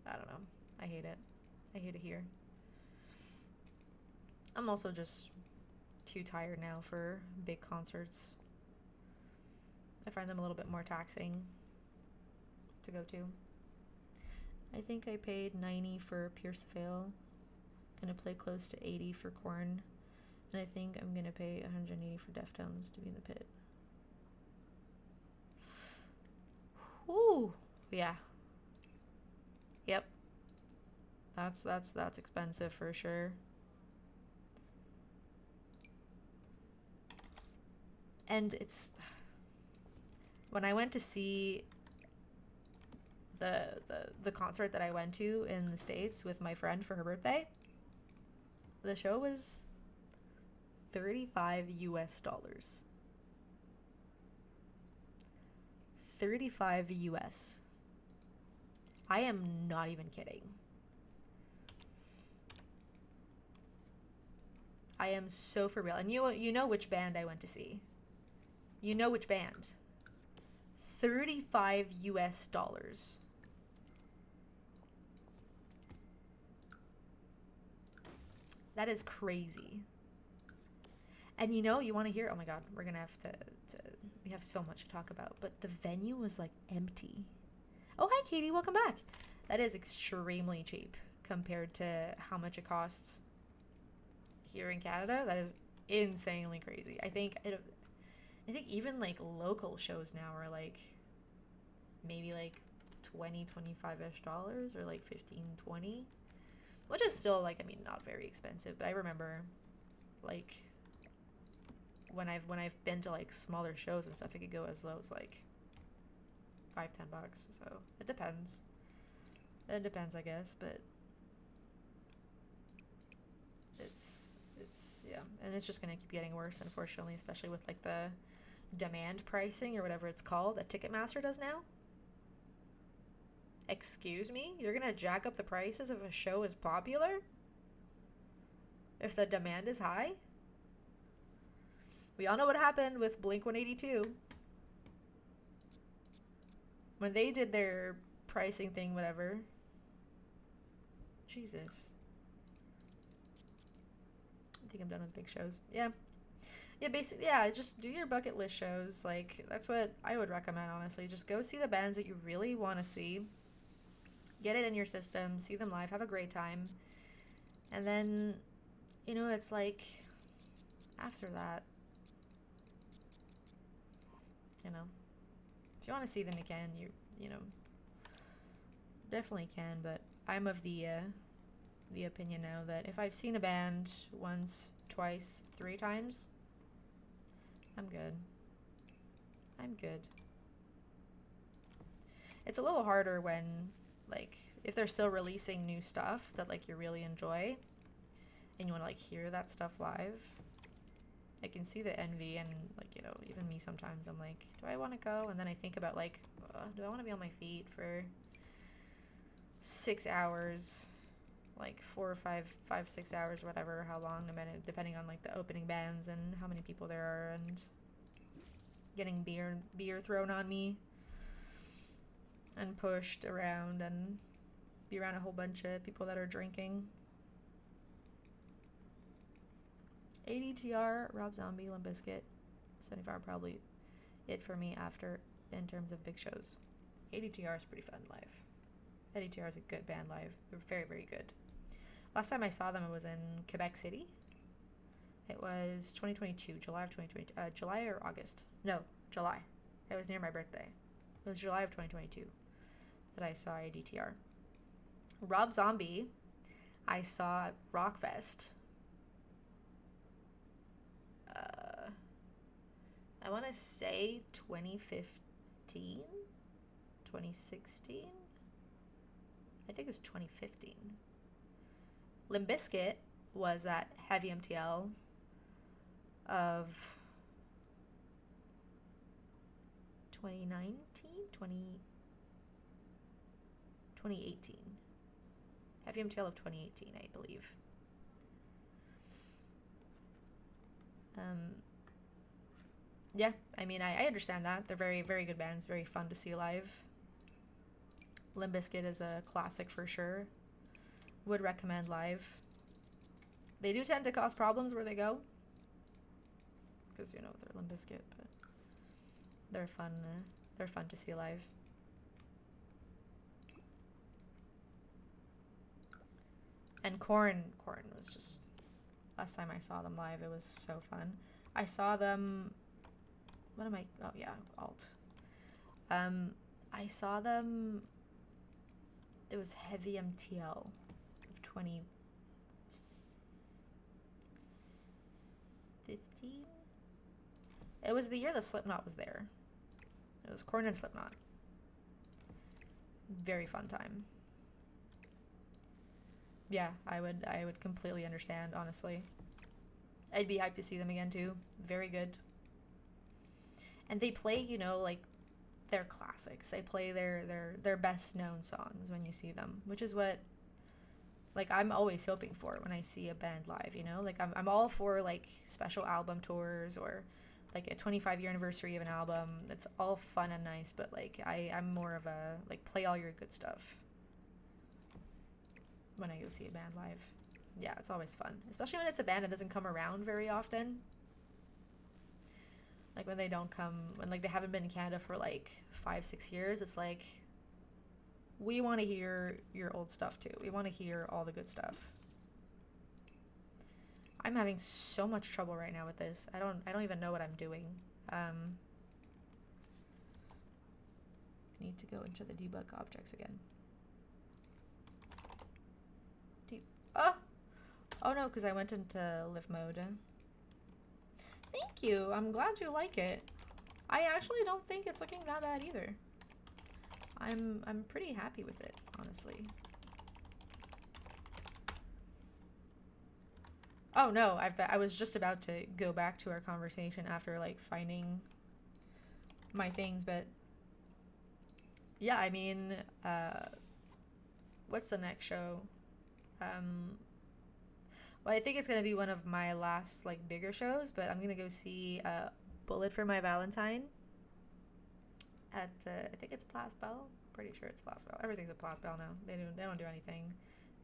I don't know. I hate it. I hate it here. I'm also just too tired now for big concerts. I find them a little bit more taxing to go to. I think I paid $90 for Pierce the Veil. Gonna play close to $80 for Korn, and I think I'm gonna pay $180 for Deftones to be in the pit. Ooh, yeah. Yep. That's expensive for sure. And it's, when I went to see the concert that I went to in the States with my friend for her birthday, the show was $35 US. 35 US. I am not even kidding. I am so for real. And you know which band I went to see. You know which band. $35 US. That is crazy. And you know, you want to hear, oh my god, we're gonna have to we have so much to talk about, but the venue was like empty. Oh, hi Katie, welcome back. That is extremely cheap compared to how much it costs here in Canada. That is insanely crazy. I think even like local shows now are like maybe like $20, $25-ish, or like $15, $20, which is still like, I mean, not very expensive. But I remember like when I've been to like smaller shows and stuff, it could go as low as like $5, $10. So it depends. It depends, I guess, but it's yeah, and it's just gonna keep getting worse, unfortunately, especially with like the demand pricing or whatever it's called that Ticketmaster does now. Excuse me? You're gonna jack up the prices if a show is popular? If the demand is high? We all know what happened with Blink-182. When they did their pricing thing, whatever. Jesus. I think I'm done with big shows. Yeah. Yeah, basically, yeah, just do your bucket list shows. Like, that's what I would recommend, honestly. Just go see the bands that you really want to see. Get it in your system. See them live. Have a great time. And then, you know, it's like, after that, you know, if you want to see them again, you know, definitely can. But I'm of the opinion now that if I've seen a band once, twice, 3 times, I'm good. I'm good. It's a little harder when like if they're still releasing new stuff that like you really enjoy and you want to like hear that stuff live, I can see the envy. And like, you know, even me sometimes I'm like, do I want to go? And then I think about like, do I want to be on my feet for 6 hours, like 4 or 6 hours, whatever, how long, depending on like the opening bands and how many people there are, and getting beer thrown on me and pushed around and be around a whole bunch of people that are drinking. ADTR, Rob Zombie, Limp Bizkit, 75 probably it for me after in terms of big shows. ADTR is pretty fun live. ADTR is a good band live. They're very, very good. Last time I saw them, it was in Quebec City. It was 2022, July of 2022. July or August? No, July. It was near my birthday. It was July of 2022 that I saw ADTR. Rob Zombie, I saw at Rockfest. I want to say 2015? 2016? I think it was 2015. Limp Bizkit was at Heavy MTL of 2019? 2018. Heavy MTL of 2018, I believe. Yeah, I mean, I understand that. They're very, very good bands, very fun to see live. Limp Bizkit is a classic for sure. Would recommend live. They do tend to cause problems where they go, because, you know, they're Limp Bizkit, but they're fun. They're fun to see live. And Korn was just, last time I saw them live, it was so fun. I saw them, what am I, oh yeah, alt. I saw them, it was Heavy MTL of 2015? It was the year that Slipknot was there. It was Korn and Slipknot. Very fun time. Yeah, I would completely understand, honestly. I'd be hyped to see them again too. Very good. And they play, you know, like their classics. They play their best known songs when you see them, which is what, like, I'm always hoping for when I see a band live, you know? Like, I'm all for, like, special album tours or, like, a 25-year anniversary of an album. It's all fun and nice, but, like, I'm more of a, like, play all your good stuff when I go see a band live. Yeah, it's always fun. Especially when it's a band that doesn't come around very often. Like, when they don't come, when, like, they haven't been in Canada for, like, 5-6 years, it's like, we want to hear your old stuff too. We want to hear all the good stuff. I'm having so much trouble right now with this. I don't even know what I'm doing. I need to go into the debug objects again. Oh no, because I went into live mode. Thank you. I'm glad you like it. I actually don't think it's looking that bad either. I'm pretty happy with it, honestly. Oh no, I was just about to go back to our conversation after, like, finding my things, but yeah, I mean, what's the next show? Well, I think it's gonna be one of my last, like, bigger shows, but I'm gonna go see Bullet for My Valentine at I think it's Place Bell. Pretty sure it's Place Bell. Everything's at Place Bell now. They don't do anything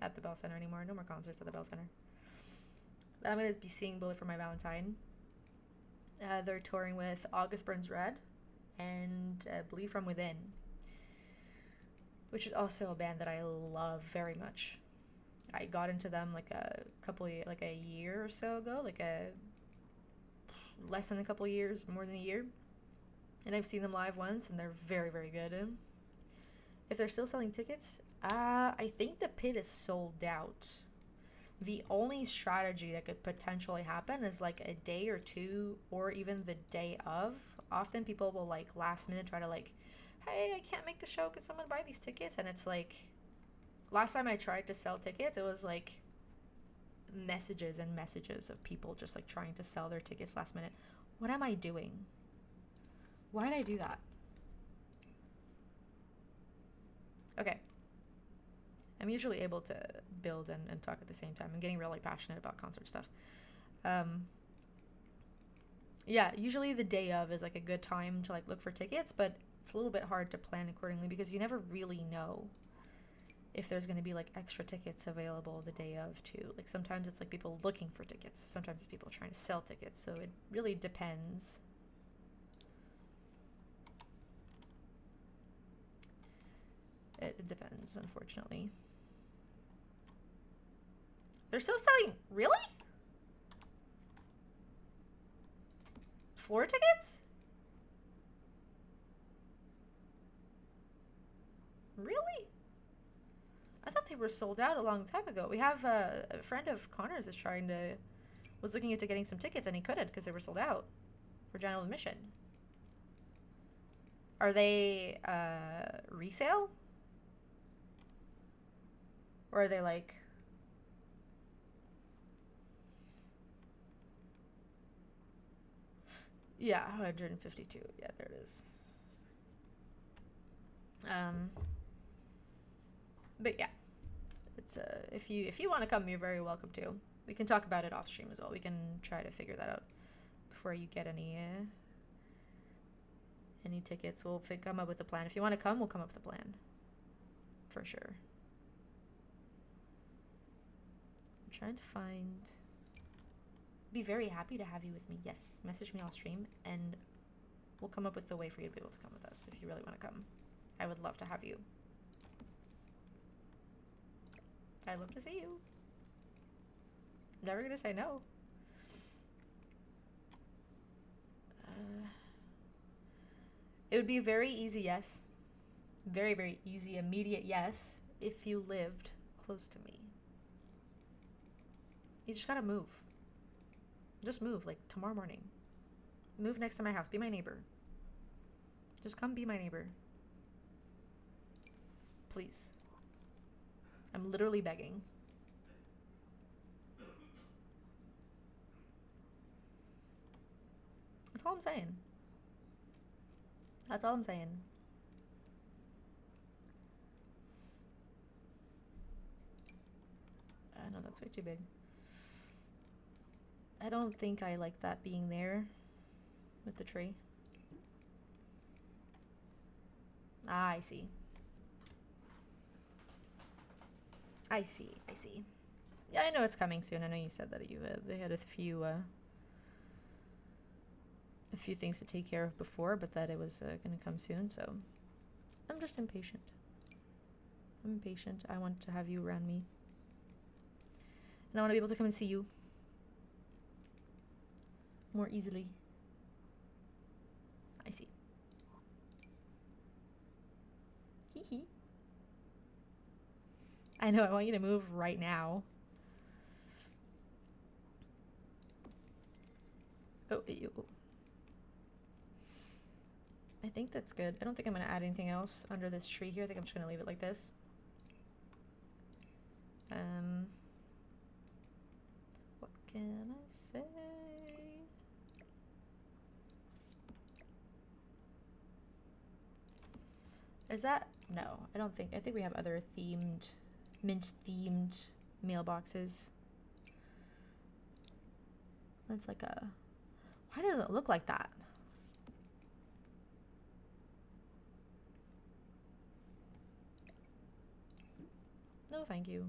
at the Bell Center anymore. No more concerts at the Bell Center. But I'm gonna be seeing Bullet for My Valentine. They're touring with August Burns Red and Believe From Within, which is also a band that I love very much. I got into them like a year or so ago, less than a couple years, more than a year. And I've seen them live once, and they're very, very good. If they're still selling tickets, I think the pit is sold out. The only strategy that could potentially happen is like a day or two, or even the day of. Often people will, like, last minute try to, like, hey, I can't make the show, can someone buy these tickets? And it's like, last time I tried to sell tickets, it was like messages and messages of people just like trying to sell their tickets last minute. What am I doing? Why did I do that? Okay. I'm usually able to build and talk at the same time. I'm getting really passionate about concert stuff. Yeah, usually the day of is like a good time to like look for tickets, but it's a little bit hard to plan accordingly because you never really know if there's going to be like extra tickets available the day of too. Like sometimes it's like people looking for tickets, sometimes it's people trying to sell tickets, so it really depends. It depends, unfortunately. They're still selling, really? Floor tickets? Really? I thought they were sold out a long time ago. We have a friend of Connor's was looking into getting some tickets and he couldn't because they were sold out for general admission. Are they resale? Or are they like... Yeah, 152. Yeah, there it is. But yeah, it's if you want to come, you're very welcome to. We can talk about it off stream as well. We can try to figure that out before you get any tickets. We'll come up with a plan. If you want to come, we'll come up with a plan for sure. I'm trying to find. Be very happy to have you with me. Yes, message me off stream and we'll come up with a way for you to be able to come with us if you really want to come. I would love to have you. I'd love to see you. I'm never gonna say no. It would be a very easy yes. Very, very easy, immediate yes if you lived close to me. You just gotta move. Just move, like tomorrow morning. Move next to my house. Be my neighbor. Just come be my neighbor. Please. I'm literally begging. That's all I'm saying. That's all I'm saying. No, that's way too big. I don't think I like that being there with the tree. Ah, I see. I see. Yeah, I know it's coming soon. I know you said that they had a few things to take care of before, but that it was going to come soon, so I'm just impatient. I'm impatient. I want to have you around me. And I want to be able to come and see you more easily. I see. Hee hee. I know, I want you to move right now. Oh, ew. I think that's good. I don't think I'm going to add anything else under this tree here. I think I'm just going to leave it like this. What can I say? Is that... No, I don't think... I think we have other themed... mint-themed mailboxes. That's like a... Why does it look like that? No, thank you.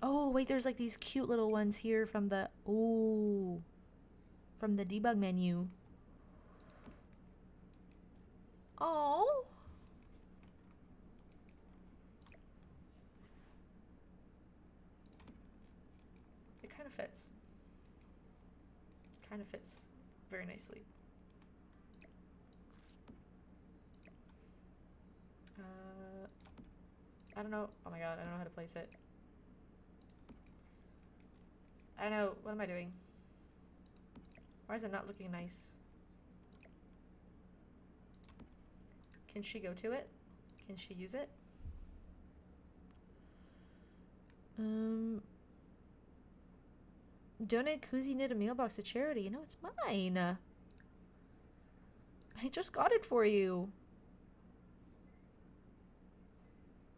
Oh, wait, there's like these cute little ones here from the... Ooh. From the debug menu. Oh. It kind of fits. Kind of fits very nicely. I don't know. Oh my god, I don't know how to place it. I don't know. What am I doing? Why is it not looking nice? Can she go to it? Can she use it? Donate koozie knit a mailbox to charity. No, it's mine. I just got it for you.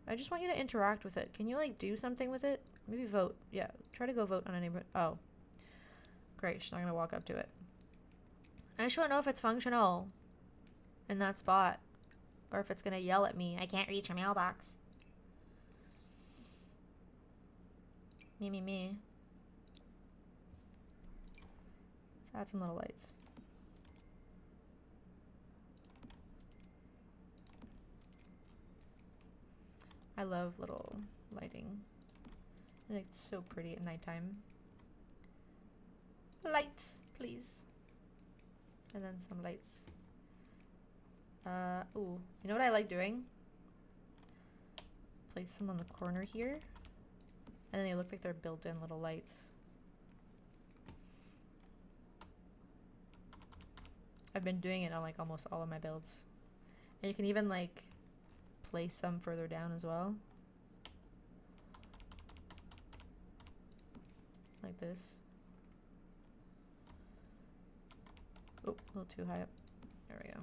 I just want you to interact with it. Can you, like, do something with it? Maybe vote. Yeah, try to go vote on a neighborhood. Oh. Great, she's not gonna walk up to it. I just want to know if it's functional in that spot. Or if it's gonna yell at me. I can't reach your mailbox. Me. Let's add some little lights. I love little lighting. And it's so pretty at nighttime. Light, please. And then some lights. Ooh. You know what I like doing? Place them on the corner here. And then they look like they're built-in little lights. I've been doing it on like almost all of my builds. And you can even like place some further down as well. Like this. Oh, a little too high up. There we go.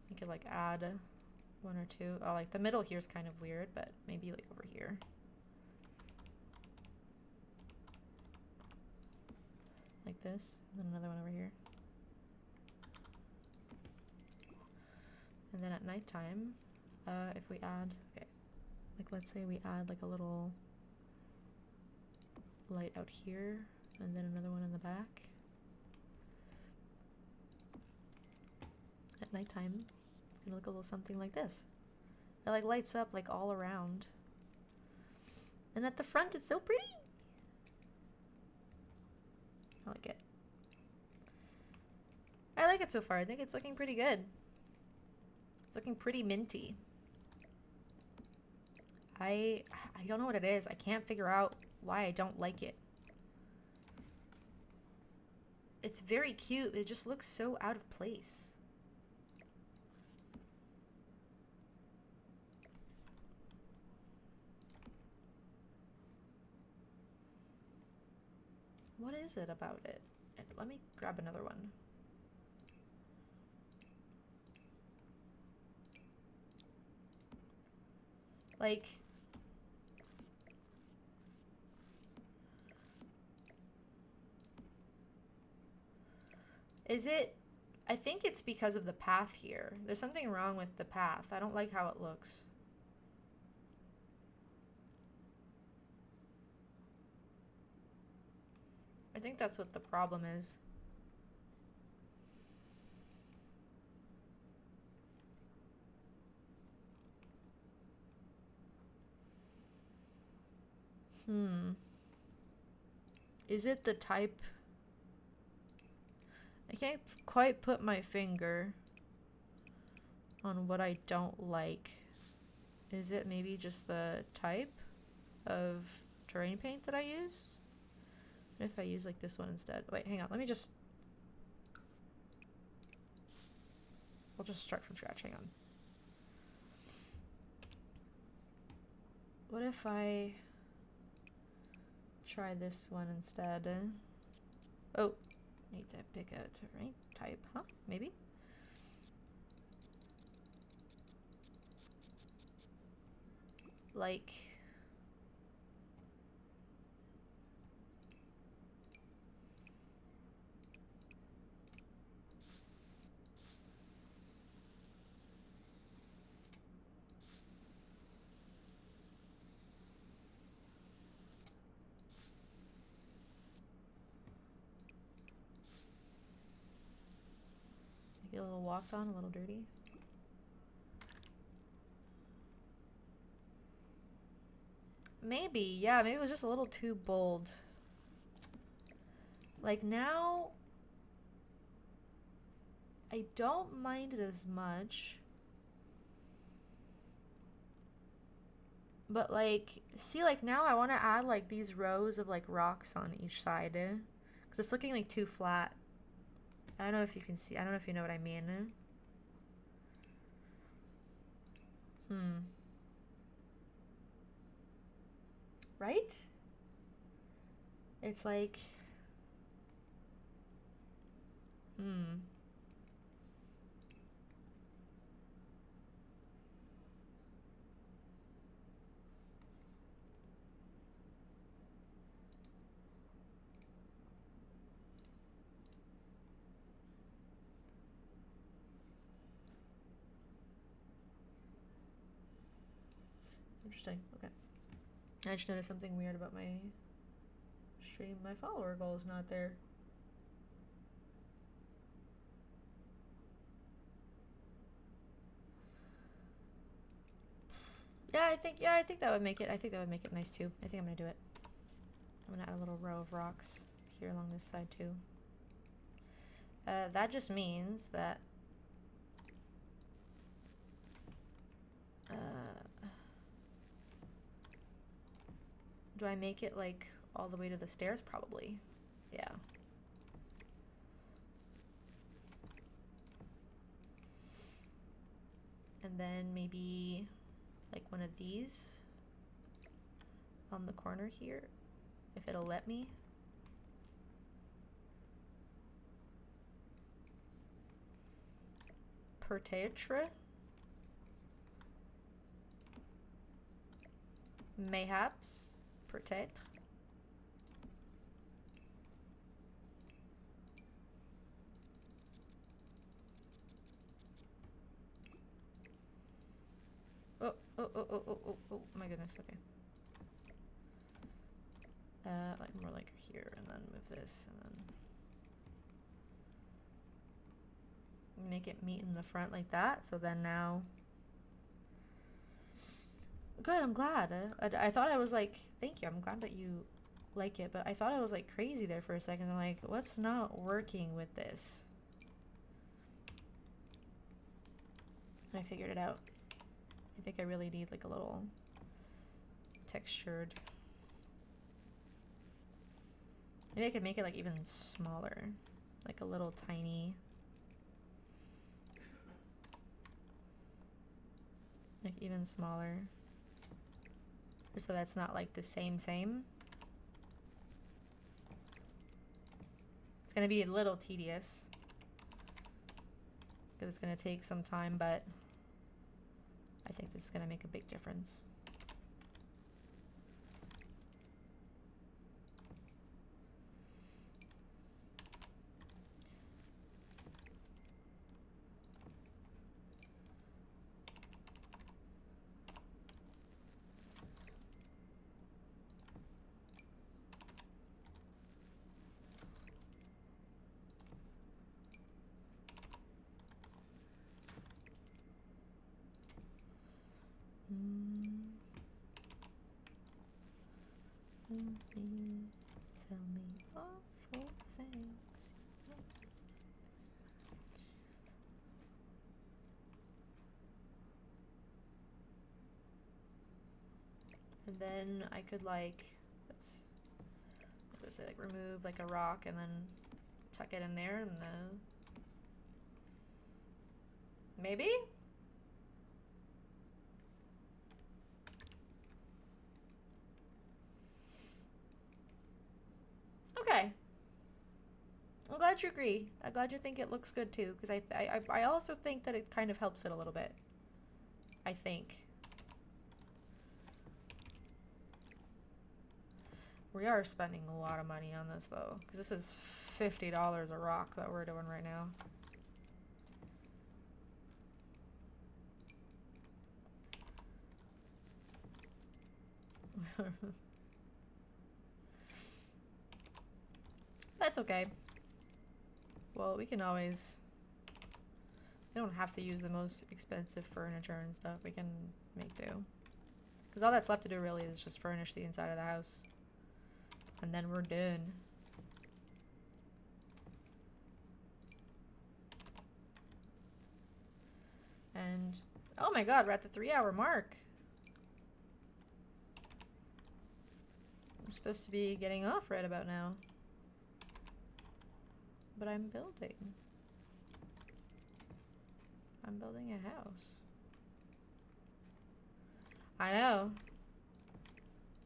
You could like add one or two. Oh, like the middle here is kind of weird, but maybe like over here. Like this. And then another one over here. And then at nighttime, if we add, okay, like let's say we add like a little light out here, and then another one in the back. At nighttime, it's gonna look a little something like this. It like lights up like all around. And at the front, it's so pretty. I like it. I like it so far. I think it's looking pretty good. It's looking pretty minty. I don't know what it is. I can't figure out why I don't like it. It's very cute. It just looks so out of place. What is it about it? Let me grab another one. Like, is it? I think it's because of the path here. There's something wrong with the path. I don't like how it looks. I think that's what the problem is. Is it the type? I can't quite put my finger on what I don't like. Is it maybe just the type of terrain paint that I use? What if I use like this one instead? Wait, hang on. Let me just... We'll just start from scratch. Hang on. What if I try this one instead? Oh, need to pick a terrain type, huh? Maybe? Like... a little walked on, a little dirty. Maybe, yeah, maybe it was just a little too bold. Like now, I don't mind it as much. But like, see, like now I want to add like these rows of like rocks on each side. Because it's looking like too flat. I don't know if you can see. I don't know if you know what I mean. Right? It's like, interesting. Okay. I just noticed something weird about my stream. My follower goal is not there. I think that would make it. I think that would make it nice too. I think I'm gonna do it. I'm gonna add a little row of rocks here along this side too. That just means that do I make it like all the way to the stairs? Probably. Yeah. And then maybe like one of these on the corner here, if it'll let me. Peut-être. Mayhaps. Peut-être. Oh, my goodness, okay. Like more like here, and then move this, and then make it meet in the front like that. So then now, good, I'm glad. I thought I was like, thank you, I'm glad that you like it, but I thought I was like crazy there for a second. I'm like, what's not working with this? I figured it out. I think I really need like a little textured. Maybe I could make it like even smaller, like a little tiny, like even smaller, just so that's not like the same. It's gonna be a little tedious because it's gonna take some time, but I think this is gonna make a big difference. Tell me awful things. And then I could like, let's say like remove like a rock and then tuck it in there, and maybe? Okay. I'm glad you agree. I'm glad you think it looks good too, because I also think that it kind of helps it a little bit. I think. We are spending a lot of money on this though, because this is $50 a rock that we're doing right now. That's okay. Well, we can always... We don't have to use the most expensive furniture and stuff. We can make do. Because all that's left to do really is just furnish the inside of the house. And then we're done. And... Oh my god, we're at the 3-hour mark. I'm supposed to be getting off right about now. But I'm building. I'm building a house. I know.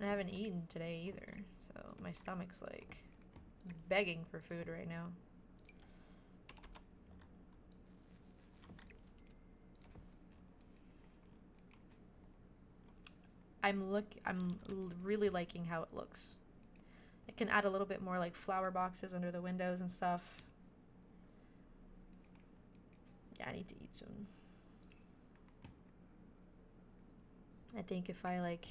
I haven't eaten today either, so my stomach's like begging for food right now. I'm really liking how it looks. I can add a little bit more like flower boxes under the windows and stuff. Yeah, I need to eat soon. I think if I like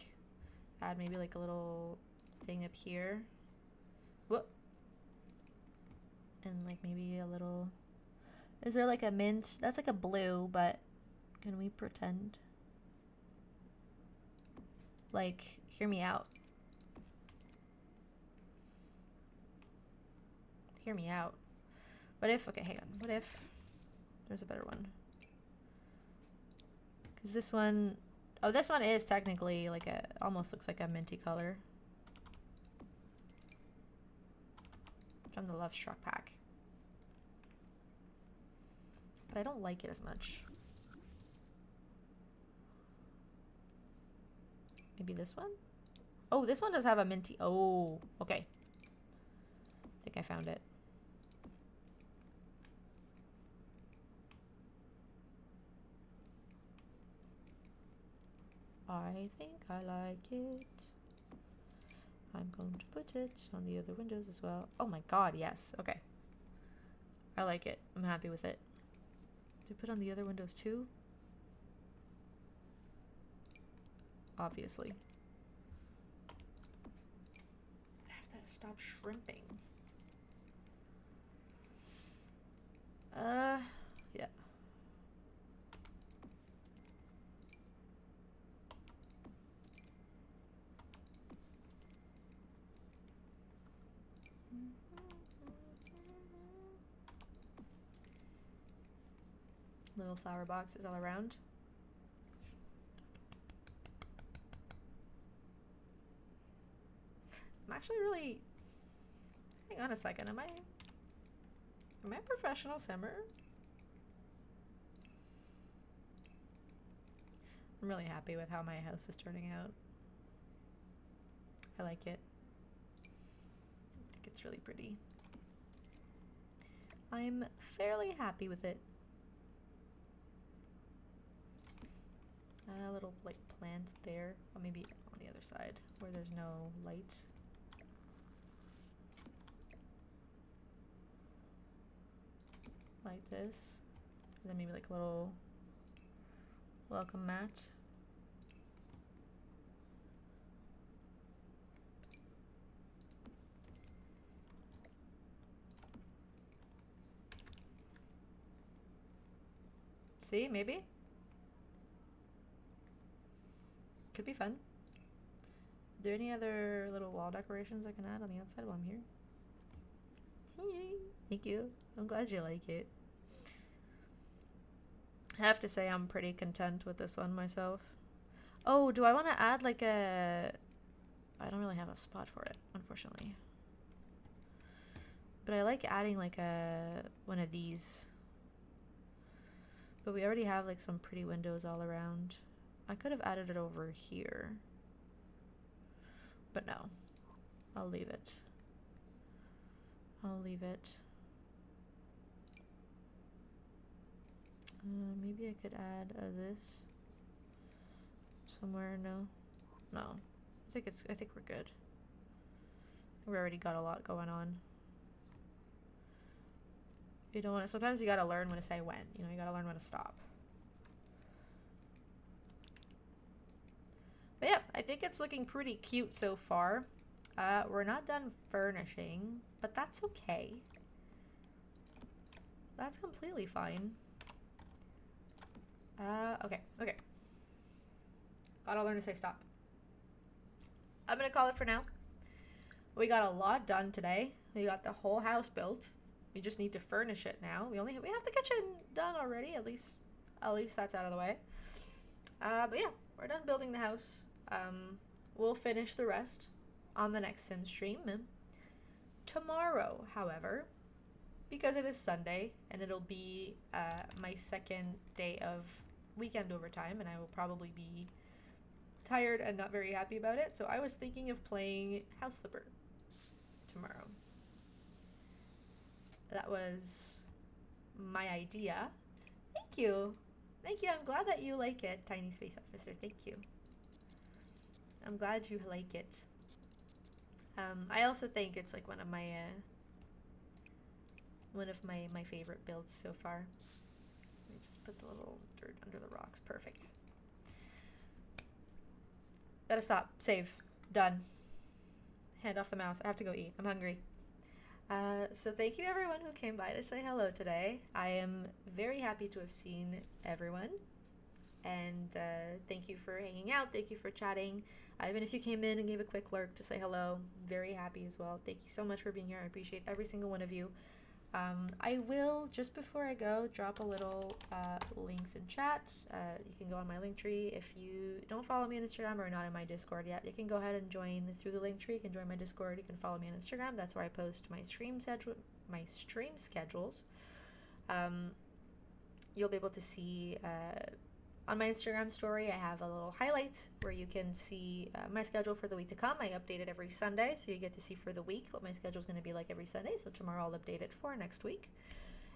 add maybe like a little thing up here. Whoop. And like maybe a little, is there like a mint? That's like a blue, but can we pretend? Like, hear me out. Hear me out. What if, okay, hang on. What if, there's a better one. Because this one, oh, this one is technically like a, almost looks like a minty color. From the Love Struck pack. But I don't like it as much. Maybe this one? Oh, this one does have a minty. Oh, okay. I think I found it. I think I like it. I'm going to put it on the other windows as well. Oh my god, yes. Okay. I like it. I'm happy with it. Do I put on the other windows too? Obviously. I have to stop shrimping. Yeah. Little flower boxes all around. I'm actually really... Hang on a second, am I a professional simmer? I'm really happy with how my house is turning out. I like it. I think it's really pretty. I'm fairly happy with it. A little like plant there, or maybe on the other side where there's no light. Like this. And then maybe like a little welcome mat. See, maybe? Could be fun. Are there any other little wall decorations I can add on the outside while I'm here? Yay. Thank you. I'm glad you like it. I have to say I'm pretty content with this one myself. Oh, do I want to add like a... I don't really have a spot for it, unfortunately. But I like adding like a one of these. But we already have like some pretty windows all around. I could have added it over here. But no. I'll leave it. I'll leave it. Maybe I could add this somewhere. No. No. I think we're good. We already got a lot going on. You don't want to, sometimes you gotta learn when to say when. You know, you gotta learn when to stop. But yeah, I think it's looking pretty cute so far. We're not done furnishing, but that's okay. That's completely fine. Okay. Gotta learn to say stop. I'm gonna call it for now. We got a lot done today. We got the whole house built. We just need to furnish it now. We have the kitchen done already. At least that's out of the way. But yeah, we're done building the house. We'll finish the rest on the next sim stream. Tomorrow, however, because it is Sunday and it'll be my second day of weekend overtime, and I will probably be tired and not very happy about it. So I was thinking of playing House Flipper tomorrow. That was my idea. Thank you. Thank you. I'm glad that you like it, Tiny Space Officer. Thank you. I'm glad you like it. I also think it's like one of my favorite builds so far. Let me just put the little dirt under the rocks. Perfect. Gotta stop. Save. Done. Hand off the mouse. I have to go eat. I'm hungry. So thank you everyone who came by to say hello today. I am very happy to have seen everyone. And thank you for hanging out. Thank you for chatting. Even if you came in and gave a quick lurk to say hello, very happy as well. Thank you so much for being here. I appreciate every single one of you. I will, just before I go, drop a little links in chat. You can go on my link tree. If you don't follow me on Instagram or are not in my Discord yet, you can go ahead and join through the link tree. You can join my Discord. You can follow me on Instagram. That's where I post my stream schedules. You'll be able to see on my Instagram story, I have a little highlight where you can see my schedule for the week to come. I update it every Sunday, so you get to see for the week what my schedule is going to be like every Sunday. So tomorrow I'll update it for next week.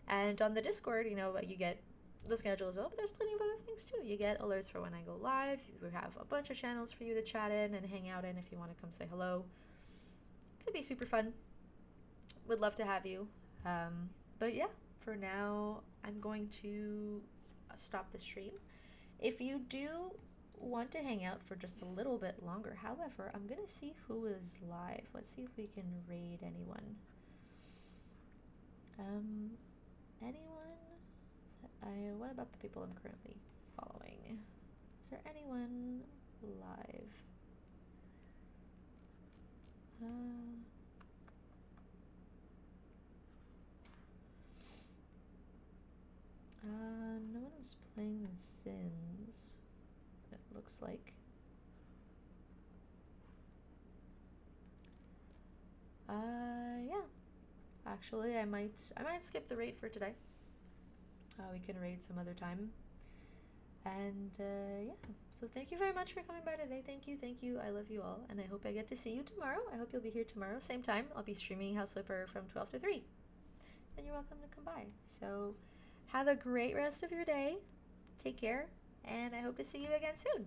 And on the Discord, you know, you get the schedule as well, but there's plenty of other things too. You get alerts for when I go live. We have a bunch of channels for you to chat in and hang out in if you want to come say hello. Could be super fun. Would love to have you. But yeah, for now, I'm going to stop the stream. If you do want to hang out for just a little bit longer, however, I'm going to see who is live. Let's see if we can raid anyone. What about the people I'm currently following? Is there anyone live? No one was playing The Sims, it looks like. Yeah. Actually, I might skip the raid for today. We can raid some other time. And yeah, so thank you very much for coming by today. Thank you. I love you all, and I hope I get to see you tomorrow. I hope you'll be here tomorrow, same time. I'll be streaming House Flipper from 12 to 3, and you're welcome to come by. So have a great rest of your day. Take care, and I hope to see you again soon.